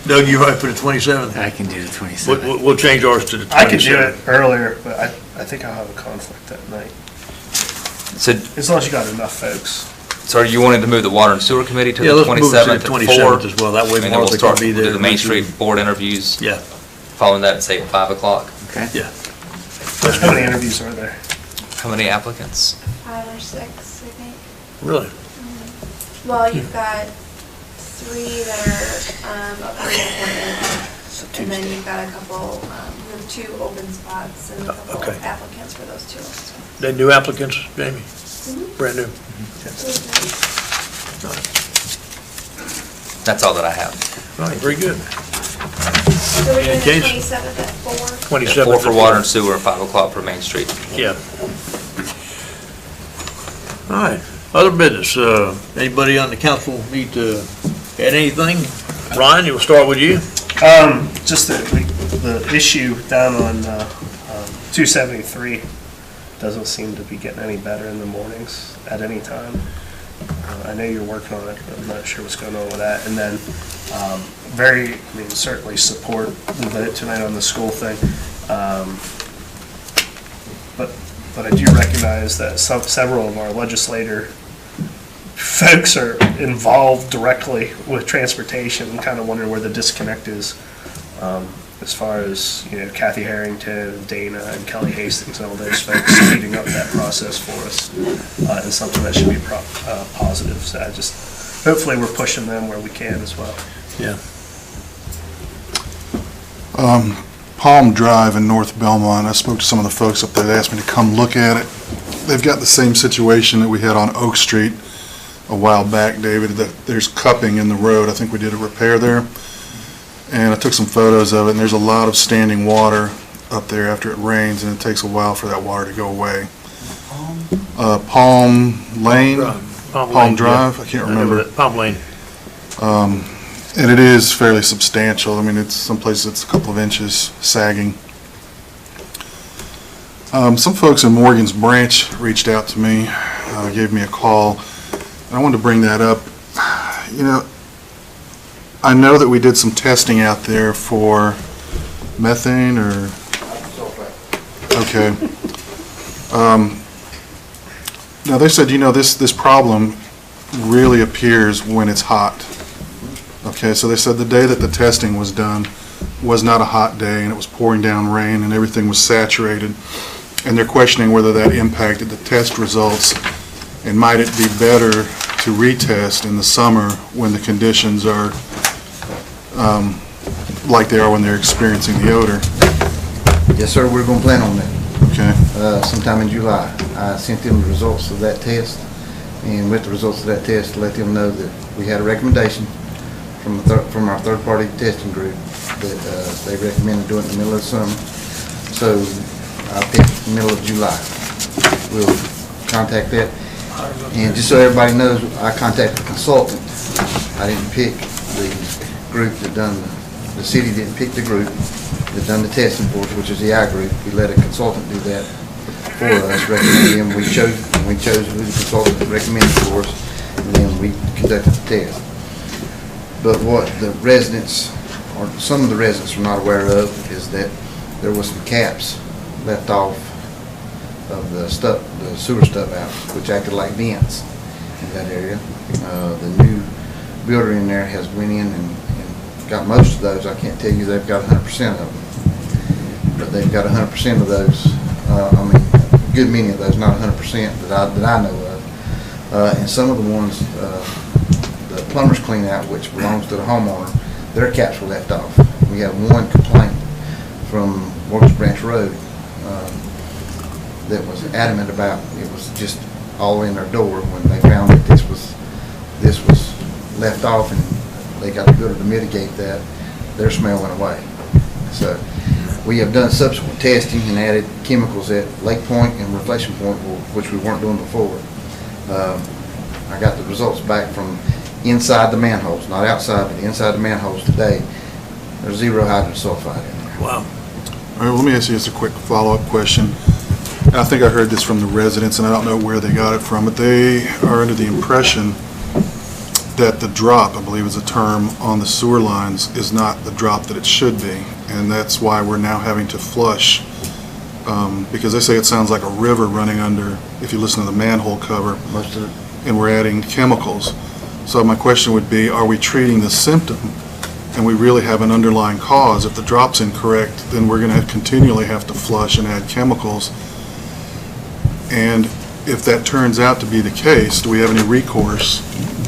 Doug, you all right for the 27th? I can do the 27th. We'll change ours to the 27th. I could do it earlier, but I think I'll have a conflict that night. So, As long as you got enough folks. so are you wanting to move the Water and Sewer Committee to the Yeah, 27th let's move it to the at 27th 4? as well. That way And then we'll Martha start can be there. with the Main Street Board interviews. Yeah. Following that, say at 5 o'clock. Okay. Yeah. How many interviews are there? How many applicants? 5 or 6, I think. Really? Well, you've got 3 that are appointed, and then you've got a couple, you have 2 open spots and a couple Okay. applicants for those 2. They new applicants, Jamie? Brand new? That's all that I have. All right, very good. So we're doing the Case? 27th at 4? 27th. 4 for Water and Sewer and 5 o'clock for Main Street. Yeah. All right, other business, anybody on the council need to add anything? Ryan, we'll start with you. Just the issue down on 273 doesn't seem to be getting any better in the mornings at any time. I know you're working on it, but I'm not sure what's going on with that. And then, certainly support the vote tonight on the school thing. But I do recognize that several of our legislator folks are involved directly with transportation and kind of wondering where the disconnect is. As far as, Kathy Harrington, Dana, and Kelly Hastings, and all those folks speeding up that process for us, and something that should be positive. So hopefully we're pushing them where we can as well. Yeah. Palm Drive in North Belmont, I spoke to some of the folks up there, they asked me to come look at it. They've got the same situation that we had on Oak Street a while back, David, that there's cupping in the road. I think we did a repair there. And I took some photos of it, and there's a lot of standing water up there after it rains, and it takes a while for that water to go away. Palm Lane? Palm Drive? I can't remember. Palm Lane. And it is fairly substantial. I mean, it's some places it's a couple of inches sagging. Some folks in Morgan's Branch reached out to me, gave me a call, and I wanted to bring that up. I know that we did some testing out there for methane or... Okay. Now, they said, this problem really appears when it's hot. Okay, so they said the day that the testing was done was not a hot day, and it was pouring down rain, and everything was saturated. And they're questioning whether that impacted the test results, and might it be better to retest in the summer when the conditions are like they are when they're experiencing the odor. Yes, sir, we're going to plan on that. Okay. Sometime in July. I sent them the results of that test, and with the results of that test, let them know that we had a recommendation from our third-party testing group that they recommended doing it in the middle of the summer. So I picked the middle of July. We'll contact that. And just so everybody knows, I contacted a consultant. I didn't pick the group that done, the city didn't pick the group that done the testing for us, which is the I group. We let a consultant do that for us, recommended him. We chose who the consultant recommended for us, and then we conducted the test. But what the residents, or some of the residents were not aware of, is that there was some caps left off of the sewer stuff out, which acted like vents in that area. The new builder in there has went in and got most of those. I can't tell you they've got 100% of them, but they've got 100% of those. A good many of those, not 100% that I know of. And some of the ones, the plumber's clean out, which belongs to the homeowner, their caps were left off. We have one complaint from Morgan's Branch Road that was adamant about it was just all in their door when they found that this was left off, and they got the builder to mitigate that. Their smell went away. So we have done subsequent testing and added chemicals at Lake Point and Reflection Point, which we weren't doing before. I got the results back from inside the manholes, not outside, but inside the manholes today, there's 0 hydrogen sulfide in there. Wow. All right, well, let me ask you just a quick follow-up question. I think I heard this from the residents, and I don't know where they got it from, but they are under the impression that the drop, I believe is a term, on the sewer lines is not the drop that it should be, and that's why we're now having to flush, because they say it sounds like a river running under, if you listen to the manhole cover, Most of it. and we're adding chemicals. So my question would be, are we treating the symptom, and we really have an underlying cause? If the drop's incorrect, then we're going to continually have to flush and add chemicals. And if that turns out to be the case, do we have any recourse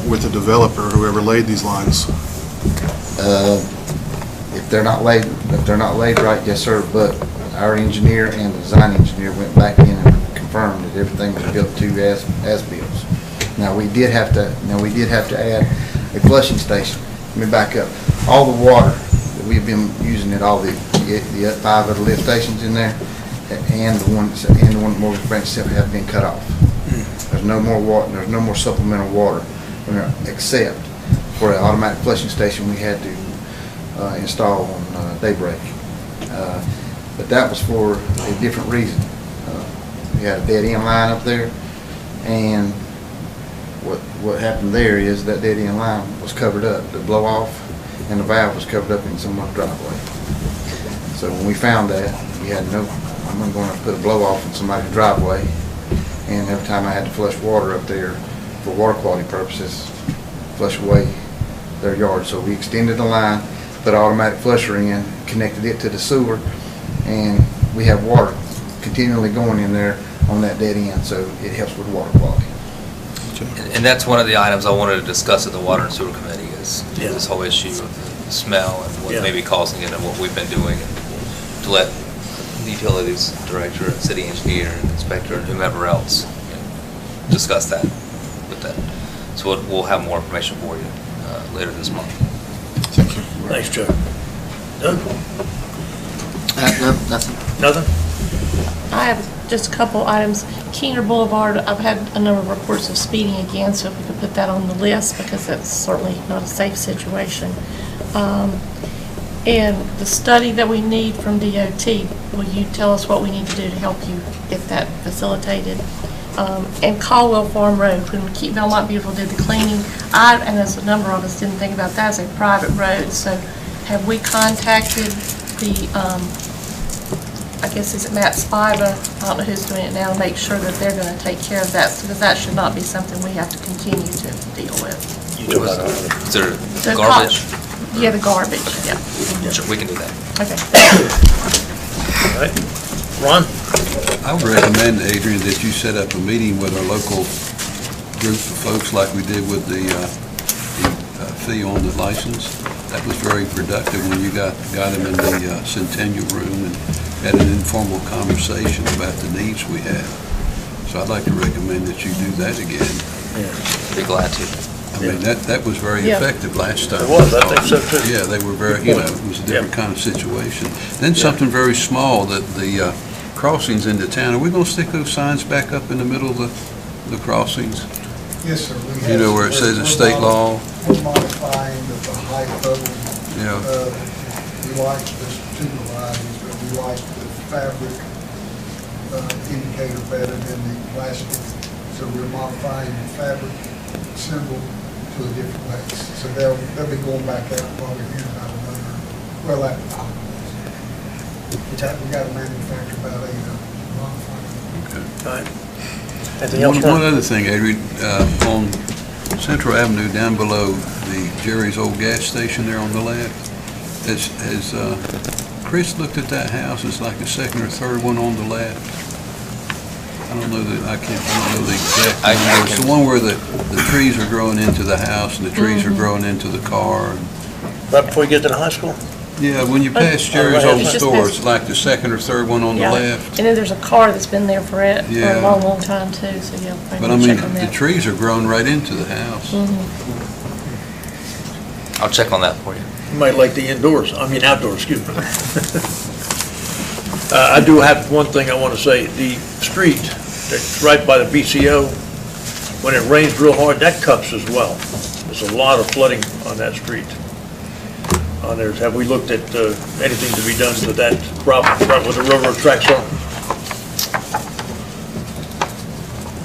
with the developer, whoever laid these lines? If they're not laid right, yes, sir, but our engineer and the design engineer went back in and confirmed that everything was built to as built. Now, we did have to add a flushing station. Let me back up. All the water that we've been using at all the 5 other lift stations in there, and the one at Morgan's Branch have been cut off. There's no more water. There's no more supplemental water, except for an automatic flushing station we had to install on Daybreak. But that was for a different reason. We had a dead end line up there, and what happened there is that dead end line was covered up. The blow off and the valve was covered up in someone's driveway. So when we found that, we had I'm going to put a blow off in somebody's driveway, and every time I had to flush water up there for water quality purposes, flush away their yard. So we extended the line, put an automatic flusher in, connected it to the sewer, and we have water continually going in there on that dead end, so it helps with water quality. And that's one of the items I wanted to discuss at the Water and Sewer Committee is this whole issue of the smell and what may be causing it and what we've been doing, and to let the utilities director and city engineer and inspector and whomever else discuss that with that. So we'll have more information for you later this month. Thank you. Thanks, Chuck. Doug? No, nothing. Nothing? I have just a couple items. Keener Boulevard, I've had a number of reports of speeding again, so if we could put that on the list, because that's certainly not a safe situation. And the study that we need from DOT, will you tell us what we need to do to help you get that facilitated? And Caldwell Farm Road, when Keep Belmont Beautiful did the cleaning, and as a number of us didn't think about that as a private road, so have we contacted the, I guess is it Matt Spiva, I don't know who's doing it now, to make sure that they're going to take care of that, so that that should not be something we have to continue to deal with. Is there garbage? Yeah, the garbage, yeah. Sure, we can do that. Okay. All right. Ron? I would recommend, Adrian, that you set up a meeting with our local group of folks like we did with the fee on the license. That was very productive when you got them in the Centennial Room and had an informal conversation about the needs we have. So I'd like to recommend that you do that again. Be glad to. I mean, that was very effective last time. It was, I think so too. Yeah, they were very, it was a different kind of situation. Then something very small, that the crossings into town, are we going to stick those signs back up in the middle of the crossings? Yes, sir. You know, where it says it's state law? We're modifying the height of them. Yeah. We like, there's two varieties, but we like the fabric indicator better than the plastic. So we're modifying the fabric symbol to a different place. So they'll be going back out while we're here about another, well, after the holidays. We got to manufacture about 8 of them. Okay. All right. Anything else? One other thing, Adrian, on Central Avenue down below the Jerry's old gas station there on the left, has Chris looked at that house? It's like the second or third one on the left. I don't know the exact number. It's the one where the trees are growing into the house and the trees are growing into the car. Right before you get to the high school? Yeah, when you pass Jerry's old store, it's like the second or third one on the left. And then there's a car that's been there for a long, long time too, so yeah. But I mean, the trees are growing right into the house. I'll check on that for you. You might like the outdoors, excuse me. I do have one thing I want to say. The street that's right by the BCO, when it rains real hard, that cups as well. The There's a lot of flooding on that street. On there, have we looked at anything to be done with that problem, right where the railroad tracks are?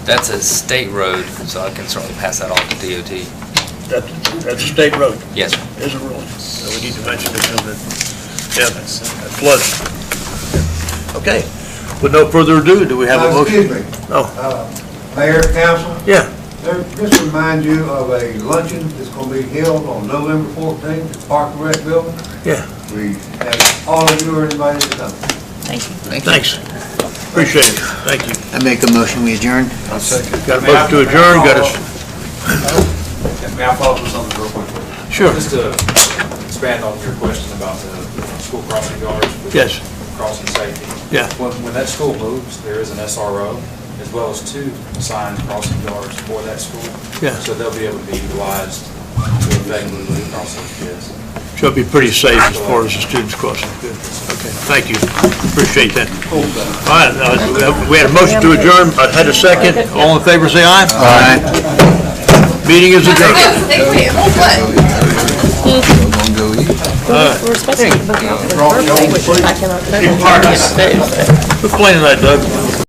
That's a state road, so I can certainly pass that on to DOT. That's a state road? Yes, sir. Is it really? So we need to mention it to them, yeah, that flood. Okay, with no further ado, do we have a motion? Excuse me. Oh, Mayor, council, yeah, just remind you of a luncheon that's going to be held on November 14th at Park and Rec Building. yeah, We have, all of you are invited to come. Thank you. thanks. Appreciate it, thank you. I make a motion, we adjourn. Got a motion to adjourn, got us, May I follow up with something real quick? Sure. Just to expand on your question about the school crossing guards. with Yes. Crossing safety. Yeah. When that school moves, there is an SRO, as well as 2 assigned crossing guards for that school. Yeah. So they'll be able to be utilized to effectively cross those kids. so it'll be pretty safe as far as the students crossing. Good, okay, thank you, appreciate that. All right, we had a motion to adjourn, I had a second, all in favor, say aye. Aye. Meeting is adjourned. We're supposed to be booking out for his birthday, which is back in October. Who's playing tonight, Doug?